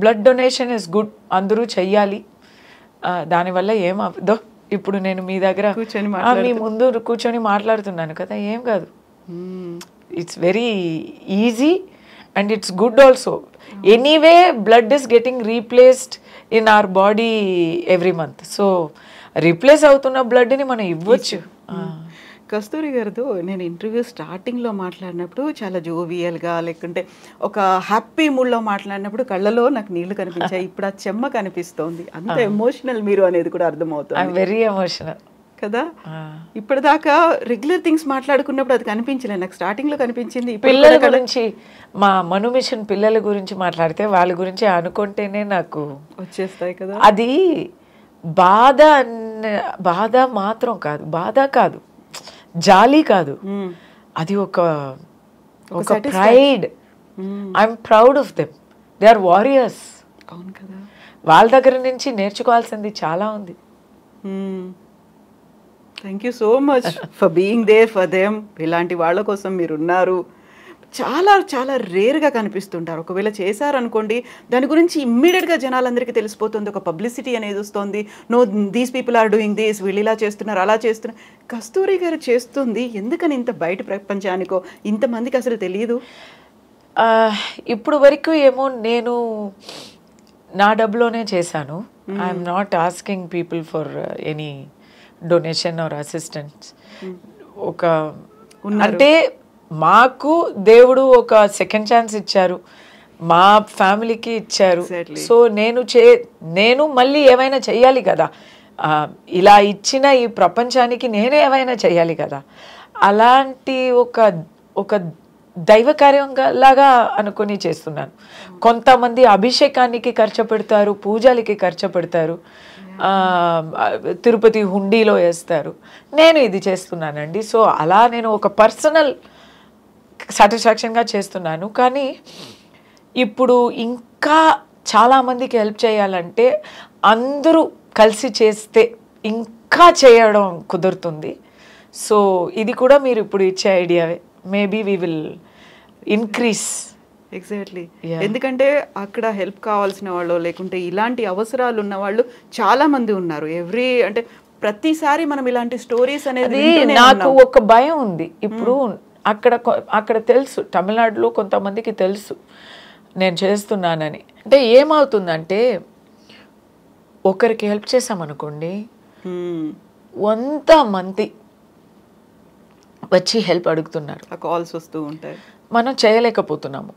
బ్లడ్ డొనేషన్ ఇస్ గుడ్, అందరూ చెయ్యాలి. దానివల్ల ఏమవుదో, ఇప్పుడు నేను మీ దగ్గర మీ ముందు కూర్చొని మాట్లాడుతున్నాను కదా, ఏం కాదు. It's very easy and it's good also. Anyway blood is getting replaced in our body every month. So replace అవుతున్న బ్లడ్ని మనం ఇవ్వచ్చు. కస్తూరి గారితో నేను ఇంటర్వ్యూ స్టార్టింగ్లో మాట్లాడినప్పుడు చాలా జోవియల్గా, లేకుంటే ఒక హ్యాపీ మూడ్లో మాట్లాడినప్పుడు కళ్ళలో నాకు నీళ్లు కనిపించాయి. ఇప్పుడు ఆ చెమ్మ కనిపిస్తోంది. అంత ఎమోషనల్ మీరు అనేది కూడా అర్థమవుతుంది. వెరీ ఎమోషనల్ కదా. ఇప్పటిదాకా రెగ్యులర్ థింగ్స్ మాట్లాడుకున్నప్పుడు అది కనిపించలేదు, నాకు స్టార్టింగ్ లో కనిపించింది. పిల్లల గురించి, మా మను మిషన్ పిల్లల గురించి మాట్లాడితే వాళ్ళ గురించి అనుకుంటేనే నాకు వచ్చేస్తాయి కదా. అది బాధ మాత్రం కాదు, బాధ కాదు, జాలి కాదు, అది ఒక pride. I'm proud of them. They are warriors. అవును కదా. వాళ్ళ దగ్గర నుంచి నేర్చుకోవాల్సింది చాలా ఉంది. Thank you so much for being there for them. ఇలాంటి వాళ్ళ కోసం మీరు ఉన్నారు. చాలా చాలా రేర్గా కనిపిస్తుంటారు. ఒకవేళ చేశారనుకోండి, దాని గురించి ఇమ్మీడియట్గా జనాలందరికీ తెలిసిపోతుంది, ఒక పబ్లిసిటీ అనేది వస్తుంది. No, these people are doing this, వీళ్ళు ఇలా చేస్తున్నారు, అలా చేస్తున్నారు. కస్తూరి గారు చేస్తుంది ఎందుకని ఇంత బయట ప్రపంచానికో ఇంతమందికి అసలు తెలియదు? ఇప్పుడు వరకు ఏమో నేను నా డబ్బులోనే చేశాను. I'm not asking people for any donation or assistance. ఒక అంటే మాకు దేవుడు ఒక సెకండ్ ఛాన్స్ ఇచ్చారు, మా ఫ్యామిలీకి ఇచ్చారు. సో నేను మళ్ళీ ఏమైనా చెయ్యాలి కదా, ఇలా ఇచ్చిన ఈ ప్రపంచానికి నేను ఏమైనా చెయ్యాలి కదా. అలాంటి ఒక దైవ కార్యంగా లాగా అనుకుని చేస్తున్నాను. కొంతమంది అభిషేకానికి ఖర్చు పెడతారు, పూజలకి ఖర్చు పెడతారు, తిరుపతి హుండీలో వేస్తారు. నేను ఇది చేస్తున్నానండి. సో అలా నేను ఒక పర్సనల్ సాటిస్ఫాక్షన్గా చేస్తున్నాను. కానీ ఇప్పుడు ఇంకా చాలామందికి హెల్ప్ చేయాలంటే అందరూ కలిసి చేస్తే ఇంకా చేయడం కుదురుతుంది. సో ఇది కూడా మీరు ఇప్పుడు ఇచ్చే ఐడియావే. Maybe we will increase. Exactly. ఎందుకంటే అక్కడ హెల్ప్ కావాల్సిన వాళ్ళు, లేకుంటే ఇలాంటి అవసరాలు ఉన్న వాళ్ళు చాలా మంది ఉన్నారు. అంటే ప్రతిసారి మనం ఇలాంటి స్టోరీస్ అనేది నాకు ఒక భయం ఉంది. ఇప్పుడు అక్కడ తెలుసు, తమిళనాడులో కొంతమందికి తెలుసు నేను చేస్తున్నానని. అంటే ఏమవుతుందంటే ఒకరికి హెల్ప్ చేసామనుకోండి, 100 మంది వచ్చి హెల్ప్ అడుగుతున్నారు, కాల్స్ వస్తూ ఉంటాయి, మనం చేయలేకపోతున్నాము.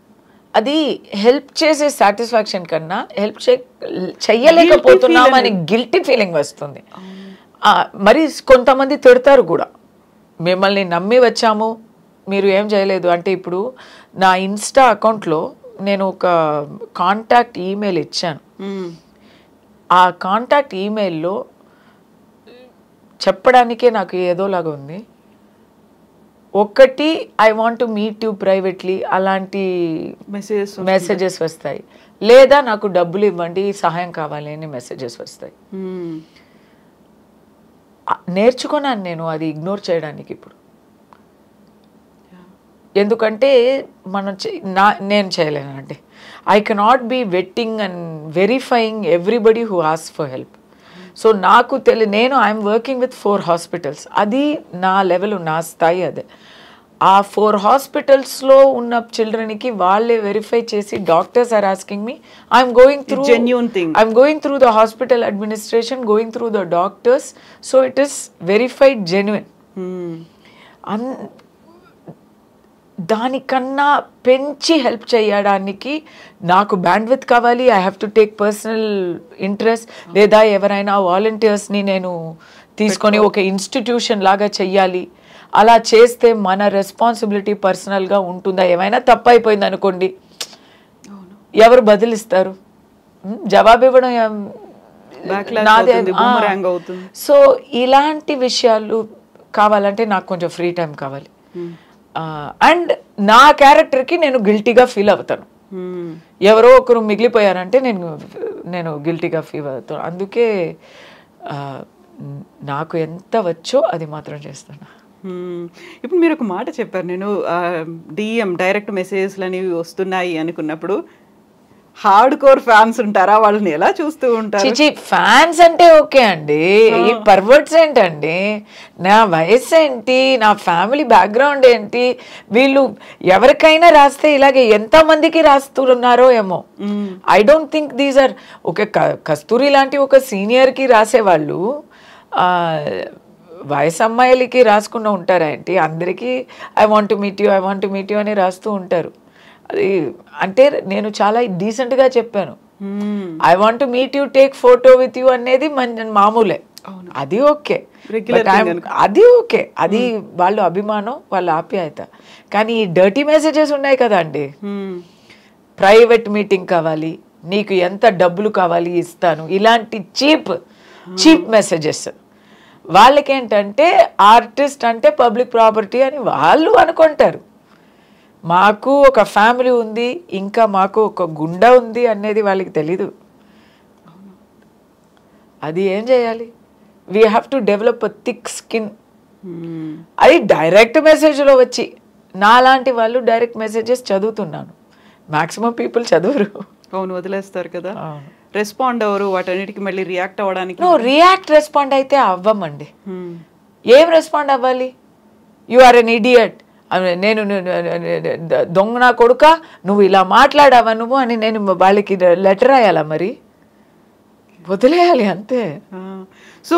అది హెల్ప్ చేసే సాటిస్ఫాక్షన్ కన్నా హెల్ప్ చెయ్యలేకపోతున్నాం అని గిల్టీ ఫీలింగ్ వస్తుంది. మరి కొంతమంది తిడతారు కూడా, మిమ్మల్ని నమ్మి వచ్చాము, మీరు ఏం చేయలేదు అంటే, ఇప్పుడు నా ఇన్స్టా అకౌంట్లో నేను ఒక కాంటాక్ట్ ఈమెయిల్ ఇచ్చాను. ఆ కాంటాక్ట్ ఈమెయిల్లో చెప్పడానికే నాకు ఏదోలాగా ఉంది. ఒకటి I want to meet you privately అలాంటి మెసేజెస్ వస్తాయి, లేదా నాకు డబ్బులు ఇవ్వండి సహాయం కావాలి అని మెసేజెస్ వస్తాయి. నేర్చుకున్నాను నేను అది ఇగ్నోర్ చేయడానికి ఇప్పుడు. ఎందుకంటే నేను చేయలేనండి. I cannot be vetting and verifying everybody who ask for help. So నాకు నేను ఐఎమ్ వర్కింగ్ విత్ 4 హాస్పిటల్స్. అది నా లెవెల్, నా స్థాయి అదే. ఆ 4 హాస్పిటల్స్లో ఉన్న చిల్డ్రన్కి వాళ్ళే వెరిఫై చేసి doctors are asking me, I'm going through genuine thing, I'm going through the hospital administration, going through the doctors, so it is verified genuine. దానికన్నా పెంచి హెల్ప్ చేయడానికి నాకు బ్యాండ్విత్ కావాలి. I have to take personal interest, లేదా ఎవరైనా వాలంటీర్స్ని నేను తీసుకొని ఒక ఇన్స్టిట్యూషన్ లాగా చెయ్యాలి. అలా చేస్తే మన రెస్పాన్సిబిలిటీ పర్సనల్గా ఉంటుందా? ఏమైనా తప్పు అయిపోయింది అనుకోండి, ఎవరు బదిలిస్తారు? జవాబు ఇవ్వడం నాదే. సో ఇలాంటి విషయాలు కావాలంటే నాకు కొంచెం ఫ్రీ టైం కావాలి. అండ్ నా క్యారెక్టర్కి నేను గిల్టీగా ఫీల్ అవుతాను. ఎవరో ఒకరు మిగిలిపోయారంటే నేను గిల్టీగా ఫీల్ అవుతాను. అందుకే నాకు ఎంత వచ్చో అది మాత్రం చేస్తాను. ఇప్పుడు మీరు ఒక మాట చెప్పారు, నేను డైరెక్ట్ మెసేజ్లు అనేవి వస్తున్నాయి అనుకున్నప్పుడు హార్డ్ కోర్ ఫ్యాన్స్ ఉంటారా? వాళ్ళని ఎలా చూస్తూ ఉంటారు? చిచి, ఫ్యాన్స్ అంటే ఓకే అండి, ఈ పర్వర్ట్స్ ఏంటండి? నా వయసు ఏంటి, నా ఫ్యామిలీ బ్యాక్గ్రౌండ్ ఏంటి? వీళ్ళు ఎవరికైనా రాస్తే ఇలాగే ఎంతమందికి రాస్తున్నారో ఏమో. I don't think these are ఒక కస్తూరి లాంటి ఒక సీనియర్కి రాసేవాళ్ళు వయసు అమ్మాయిలకి రాసుకున్న ఉంటారా ఏంటి? అందరికీ I want to meet you అని రాస్తూ ఉంటారు. అది అంటే నేను చాలా డీసెంట్గా చెప్పాను. I want to meet you, take photo with you అనేది మామూలే, అది ఓకే, అది ఓకే, అది వాళ్ళ అభిమానం, వాళ్ళ ఆప్యాయత. కానీ ఈ డర్టీ మెసేజెస్ ఉన్నాయి కదా అండి, ప్రైవేట్ మీటింగ్ కావాలి, నీకు ఎంత డబ్బులు కావాలి ఇస్తాను, ఇలాంటి చీప్ మెసేజెస్. వాళ్ళకేంటంటే ఆర్టిస్ట్ అంటే పబ్లిక్ ప్రాపర్టీ అని వాళ్ళు అనుకుంటారు. మాకు ఒక ఫ్యామిలీ ఉంది, ఇంకా మాకు ఒక గుండె ఉంది అనేది వాళ్ళకి తెలీదు. అది ఏం చేయాలి? We have to develop a thick skin. అది డైరెక్ట్ మెసేజ్లో వచ్చి, నాలాంటి వాళ్ళు డైరెక్ట్ మెసేజెస్ చదువుతున్నాను, మ్యాక్సిమం పీపుల్ చదవరు. అవును, వదిలేస్తారు కదా. రెస్పాండ్ అవ్వరు వాటన్నిటికి, మళ్ళీ రియాక్ట్ అవ్వడానికి. రెస్పాండ్ అయితే అవ్వమండి. ఏం రెస్పాండ్ అవ్వాలి? యు ఆర్ ఎన్ ఇడియట్, నేను దొంగ నా కొడుక, నువ్వు ఇలా మాట్లాడావా నువ్వు అని నేను వాళ్ళకి లెటర్ రాయాలా? మరి వదిలేయాలి అంతే. సో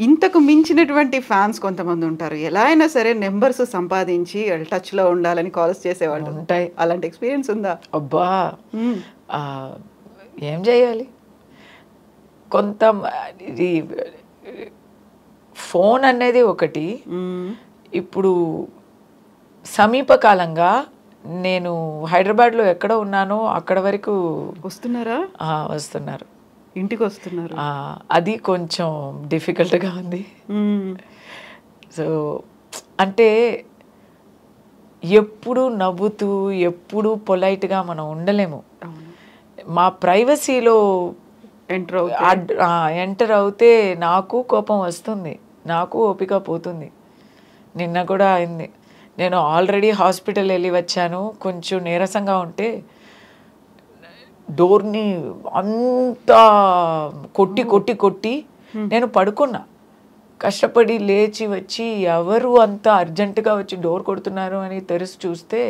ఇంతకు మించినటువంటి ఫ్యాన్స్ కొంతమంది ఉంటారు, ఎలా అయినా సరే నెంబర్స్ సంపాదించి టచ్లో ఉండాలని కాల్స్ చేసేవాళ్ళు ఉంటాయి. అలాంటి ఎక్స్పీరియన్స్ ఉందా? అబ్బా, ఏం చేయాలి? కొంత ఫోన్ అనేది ఒకటి. ఇప్పుడు సమీపకాలంగా నేను హైదరాబాద్లో ఎక్కడ ఉన్నానో అక్కడ వరకు వస్తున్నారు, ఇంటికి వస్తున్నారు. అది కొంచెం డిఫికల్ట్గా ఉంది. సో అంటే ఎప్పుడు నవ్వుతూ ఎప్పుడు పొలైట్గా మనం ఉండలేము. మా ప్రైవసీలో ఎంటర్ అవుతే నాకు కోపం వస్తుంది, నాకు ఓపిక పోతుంది. నిన్న కూడా అయింది. నేను ఆల్రెడీ హాస్పిటల్ వెళ్ళి వచ్చాను, కొంచెం నీరసంగా ఉంటే డోర్ని అంతా కొట్టి నేను పడుకున్నా. కష్టపడి లేచి వచ్చి ఎవరు అంత అర్జెంటుగా వచ్చి డోర్ కొడుతున్నారు అని తెరిచి చూస్తే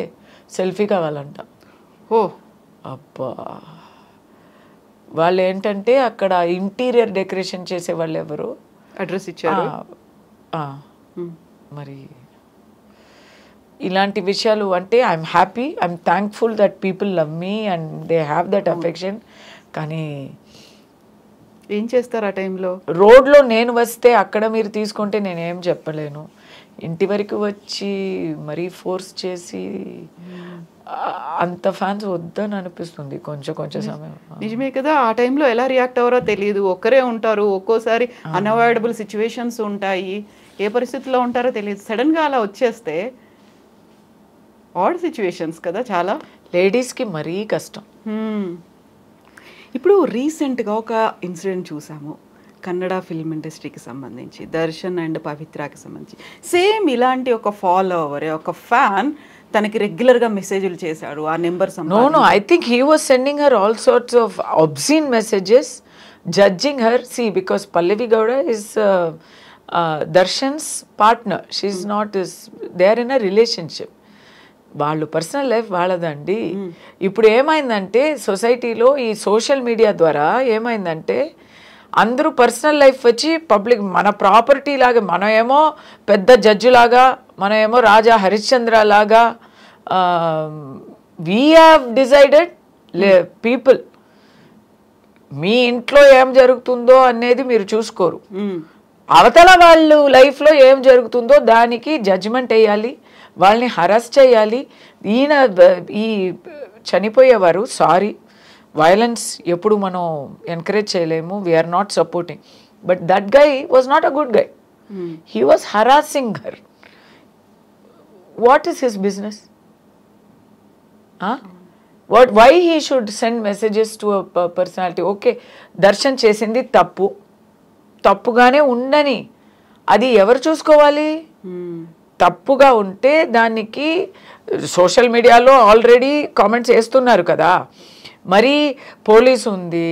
సెల్ఫీ కావాలంట. అబ్బా, వాళ్ళు ఏంటంటే అక్కడ ఇంటీరియర్ డెకరేషన్ చేసే వాళ్ళు ఎవరు అడ్రస్ ఇచ్చారు. మరి ఇలాంటి విషయాలు అంటే I'm happy, I'm thankful that people love me and they have that affection. కానీ ఏం చేస్తారు ఆ టైంలో? రోడ్లో నేను వస్తే అక్కడ మీరు తీసుకుంటే నేనేం చెప్పలేను. ఇంటి వరకు వచ్చి మరీ ఫోర్స్ చేసి అంత ఫ్యాన్స్ వద్దని అనిపిస్తుంది కొంచెం సమయం. నిజమే కదా, ఆ టైంలో ఎలా రియాక్ట్ అవ్వరో తెలియదు. ఒక్కరే ఉంటారు, ఒక్కోసారి అన్అవాయిడబుల్ సిచ్యువేషన్స్ ఉంటాయి, ఏ పరిస్థితిలో ఉంటారో తెలియదు. సడన్గా అలా వచ్చేస్తే ఆడ్ సిచ్యువేషన్స్ కదా చాలా. లేడీస్కి మరీ కష్టం. ఇప్పుడు రీసెంట్గా ఒక ఇన్సిడెంట్ చూసాము కన్నడ ఫిల్మ్ ఇండస్ట్రీకి సంబంధించి, దర్శన్ అండ్ పవిత్రకి సంబంధించి. సేమ్ ఇలాంటి ఒక ఫాలోవర్, ఒక ఫ్యాన్ తనకి రెగ్యులర్గా మెసేజ్లు చేశాడు. ఆ number No, I think he was sending her all sorts of obscene messages, judging her. See, because Pallavi Gowda is Darshan's partner. She's not his. They are in a relationship. వాళ్ళు personal life వాళ్ళదండి. ఇప్పుడు ఏమైందంటే సొసైటీలో ఈ social media ద్వారా ఏమైందంటే అందరూ personal life వచ్చి public, మన ప్రాపర్టీ లాగా, మనం ఏమో పెద్ద జడ్జి లాగా, మనం ఏమో రాజా హరిశ్చంద్ర లాగా వీ హ్యావ్ డిసైడెడ్ పీపుల్ మీ ఇంట్లో ఏం జరుగుతుందో అనేది మీరు చూసుకోరు. అవతల వాళ్ళు లైఫ్లో ఏం జరుగుతుందో దానికి జడ్జిమెంట్ వేయాలి, వాళ్ళని హరాస్ చేయాలి. ఈయన ఈ చనిపోయేవారు, సారీ, వైలెన్స్ ఎప్పుడు మనం ఎంకరేజ్ చేయలేము, we're not supporting, but that guy was not a good guy. He was harassing her. What is his business? Why he should send messages to a personality? Okay, Darshan చేసింది తప్పుగానే ఉండని, అది ఎవరు చూసుకోవాలి? తప్పుగా ఉంటే దానికి సోషల్ మీడియాలో ఆల్రెడీ కామెంట్స్ వేస్తున్నారు కదా, మరి పోలీస్ ఉంది,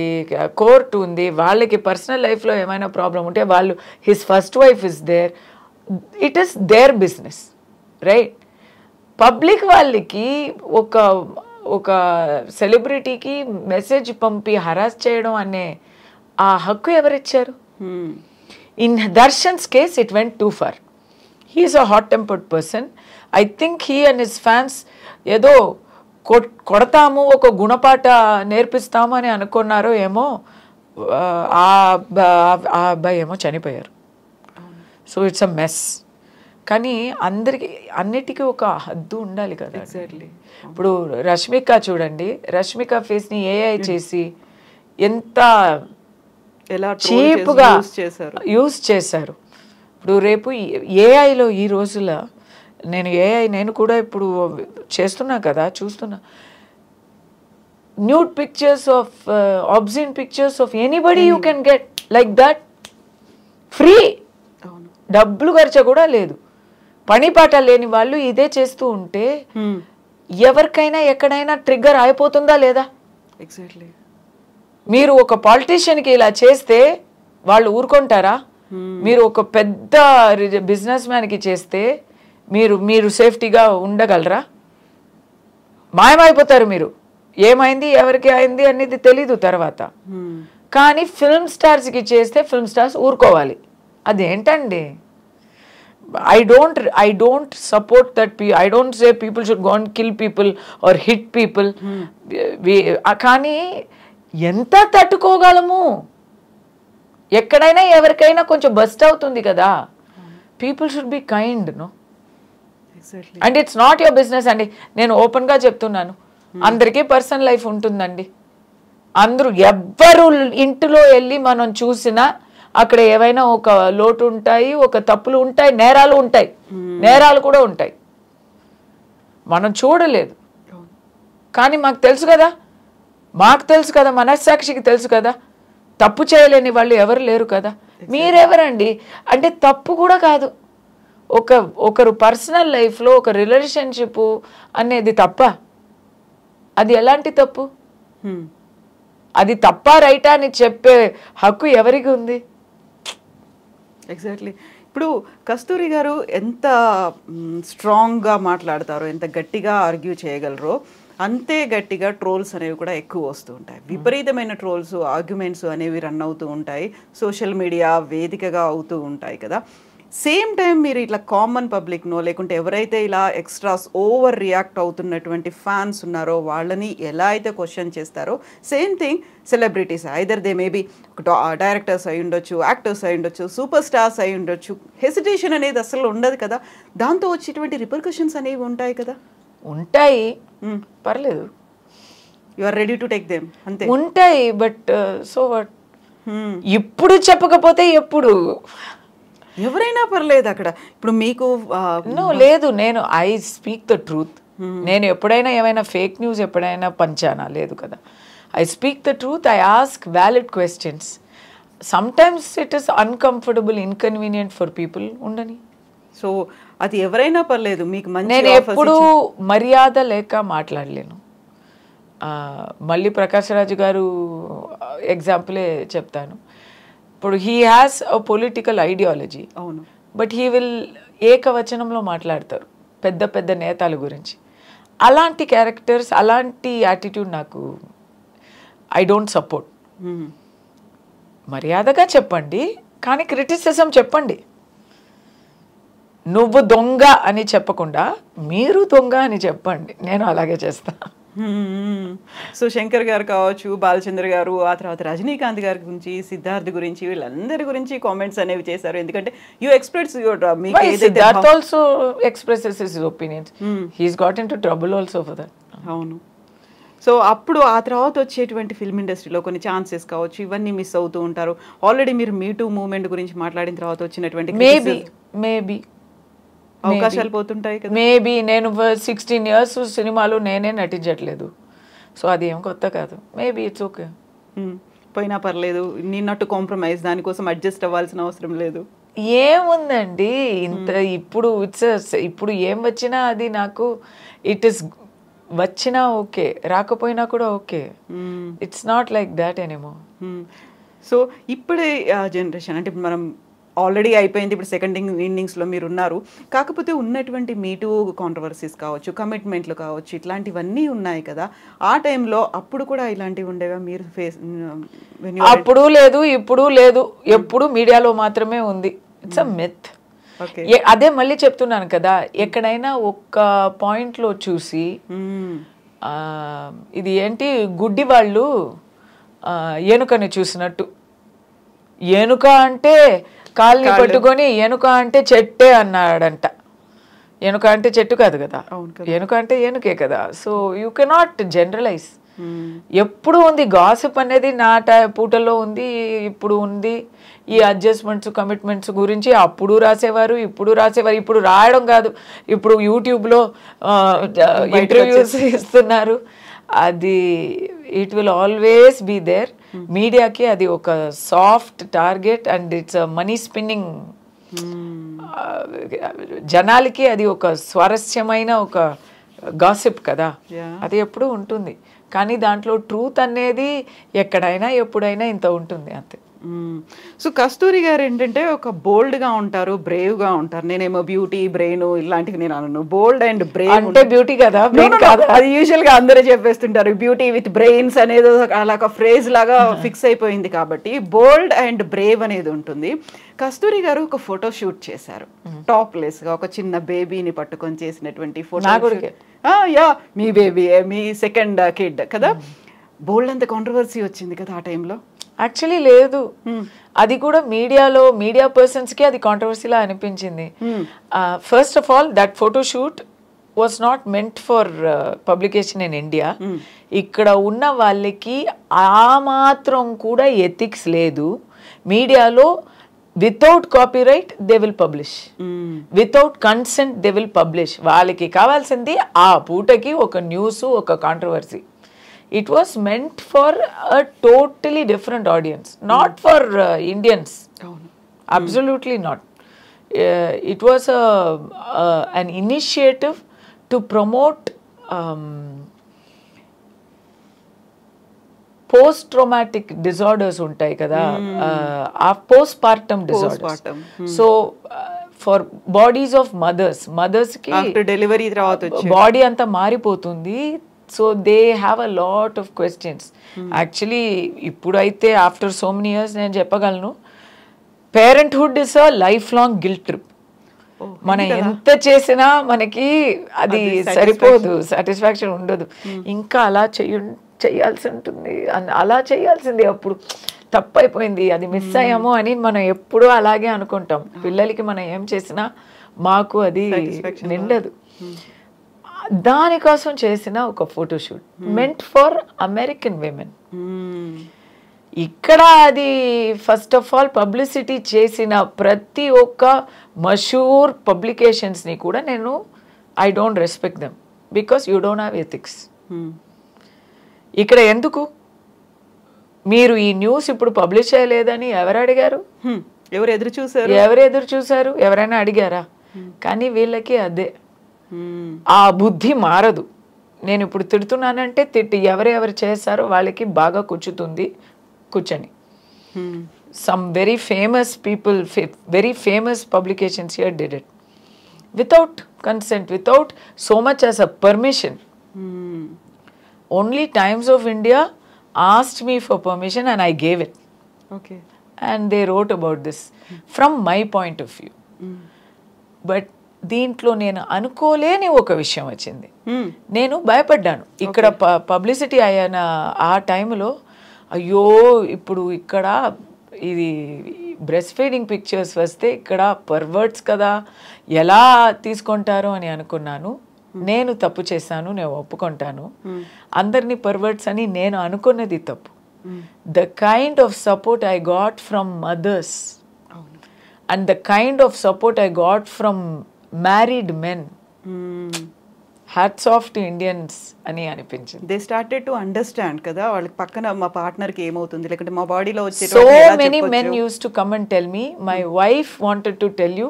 కోర్టు ఉంది, వాళ్ళకి పర్సనల్ లైఫ్లో ఏమైనా ప్రాబ్లం ఉంటే వాళ్ళు, his first wife is there, it is there business, right? Public వాళ్ళకి ఒక సెలబ్రిటీకి మెసేజ్ పంపి హరాస్ చేయడం అనే ఆ హక్కు ఎవరిచ్చారు? In Darshan's case it went too far. He is a hot-tempered person. I think he and his fans ఏదో కొడతాము, ఒక గుణపాఠ నేర్పిస్తాము అని అనుకున్నారో ఏమో. ఆ అబ్బాయి ఏమో చనిపోయారు. So it's a mess. కానీ అన్నిటికీ ఒక హద్దు ఉండాలి కదా. ఎగ్జాక్ట్లీ. ఇప్పుడు రష్మిక చూడండి, రష్మిక ఫేస్ని ఏఐ చేసి ఎంత చీప్గా యూజ్ చేశారు. ఇప్పుడు రేపు ఏఐలో ఈ రోజుల నేను కూడా ఇప్పుడు చేస్తున్నా కదా, చూస్తున్నా nude pictures of obscene pictures of anybody you can get like that free. డబ్బులు ఖర్చు కూడా లేదు. పని పాట లేని వాళ్ళు ఇదే చేస్తూ ఉంటే ఎవరికైనా ఎక్కడైనా ట్రిగ్గర్ అయిపోతుందా లేదా? ఎగ్జాక్ట్లీ. మీరు ఒక పాలిటీషియన్కి ఇలా చేస్తే వాళ్ళు ఊరుకుంటారా? మీరు ఒక పెద్ద బిజినెస్ మ్యాన్కి చేస్తే మీరు సేఫ్టీగా ఉండగలరా? మాయమైపోతారు మీరు. ఏమైంది, ఎవరికి అయింది అనేది తెలీదు తర్వాత. కానీ ఫిల్మ్ స్టార్స్కి చేస్తే ఫిల్మ్ స్టార్స్ ఊరుకోవాలి. అదేంటండి? I don't support that. I don't say people should go and kill people or hit people. కానీ ఎంత తట్టుకోగలము? ఎక్కడైనా ఎవరికైనా కొంచెం బస్ట్ అవుతుంది కదా. People should be kind, no? And it's not your business అండి. నేను ఓపెన్గా చెప్తున్నాను, అందరికీ పర్సనల్ లైఫ్ ఉంటుందండి. అందరూ ఎవ్వరు ఇంటిలో వెళ్ళి మనం చూసినా అక్కడ ఏవైనా ఒక లోటు ఉంటాయి, ఒక తప్పులు ఉంటాయి, నేరాలు కూడా ఉంటాయి. మనం చూడలేదు కానీ మాకు తెలుసు కదా, మనస్సాక్షికి తెలుసు కదా, తప్పు చేయలేని వాళ్ళు ఎవరు లేరు కదా. మీరెవరండి? అంటే తప్పు కూడా కాదు. ఒకరు పర్సనల్ లైఫ్లో ఒక రిలేషన్షిప్ అనేది తప్ప? అది ఎలాంటి తప్పు? అది తప్పా రైటా అని చెప్పే హక్కు ఎవరికి ఉంది? ఎగ్జాక్ట్లీ. ఇప్పుడు కస్తూరి గారు ఎంత స్ట్రాంగ్గా మాట్లాడతారో, ఎంత గట్టిగా ఆర్గ్యూ చేయగలరో, అంతే గట్టిగా ట్రోల్స్ అనేవి కూడా ఎక్కువ వస్తూ ఉంటాయి. విపరీతమైన ట్రోల్స్, ఆర్గ్యుమెంట్స్ అనేవి రన్ అవుతూ ఉంటాయి, సోషల్ మీడియా వేదికగా అవుతూ ఉంటాయి కదా. సేమ్ టైం మీరు ఇట్లా కామన్ పబ్లిక్నో లేకుంటే ఎవరైతే ఇలా ఎక్స్ట్రాస్ ఓవర్ రియాక్ట్ అవుతున్నటువంటి ఫ్యాన్స్ ఉన్నారో వాళ్ళని ఎలా అయితే క్వశ్చన్ చేస్తారో same thing celebrities either they maybe directors అయి ఉండొచ్చు, యాక్టర్స్ అయి ఉండొచ్చు, సూపర్ స్టార్స్ అయి ఉండొచ్చు, హెసిటేషన్ అనేది అసలు ఉండదు కదా, దాంతో వచ్చేటువంటి రిపర్కషన్స్ అనేవి ఉంటాయి కదా. ఉంటాయి, పర్లేదు, you are ready to take them అంతే. ఉంటాయి, బట్ సో వాట్, ఇప్పుడు చెప్పకపోతే ఎప్పుడు, ఎవరైనా పర్లేదు అక్కడ. ఇప్పుడు మీకు లేదు, నేను ఐ స్పీక్ ద ట్రూత్. నేను ఎప్పుడైనా ఏమైనా ఫేక్ న్యూస్ ఎప్పుడైనా పంచానా? లేదు కదా. I speak the truth, I ask valid questions. Sometimes it is uncomfortable, inconvenient for people, ఉండని. సో అది ఎవరైనా పర్లేదు, మీకు నేను ఎప్పుడు మర్యాద లేక మాట్లాడలేను. మళ్ళీ ప్రకాష్ రాజు గారు ఎగ్జాంపులే చెప్తాను. ఇప్పుడు he has a political ideology, అవును, బట్ హీ విల్ ఏకవచనంలో మాట్లాడతారు పెద్ద పెద్ద నేతల గురించి. అలాంటి క్యారెక్టర్స్, అలాంటి యాటిట్యూడ్ నాకు ఐ డోంట్ సపోర్ట్. మర్యాదగా చెప్పండి, కానీ క్రిటిసిజం చెప్పండి. నువ్వు దొంగ అని చెప్పకుండా మీరు దొంగ అని చెప్పండి, నేను అలాగే చేస్తాను. సో శంకర్ గారు కావచ్చు, బాలచంద్ర గారు, ఆ తర్వాత రజనీకాంత్ గారి గురించి, సిద్ధార్థ్ గురించి, వీళ్ళందరి గురించి కామెంట్స్ అనేవి చేశారు. ఎందుకంటే you express your Siddharth also expresses his opinions. He's got into trouble also for that. అవును. సో అప్పుడు ఆ తర్వాత వచ్చేటువంటి ఫిల్మ్ ఇండస్ట్రీలో కొన్ని ఛాన్సెస్ కావచ్చు, ఇవన్నీ మిస్ అవుతూ ఉంటారు. ఆల్రెడీ మీరు మీ టూ మూవ్మెంట్ గురించి మాట్లాడిన తర్వాత వచ్చినటువంటి మేబీ అవకాశాలు పోతుంటాయి కదా. మేబీ నేను 16 years సినిమాలో నేనే నటించట్లేదు, సో అది ఏం కొత్త కాదు. మేబీ ఇట్స్ ఓకే, పోయినా పర్లేదు, నిన్నట్టు కాంప్రమైజ్, దానికోసం అడ్జస్ట్ అవ్వాల్సిన అవసరం లేదు. ఏముందండి ఇంత. ఇప్పుడు ఏం వచ్చినా అది నాకు ఇట్ ఇస్, వచ్చినా ఓకే, రాకపోయినా కూడా okay. It's not like that anymore. So ఇప్పుడే జనరేషన్ అంటే ఇప్పుడు మనం ఆల్రెడీ అయిపోయింది, ఇప్పుడు సెకండ్ ఇన్నింగ్స్లో మీరు ఉన్నారు. కాకపోతే ఉన్నటువంటి మీటూ కాంట్రవర్సీస్ కావచ్చు, కమిట్మెంట్లు కావచ్చు, ఇట్లాంటివన్నీ ఉన్నాయి కదా. ఆ టైంలో అప్పుడు కూడా ఇలాంటివి ఉండేవా మీరు ఫేస్? అప్పుడు లేదు, ఇప్పుడు లేదు, ఎప్పుడు మీడియాలో మాత్రమే ఉంది. It's a myth. అదే మళ్ళీ చెప్తున్నాను కదా, ఎక్కడైనా ఒక్క పాయింట్లో చూసి ఇది ఏంటి గుడ్డి వాళ్ళు ఏనుకని చూసినట్టు, ఏనుక అంటే కాళ్ళని పట్టుకొని ఏనుక అంటే చెట్టే అన్నాడంట. ఏనుక అంటే చెట్టు కాదు కదా, ఏనుక అంటే ఏనుకే కదా. So you cannot generalize. ఎప్పుడు ఉంది గాసిప్ అనేది, నా పూటలో ఉంది, ఇప్పుడు ఉంది. ఈ అడ్జస్ట్మెంట్స్, కమిట్మెంట్స్ గురించి అప్పుడు రాసేవారు, ఇప్పుడు రాసేవారు. ఇప్పుడు రాయడం కాదు, ఇప్పుడు యూట్యూబ్లో ఇంటర్వ్యూస్ ఇస్తున్నారు. అది it will always be there. మీడియాకి అది ఒక soft target and it's money spinning. జనాలకి అది ఒక స్వారస్యమైన ఒక గాసిప్ కదా, అది ఎప్పుడు ఉంటుంది. కానీ దాంట్లో ట్రూత్ అనేది ఎక్కడైనా ఎప్పుడైనా ఇంత ఉంటుంది అంతే. సో కస్తూరి గారు ఏంటంటే ఒక బోల్డ్గా ఉంటారు, బ్రేవ్గా ఉంటారు. నేనేమో బ్యూటీ, బ్రెయిన్ ఇలాంటివి నేను అనను. బోల్డ్ అండ్ బ్రేవ్ అంటే బ్యూటీ కదా, బ్రెయిన్ కాదు. అది యూజువల్గా అందరూ చెప్పేస్తుంటారు, బ్యూటీ విత్ బ్రెయిన్స్ అనేది అలా ఒక ఫ్రేజ్ లాగా ఫిక్స్ అయిపోయింది. కాబట్టి బోల్డ్ అండ్ బ్రేవ్ అనేది ఉంటుంది. కస్తూరి గారు ఒక ఫోటో షూట్ చేశారు టాప్లెస్గా, ఒక చిన్న బేబీని పట్టుకొని చేసినటువంటి ఫోటో. యా, మీ బేబీ, మీ సెకండ్ కిడ్ కదా. బోల్డ్ అంత కాంట్రవర్సీ వచ్చింది కదా ఆ టైంలో. యాక్చువల్లీ లేదు, అది కూడా మీడియాలో, మీడియా పర్సన్స్కి అది కాంట్రవర్సీలా అనిపించింది. First of all that photo shoot was not meant for publication in India. ఇక్కడ ఉన్న వాళ్ళకి ఆ మాత్రం కూడా ఎథిక్స్ లేదు. మీడియాలో without copyright they will publish, without consent they will publish. వాళ్ళకి కావాల్సింది ఆ పూటకి ఒక న్యూస్, ఒక controversy. It was meant for a totally different audience, not for Indians. Absolutely not. It was an initiative to promote post-traumatic disorders ఉంటాయి కదా, postpartum disorders. So for bodies of mothers కి after delivery తర్వాత body అంతా మారిపోతుంది. So they have a lot of questions. Actually, ఇప్పుడైతే after so many years నేను చెప్పగలను, parenthood is a life long guilt trip. మనం ఎంత చేసినా మనకి అది సరిపోదు, సాటిస్ఫాక్షన్ ఉండదు. ఇంకా అలా చేయాల్సి ఉంటుంది, అలా చేయాల్సింది, అప్పుడు తప్పైపోయింది, అది మిస్ అయ్యాము అని మనం ఎప్పుడూ అలాగే అనుకుంటాం. పిల్లలకి మనం ఏం చేసినా మాకు అది నిండదు. దానికోసం చేసిన ఒక photoshoot meant for American women. ఇక్కడ అది ఫస్ట్ ఆఫ్ ఆల్ పబ్లిసిటీ చేసిన ప్రతి ఒక్క మషూర్ పబ్లికేషన్స్ని కూడా నేను I don't respect them because you don't have ethics. ఇక్కడ ఎందుకు మీరు ఈ న్యూస్ ఇప్పుడు పబ్లిష్ చేయలేదని ఎవరు అడిగారు? ఎవరు ఎదురు చూసారు? ఎవరైనా అడిగారా? కానీ వీళ్ళకి అదే ఆ బుద్ధి మారదు. నేను ఇప్పుడు తిడుతున్నానంటే తిట్టి ఎవరెవరు చేస్తారో వాళ్ళకి బాగా కూర్చుతుంది. కూర్చొని some very famous people, very famous publications here did it without consent, without so much as a permission. Only Times of India asked me for permission and I gave it. Okay. And they wrote about this from my point of view. But దీంట్లో నేను అనుకోలేని ఒక విషయం వచ్చింది. నేను భయపడ్డాను. ఇక్కడ publicity అయిన ఆ టైంలో అయ్యో ఇప్పుడు ఇక్కడ ఇది బ్రెస్ట్ ఫీడింగ్ పిక్చర్స్ వస్తే ఇక్కడ పర్వర్ట్స్ కదా, ఎలా తీసుకుంటారు అని అనుకున్నాను. నేను తప్పు చేశాను, నేను ఒప్పుకుంటాను. అందరినీ పర్వర్ట్స్ అని నేను అనుకున్నది తప్పు. The kind of support I got from mothers and the kind of support I got from married men, hats off to Indians అని అనిపించింది. దే స్టార్టెడ్ టు అండర్స్టాండ్ కదా, వాళ్ళకి పక్కన మా పార్ట్నర్ కి ఏమవుతుంది, లేకుంటే మా బాడీలో వచ్చే so many men used to come and tell me, my wife wanted to tell you,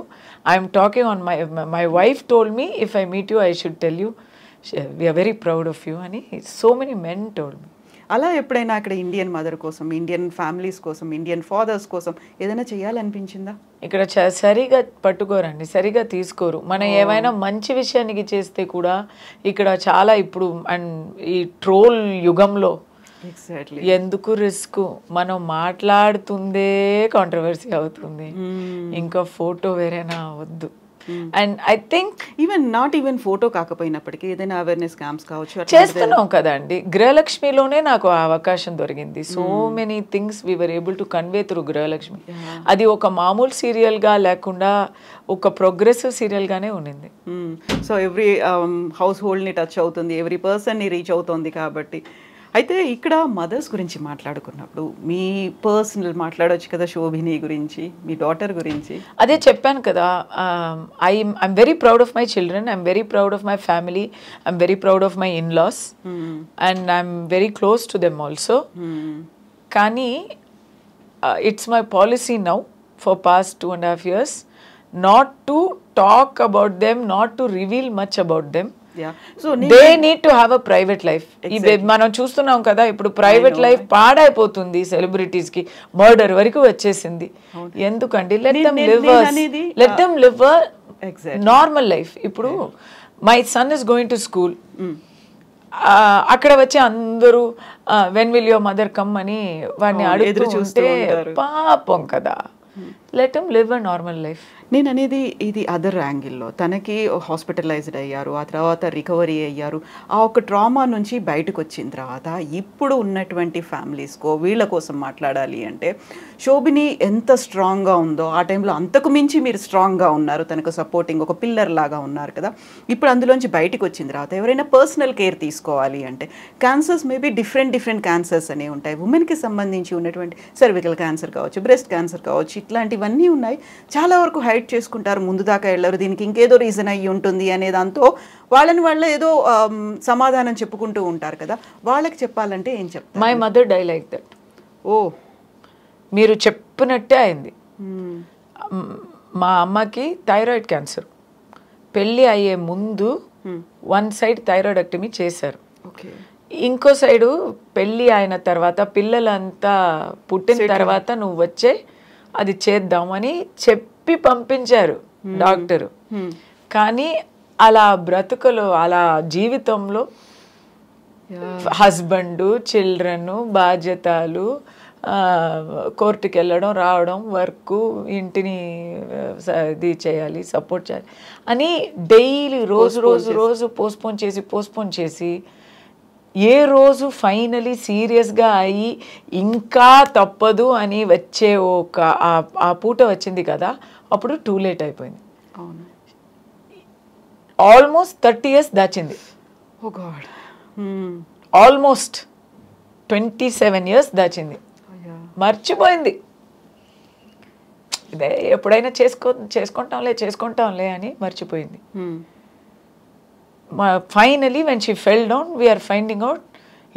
I'm talking on my wife told me if I meet you I should tell you, we're very proud of you అని so many men told me. అలా ఎప్పుడైనా అక్కడ Indian mother కోసం, Indian families కోసం, Indian fathers కోసం ఏదైనా చేయాలనిపించిందా? ఇక్కడ సరిగా పట్టుకోరండి, సరిగా తీసుకోరు. మనం ఏమైనా మంచి విషయానికి చేస్తే కూడా ఇక్కడ చాలా ఇప్పుడు అండ్ ఈ ట్రోల్ యుగంలో ఎందుకు రిస్క్, మనం మాట్లాడుతుందే కాంట్రవర్సీ అవుతుంది, ఇంకా ఫోటో వేరేనా వద్దు. And I think not even photo కాకపోయినప్పటికీ ఏదైనా అవేర్నెస్ క్యాంప్స్ కావచ్చు చేస్తున్నాం కదండి. గృహలక్ష్మిలోనే నాకు ఆ అవకాశం దొరికింది. So many things we were able to convey through Gruhalakshmi. అది ఒక మామూలు సీరియల్ గా లేకుండా ఒక ప్రోగ్రెసివ్ సీరియల్ గానే ఉండింది. సో ఎవ్రీ హౌస్ హోల్డ్ ని టచ్ అవుతుంది, ఎవ్రీ పర్సన్ ని రీచ్ అవుతుంది. కాబట్టి అయితే ఇక్కడ మదర్స్ గురించి మాట్లాడుకున్నప్పుడు మీ పర్సనల్ మాట్లాడవచ్చు కదా, శోభిని గురించి, మీ డాటర్ గురించి. అదే చెప్పాను కదా, I'm very proud of my children, I'm very proud of my family, I'm very proud of my in-laws and I'm very close to them also. కానీ it's my policy now for past 2.5 years not to talk about them, not to reveal much about them. So they need to have a private life. మనం చూస్తున్నాం కదా ఇప్పుడు private life పాడైపోతుంది, celebrities కి murder వరకు వచ్చేసింది. ఎందుకండి? Let them live normal life. ఇప్పుడు my son is going to school, అక్కడ వచ్చి అందరూ when will your mother come అని వాడిని అడుగుతూ చూస్తే పాపం కదా. Let them live a normal life. నేను అనేది ఇది అదర్ యాంగిల్లో, తనకి హాస్పిటలైజ్డ్ అయ్యారు, ఆ తర్వాత రికవరీ అయ్యారు, ఆ ఒక ట్రామా నుంచి బయటకు వచ్చిన తర్వాత ఇప్పుడు ఉన్నటువంటి ఫ్యామిలీస్కో వీళ్ళ కోసం మాట్లాడాలి అంటే శోభిని ఎంత స్ట్రాంగ్గా ఉందో ఆ టైంలో అంతకు మించి మీరు స్ట్రాంగ్గా ఉన్నారు, తనకు సపోర్టింగ్ ఒక పిల్లర్ లాగా ఉన్నారు కదా. ఇప్పుడు అందులోంచి బయటకు వచ్చిన తర్వాత ఎవరైనా పర్సనల్ కేర్ తీసుకోవాలి అంటే క్యాన్సర్స్ మేబీ డిఫరెంట్ క్యాన్సర్స్ అనేవి ఉంటాయి. ఉమెన్కి సంబంధించి ఉన్నటువంటి సర్వికల్ క్యాన్సర్ కావచ్చు, బ్రెస్ట్ క్యాన్సర్ కావచ్చు, ఇట్లాంటివన్నీ ఉన్నాయి. చాలా వరకు హైడ్ చేసుకుంటారు, ముందు దాకా వెళ్ళరు, దీనికి ఇంకేదో రీజన్ అయ్యి ఉంటుంది అనే దాంతో వాళ్ళ ఏదో సమాధానం చెప్పుకుంటూ ఉంటారు కదా. వాళ్ళకి చెప్పాలంటే ఏం చెప్తారు? My mother die like that. ఓ మీరు చెప్పినట్టే అయింది. మా అమ్మకి థైరాయిడ్ క్యాన్సర్, పెళ్ళి అయ్యే ముందు వన్ సైడ్ థైరాయిడెక్టమీ చేశారు, ఇంకో సైడు పెళ్ళి అయిన తర్వాత పిల్లలంతా పుట్టిన తర్వాత నువ్వు వచ్చే అది చేద్దామని చెప్పి పంపించారు డాక్టరు. కానీ అలా బ్రతుకులు, అలా జీవితంలో హస్బెండ్, చిల్డ్రన్, బాధ్యతలు, కోర్టుకి వెళ్ళడం రావడం వర్క్ ఇంటిని ఇది చేయాలి సపోర్ట్ చేయాలి అని డైలీ రోజు పోస్ట్పోన్ చేసి ఏ రోజు ఫైనలీ సీరియస్గా అయ్యి ఇంకా తప్పదు అని వచ్చే ఆ పూట వచ్చింది కదా అప్పుడు టూ లేట్ అయిపోయింది. ఆల్మోస్ట్ 30 years దాచింది. ఆల్మోస్ట్ 27 years దాచింది. మర్చిపోయింది. ఇదే ఎప్పుడైనా చేసుకుంటాంలే అని మర్చిపోయింది. Finally, when she fell down, we are finding out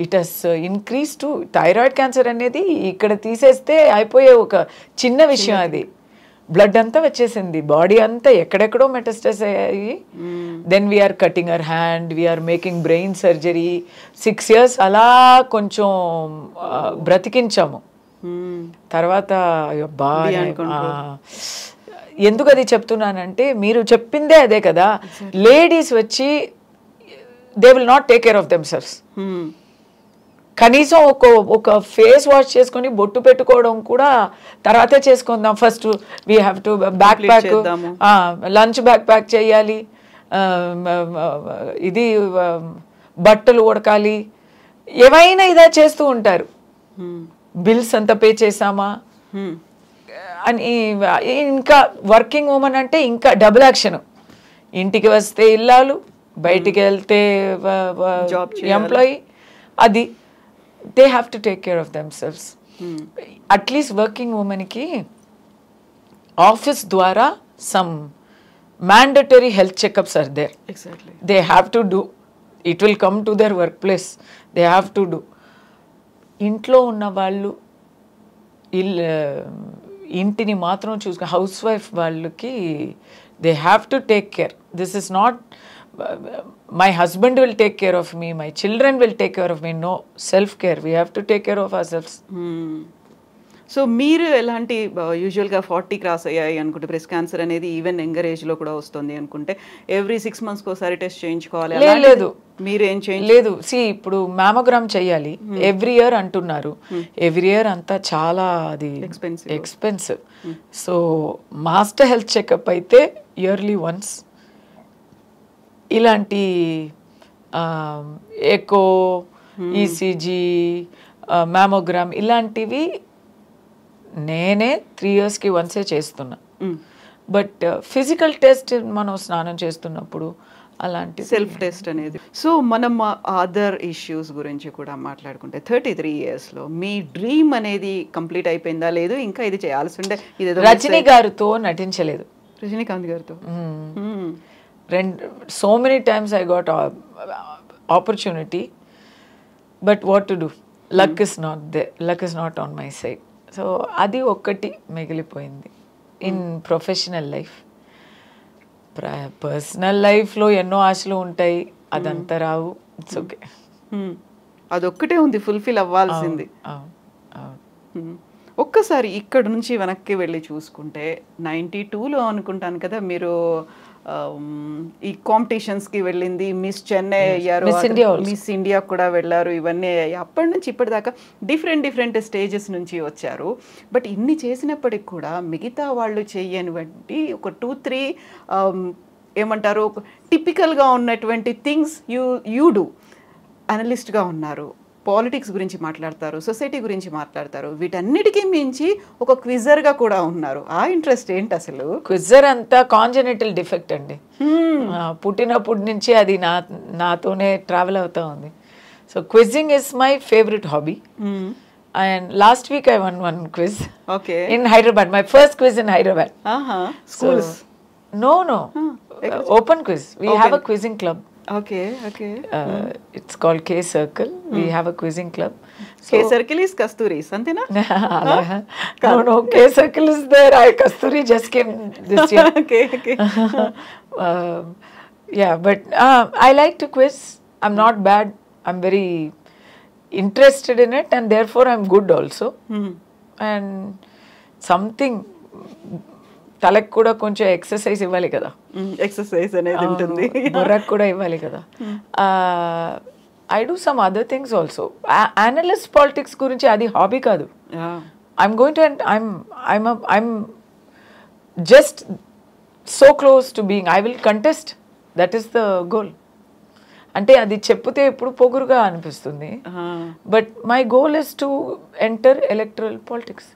it has increased to thyroid cancer అనేది ఇక్కడ తీసేస్తే అయిపోయే ఒక చిన్న విషయం. అది బ్లడ్ అంతా వచ్చేసింది, బాడీ అంతా ఎక్కడెక్కడో మెటస్టైజ్ అయ్యాయి. Then we're cutting our hand, we're making brain surgery. 6 years అలా కొంచెం బ్రతికించాము. తర్వాత ఎందుకు అది చెప్తున్నానంటే మీరు చెప్పిందే అదే కదా, లేడీస్ వచ్చి they will not take care of themselves. కనీసం ఒక ఫేస్ వాష్ చేసుకొని బొట్టు పెట్టుకోవడం కూడా తర్వాతే చేసుకుందాం, first we have to back pack, lunch back pack చేయాలి, ఇది బట్టలు ఉడకాలి, ఏమైనా ఇదా చేస్తూ ఉంటారు. బిల్స్ అంతా పే చేసామా అని. ఇంకా వర్కింగ్ ఉమెన్ అంటే ఇంకా డబుల్ యాక్షన్. ఇంటికి వస్తే ఇల్లాలు, బయటికి వెళ్తే ఎంప్లాయీ. అది they have to take care of themselves. At least working ఉమెన్కి ఆఫీస్ ద్వారా some mandatory health checkups are there. They have to do. It will come to their workplace, they have to do. ఇంట్లో ఉన్న వాళ్ళు ఇంటిని మాత్రం చూసుకుని housewife వాళ్ళకి they have to take care. This is not my husband will take care of me, my children will take care of me. No, self care, we have to take care of ourselves. So మీరు ఎలాంటి యూజువల్గా 40 cross అయ్యాయి అనుకుంటే breast cancer అనేది even younger ఏజ్లో కూడా వస్తుంది అనుకుంటే ఎవ్రీ 6 months ఒకసారి టెస్ట్ చేయించుకోవాలి? లేదు, మీరు ఏం లేదు. ఇప్పుడు మ్యామోగ్రామ్ చేయాలి ఎవ్రీ ఇయర్ అంటున్నారు. ఎవ్రీ ఇయర్ అంతా చాలా అది expensive. So master health checkup అయితే ఇయర్లీ వన్స్. ఇలాంటి ఎకో, ఈసీజీ, మ్యామోగ్రామ్ ఇలాంటివి నేనే 3 yearsకి వన్సే చేస్తున్నా. బట్ ఫిజికల్ టెస్ట్ మనం స్నానం చేస్తున్నప్పుడు అలాంటి సెల్ఫ్ టెస్ట్ అనేది. సో మనం అదర్ ఇష్యూస్ గురించి కూడా మాట్లాడుకుంటే 33 yearsలో మీ డ్రీమ్ అనేది కంప్లీట్ అయిపోయిందా, లేదు ఇంకా ఇది చేయాల్సి ఉండే? ఇది రజనీ గారితో నటించలేదు. రజనీకాంత్ గారితో so many times I got opportunity, but what to do? Luck is not there. Luck is not on my side. So adi okkati megilipoyindi in professional life. Personal life lo enno aashalu untayi, adantha raavu. It's okay. అదొక్కటే ఉంది fulfil అవ్వాల్సింది. ఒక్కసారి ఇక్కడ నుంచి వెనక్కి వెళ్ళి చూసుకుంటే 92లో అనుకుంటాను కదా మీరు ఈ కాంపిటీషన్స్కి వెళ్ళింది, మిస్ చెన్నై అయ్యారు, మిస్ ఇండియా కూడా వెళ్ళారు, ఇవన్నీ అయ్యాయి. అప్పటి నుంచి ఇప్పటిదాకా డిఫరెంట్ స్టేజెస్ నుంచి వచ్చారు. బట్ ఇన్ని చేసినప్పటికి కూడా మిగతా వాళ్ళు చేయనివంటి ఒక 2-3 ఏమంటారు టిపికల్గా ఉన్నటువంటి థింగ్స్ యూ డూ. అనలిస్ట్గా ఉన్నారు, పాలిటిక్స్ గురించి మాట్లాడతారు, సొసైటీ గురించి మాట్లాడతారు, వీటన్నిటికీ మించి ఒక క్విజర్గా కూడా ఉన్నారు. ఆ ఇంట్రెస్ట్ ఏంటి అసలు? క్విజర్ అంతా కాంజెనిటల్ డిఫెక్ట్ అండి. పుట్టినప్పటి నుంచి అది నాతోనే ట్రావెల్ అవుతా ఉంది. So quizzing is my favourite hobby. And last week I one one quiz in Hyderabad, my first quiz in Hyderabad. Schools? No, open quiz. We have a quizzing club. Okay. It's called K Circle. We have a quizzing club. K Circle is Kasturi's, antena? No, K Circle is there. Kasturi just came this year. Okay. Yeah, but I like to quiz. I'm not bad. I'm very interested in it, and therefore I'm good also. And something తలకు కూడా కొంచెం exercise ఇవ్వాలి కదా, exercise అనేది ఉంటుంది, బుర్రకు కూడా ఇవ్వాలి కదా. I do some other things also. Analyst politics గురించి అది హాబీ కాదు, I'm going to, I'm just so close to being, I will contest. That is the goal. అంటే అది చెప్తే ఎప్పుడు పొగురుగా అనిపిస్తుంది. But my goal is to enter electoral politics.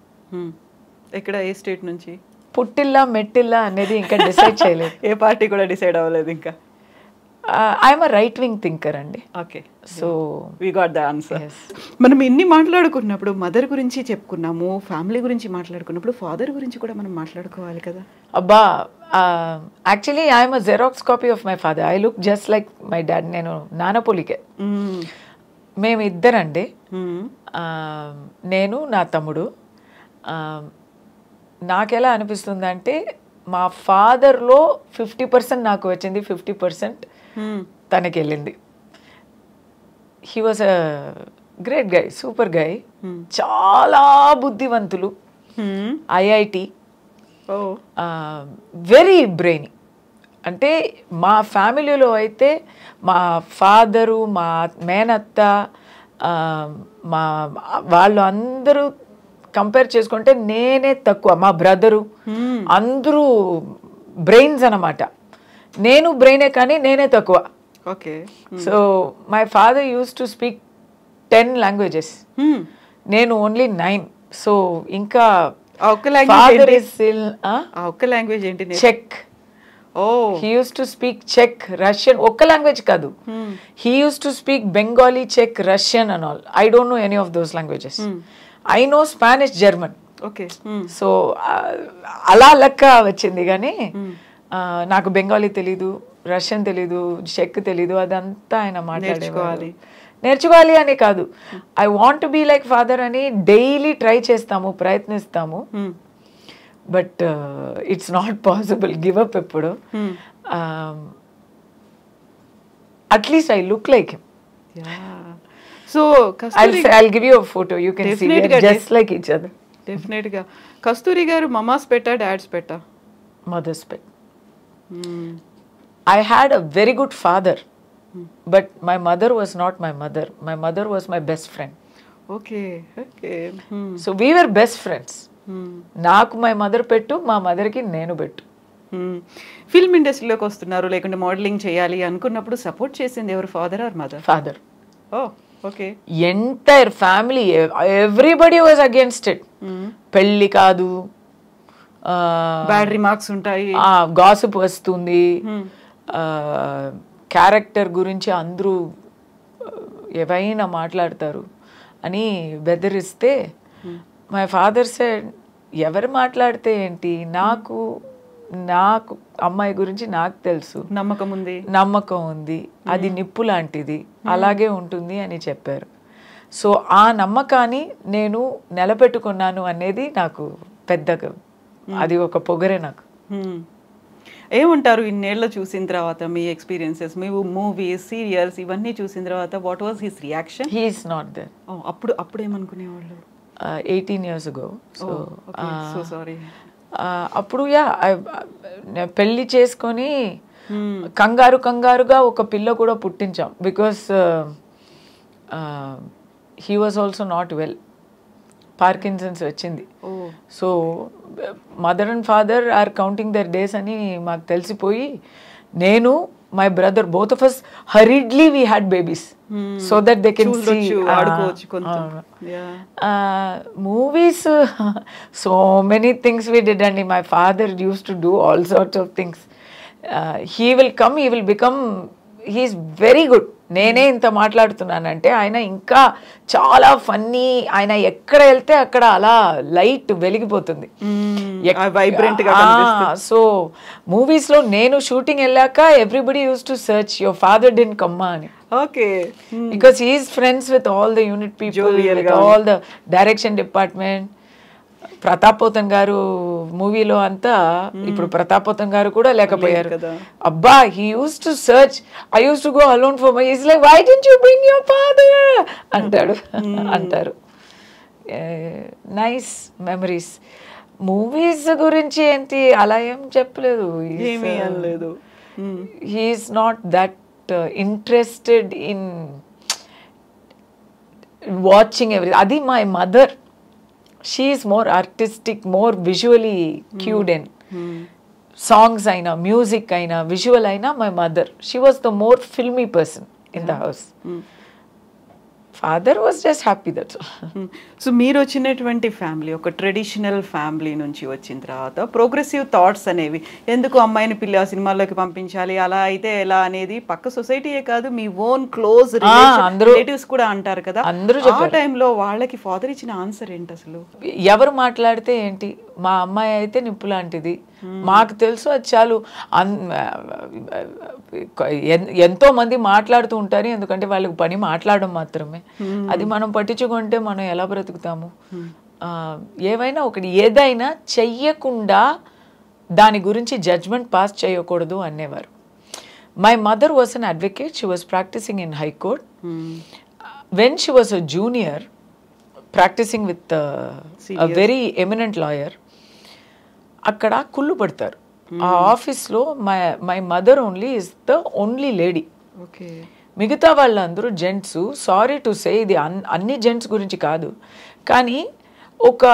ఎక్కడ, ఏ state నుంచి? పుట్టిల్లా మెట్టిల్లా అనేది ఇంకా డిసైడ్ చేయలేదు. ఏ పార్టీ కూడా డిసైడ్ అవ్వలేదు ఇంకా. I'm a right wing thinker అండి. Okay, so we got the answer. మనం ఇన్ని మాట్లాడుకున్నప్పుడు మదర్ గురించి చెప్పుకున్నాము, ఫ్యామిలీ గురించి మాట్లాడుకున్నప్పుడు ఫాదర్ గురించి కూడా మనం మాట్లాడుకోవాలి కదా. అబ్బా, actually I'm a xerox copy of my father. I look just like my dad. నేను నానపోలికే. మేము ఇద్దరండి, నేను నా తమ్ముడు. నాకెలా అనిపిస్తుందంటే మా ఫాదర్లో 50% నాకు వచ్చింది, 50% తనకి వెళ్ళింది. He was a great guy, super guy, చాలా బుద్ధివంతులు, ఐఐటి, వెరీ బ్రెయినీ. అంటే మా ఫ్యామిలీలో అయితే మా ఫాదరు, మా మేనత్త, మా వాళ్ళు అందరూ కంపేర్ చేసుకుంటే నేనే తక్కువ. మా బ్రదరు అందరూ బ్రెయిన్స్ అన్నమాట. నేను బ్రెయినే కానీ నేనే తక్కువ. Okay. So my father use to speak 10 languages. నేను ఓన్లీ 9. సో ఇంకా ఫాదర్ ఇస్ ఒక్క లాంగ్వేజ్ ఏంటి? చెక్. He used to speak Czech, Russian. ఒక్క లాంగ్వేజ్ కాదు. He used to speak Bengali, Czech, Russian and all. I don't know any of those languages. I know Spanish, German. Okay. So అలా లెక్క వచ్చింది కానీ నాకు బెంగాలీ తెలీదు, రష్యన్ తెలీదు, చెక్ తెలీదు. అదంతా ఆయన మాట్లాడేవాళ్ళు. నేర్చుకోవాలి అని కాదు, I want to be like father అని డైలీ ట్రై చేస్తాము, ప్రయత్నిస్తాము. But it's not possible. Give up ఎప్పుడు. At least I look like him. So I'll give you a photo. You can see we are just like each other. Definitely గా. కస్తూరి గారు Mama's పెట్టా, dad's పెట్టా? Mother's pet. I had a very good father, but my mother was not my mother. My mother was my best friend. Okay, okay. So we were best friends. నాకు my mother pet, మా మదర్కి నేను పెట్టు. Film ఇండస్ట్రీలోకి వస్తున్నారు, లేకుంటే modelling చేయాలి అనుకున్నప్పుడు సపోర్ట్ చేసింది ఎవరు, father or mother? Father. Oh okay. Entire family, everybody was against it. పెళ్ళి కాదు, బ్యాడ్ రిమార్క్స్ ఉంటాయి, గాసిప్ వస్తుంది, క్యారెక్టర్ గురించి అందరూ ఏవైనా మాట్లాడతారు అని బెదిరిస్తే మై ఫాదర్ సెడ్, ఎవరు మాట్లాడితే ఏంటి, నాకు నాకు అమ్మాయి గురించి నాకు తెలుసు, నమ్మకం ఉంది, అది నిప్పు లాంటిది, అలాగే ఉంటుంది అని చెప్పారు. సో ఆ నమ్మకాన్ని నేను నిలబెట్టుకున్నాను అనేది నాకు పెద్దగా, అది ఒక పొగరే నాకు. ఏమంటారు ఇన్నేళ్ళు చూసిన తర్వాత, మీ ఎక్స్పీరియన్సెస్, మీ మూవీస్, సీరియల్స్ ఇవన్నీ చూసిన తర్వాత, what was his reaction? He is not there. అప్పుడు ఏమనుకునేవాళ్ళు? 18 years ago. So sorry. అప్పుడు పెళ్ళి చేసుకొని కంగారుగా ఒక పిల్ల కూడా పుట్టించాం. Because he was also not well, Parkinson's వచ్చింది. So mother and father are counting their days అని మాకు తెలిసిపోయి, నేను my brother both of us hurriedly we had babies so that they can see movies. So many things we did అండి. My father use to do all sorts of things. He will come, he will become, he is very good. నేనే ఇంత మాట్లాడుతున్నానంటే ఆయన ఇంకా చాలా funny. ఆయన ఎక్కడ వెళ్తే అక్కడ అలా లైట్ వెలిగిపోతుంది, వైబ్రెంట్ గా. సో మూవీస్ లో నేను షూటింగ్ వెళ్ళాక everybody use to search your father didn't come అని. Okay. Because he is friends with all the unit people, with all the direction department. Pratap Pothan గారు మూవీలో అంతా, ఇప్పుడు ప్రతాప్ పోతన్ గారు కూడా లేకపోయారు. అబ్బా, he use to search. I use to go alone for my, is like, why didn't you bring your father అంటారు. Nice memories. Movies గురించి ఏంటి అలా ఏం చెప్పలేదు. He is not that interested in watching every. అది my mother. She is more artistic, more visually cued in songs అయినా music అయినా visual అయినా. My mother, she was the more filmy person in the house. Father was just happy, that's all. So మీరు వచ్చినటువంటి family ఒక traditional family నుంచి వచ్చిన తర్వాత progressive thoughts అనేవి, ఎందుకు అమ్మాయిని పిల్ల సినిమాల్లోకి పంపించాలి, అలా అయితే ఎలా అనేది పక్క సొసైటీయే కాదు మీ ఓన్ క్లోజ్ రిలేటివ్స్ కూడా అంటారు కదా. ఆ టైంలో వాళ్ళకి ఫాదర్ ఇచ్చిన ఆన్సర్ ఏంటి అసలు? ఎవరు మాట్లాడితే ఏంటి, మా అమ్మాయి అయితే నిప్పు లాంటిది, మాకు తెలుసు అది చాలు. ఎంతో మంది మాట్లాడుతూ ఉంటారు, ఎందుకంటే వాళ్ళకి పని మాట్లాడడం మాత్రమే. అది మనం పట్టించుకుంటే మనం ఎలా బ్రతుకుతాము? ఏవైనా ఒకటి ఏదైనా చెయ్యకుండా దాని గురించి జడ్జ్మెంట్ పాస్ చేయకూడదు అనేవారు. My mother was an advocate, she was practising in high court. When she was a junior practising with a very eminent lawyer, అక్కడ కుళ్ళు పడతారు. ఆ ఆఫీస్లో my mother only is the only lady. మిగతా వాళ్ళందరూ జెంట్స్. సారీ టు సే, ఇది అన్ని gents గురించి కాదు, కానీ ఒక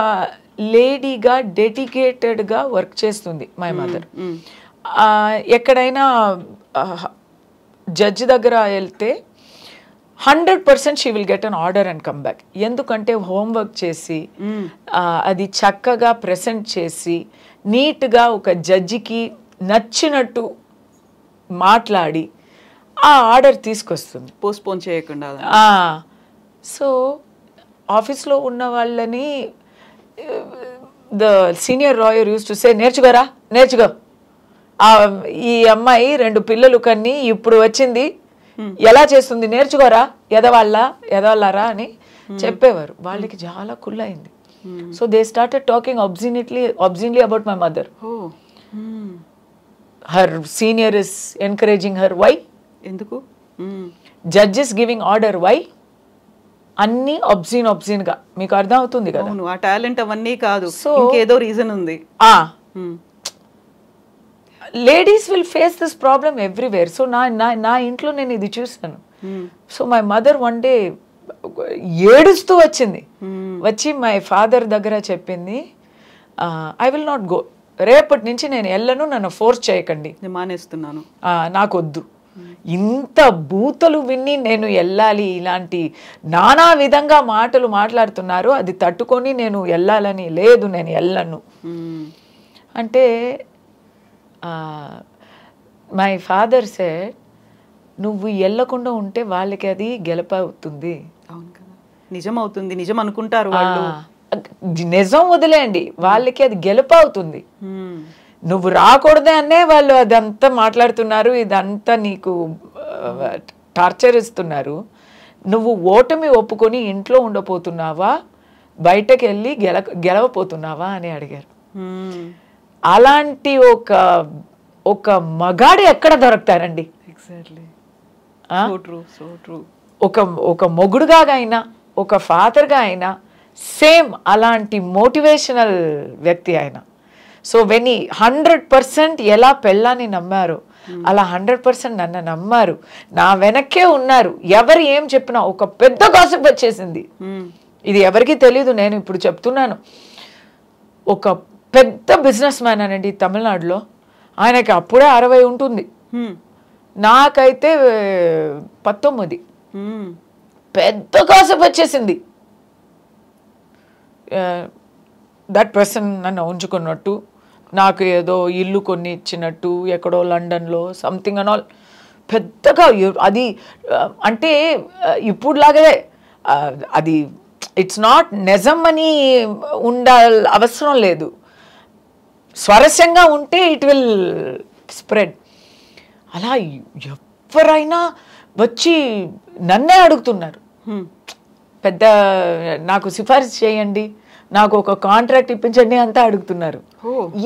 లేడీగా డెడికేటెడ్గా వర్క్ చేస్తుంది మై మదర్. ఎక్కడైనా జడ్జి దగ్గర వెళ్తే 100% she will get an order and come back. ఎందుకంటే హోంవర్క్ చేసి అది చక్కగా ప్రెజెంట్ చేసి నీట్గా ఒక జడ్జికి నచ్చినట్టు మాట్లాడి ఆ ఆర్డర్ తీసుకొస్తుంది, పోస్ట్పోన్ చేయకుండా. సో ఆఫీస్లో ఉన్న వాళ్ళని the senior lawyer use to say, నేర్చుకోరా నేర్చుకో, ఈ అమ్మాయి 2 పిల్లలు కన్ని ఇప్పుడు వచ్చింది, ఎలా చేస్తుంది నేర్చుకోరా, ఎదవాళ్ళరా అని చెప్పేవారు. వాళ్ళకి చాలా కుళ్ళయింది. So they started talking obscenely about my mother. Her senior is encouraging her. Why? ఎందుకు? Judge is giving order. Why? అన్ని obscene గా. మీకు అర్థం అవుతుంది కదా. అవును, ఆ టాలెంట్ అవన్నీ కాదు, ఇంకేదో రీజన్ ఉంది. Ladies will face this problem everywhere. So నా ఇంట్లో నేను ఇది చూసాను. So my mother one day ఏడుస్తూ వచ్చింది, వచ్చి మై ఫాదర్ దగ్గర చెప్పింది, ఐ విల్ నాట్ గో, రేపటి నుంచి నేను వెళ్ళను, నన్ను ఫోర్స్ చేయకండి, మానేస్తున్నాను, నాకు వద్దు. ఇంత బూతలు విని నేను వెళ్ళాలి, ఇలాంటి నానా విధంగా మాటలు మాట్లాడుతున్నారు, అది తట్టుకొని నేను వెళ్ళాలని లేదు, నేను వెళ్ళను అంటే మై ఫాదర్ సెడ్, నువ్వు వెళ్ళకుండా ఉంటే వాళ్ళకి అది గెలపవుతుంది. అవును కదా, నిజం అవుతుంది, నిజం అనుకుంటారు వాళ్ళు. నిజం వదిలేండి, వాళ్ళకి అది గెలుపవుతుంది. నువ్వు రాకూడదే అనే వాళ్ళు అదంతా మాట్లాడుతున్నారు, ఇదంతా నీకు టార్చర్ ఇస్తున్నారు. నువ్వు ఓటమి ఒప్పుకొని ఇంట్లో ఉండపోతున్నావా, బయటకు వెళ్ళి గెలవపోతున్నావా అని అడిగారు. అలాంటి ఒక మగాడు ఎక్కడ దొరుకుతారండి? ఎగ్జాక్ట్లీ, ఒక మొగుడుగా అయినా ఒక ఫాదర్గా అయినా సేమ్ అలాంటి మోటివేషనల్ వ్యక్తి ఆయన. సో వెన్ 100% ఎలా పెళ్ళాన్ని నమ్మారో అలా 100% నన్ను నమ్మారు, నా వెనక్కే ఉన్నారు. ఎవరు ఏం చెప్పినా ఒక పెద్ద గాసిప్ వచ్చేసింది, ఇది ఎవరికి తెలీదు, నేను ఇప్పుడు చెప్తున్నాను. ఒక పెద్ద బిజినెస్ మ్యాన్ అనండి తమిళనాడులో, ఆయనకి అప్పుడే 60 ఉంటుంది, నాకైతే 19. పెద్ద గాసిప్ వచ్చేసింది. దట్ పర్సన్ నన్ను ఉంచుకున్నట్టు, నాకు ఏదో ఇల్లు కొన్ని ఇచ్చినట్టు, ఎక్కడో లండన్లో సంథింగ్ అండ్ ఆల్. పెద్దగా అది అంటే ఇప్పుడులాగే అది ఇట్స్ నాట్ నిజం అని అవసరం లేదు. స్వరస్యంగా ఉంటే ఇట్ విల్ స్ప్రెడ్. అలా ఎవరైనా వచ్చి నన్నే అడుగుతున్నారు, పెద్ద నాకు సిఫారసు చేయండి, నాకు ఒక కాంట్రాక్ట్ ఇప్పించండి అంతా అడుగుతున్నారు.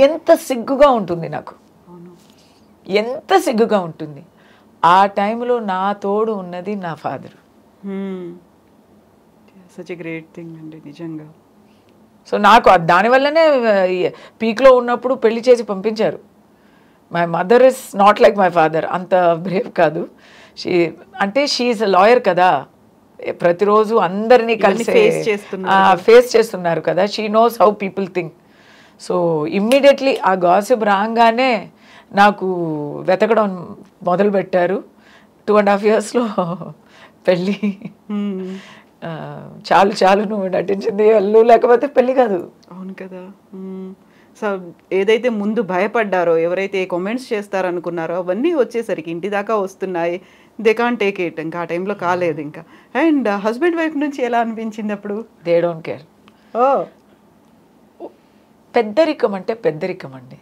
ఎంత సిగ్గుగా ఉంటుంది నాకు, ఎంత సిగ్గుగా ఉంటుంది. ఆ టైంలో నా తోడు ఉన్నది నా father. Such a great thing అండి నిజంగా. సో నాకు దానివల్లనే పీక్లో ఉన్నప్పుడు పెళ్లి చేసి పంపించారు. My mother is not like my father, అంత బ్రేవ్ కాదు. షీ ఈజ్ అ లాయర్ కదా, ప్రతిరోజు అందరినీ కలిసి ఫేస్ చేస్తున్నారు కదా. She knows how people think. So immediately ఆ గాసిప్ రాగానే నాకు వెతకడం మొదలు పెట్టారు. 2.5 yearsలో పెళ్ళి. చాలు నువ్వు నటించింది అల్లు, లేకపోతే పెళ్ళి కాదు. అవును కదా. సో ఏదైతే ముందు భయపడ్డారో, ఎవరైతే కామెంట్స్ చేస్తారనుకున్నారో అవన్నీ వచ్చేసరికి ఇంటి దాకా వస్తున్నాయి. They can't take it. ఇంకా ఆ టైంలో కాలేదు ఇంకా. అండ్ హస్బెండ్ వైఫ్ నుంచి ఎలా అనిపించింది అప్పుడు? They don't care. పెద్దరికం అంటే పెద్దరికం అండి.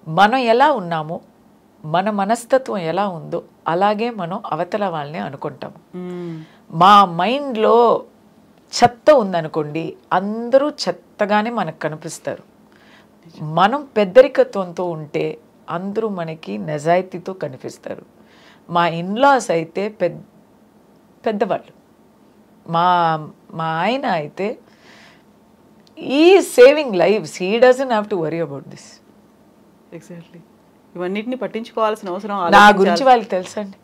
మనం ఎలా ఉన్నామో, మన మనస్తత్వం ఎలా ఉందో అలాగే మనం అవతల వాళ్ళని అనుకుంటాము. మా మైండ్లో చెత్త ఉందనుకోండి, అందరూ చెత్తగానే మనకు కనిపిస్తారు. మనం పెద్దరికత్వంతో ఉంటే అందరూ మనకి నిజాయితీతో కనిపిస్తారు. మా ఇన్లాస్ అయితే పెద్దవాళ్ళు. మా ఆయన అయితే ఈ saving lifes, he doesn't have to worry about this. Exactly. ఇవన్నిటిని పట్టించుకోవాల్సిన అవసరం నా గురించి వాళ్ళకి తెలుసండి.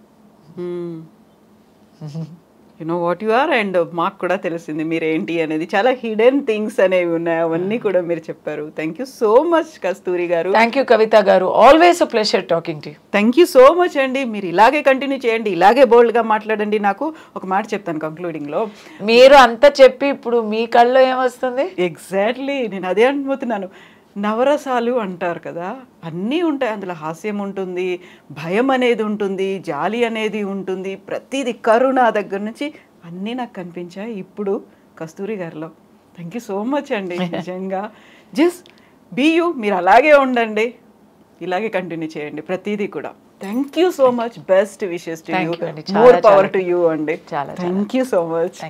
You know what you are. And మాకు కూడా తెలిసింది మీరేంటి అనేది. చాలా హిడెన్ థింగ్స్ అనేవి ఉన్నాయి, అవన్నీ కూడా మీరు చెప్పారు. థ్యాంక్ యూ సో మచ్ కస్తూరి గారు. థ్యాంక్ యూ కవిత గారు. Always a pleasure talking to you. Thank you so much అండి. మీరు ఇలాగే కంటిన్యూ చేయండి, ఇలాగే బోల్డ్గా మాట్లాడండి. నాకు ఒక మాట చెప్తాను కంక్లూడింగ్లో. మీరు అంతా చెప్పి ఇప్పుడు మీ కళ్ళలో ఏమొస్తుంది? ఎగ్జాక్ట్లీ, నేను అదే అనుకుంటున్నాను. నవరసాలు అంటారు కదా, అన్నీ ఉంటాయి అందులో. హాస్యం ఉంటుంది, భయం అనేది ఉంటుంది, జాలి అనేది ఉంటుంది, ప్రతిదీ కరుణ దగ్గర నుంచి అన్నీ నాకు కనిపించాయి ఇప్పుడు కస్తూరి గారిలో. థ్యాంక్ యూ సో మచ్ అండి. నిజంగా జస్ట్ బీ యూ. మీరు అలాగే ఉండండి, ఇలాగే కంటిన్యూ చేయండి ప్రతిదీ కూడా. Thank you so much. Best wishes to you. More power to you అండి. Thank you so much.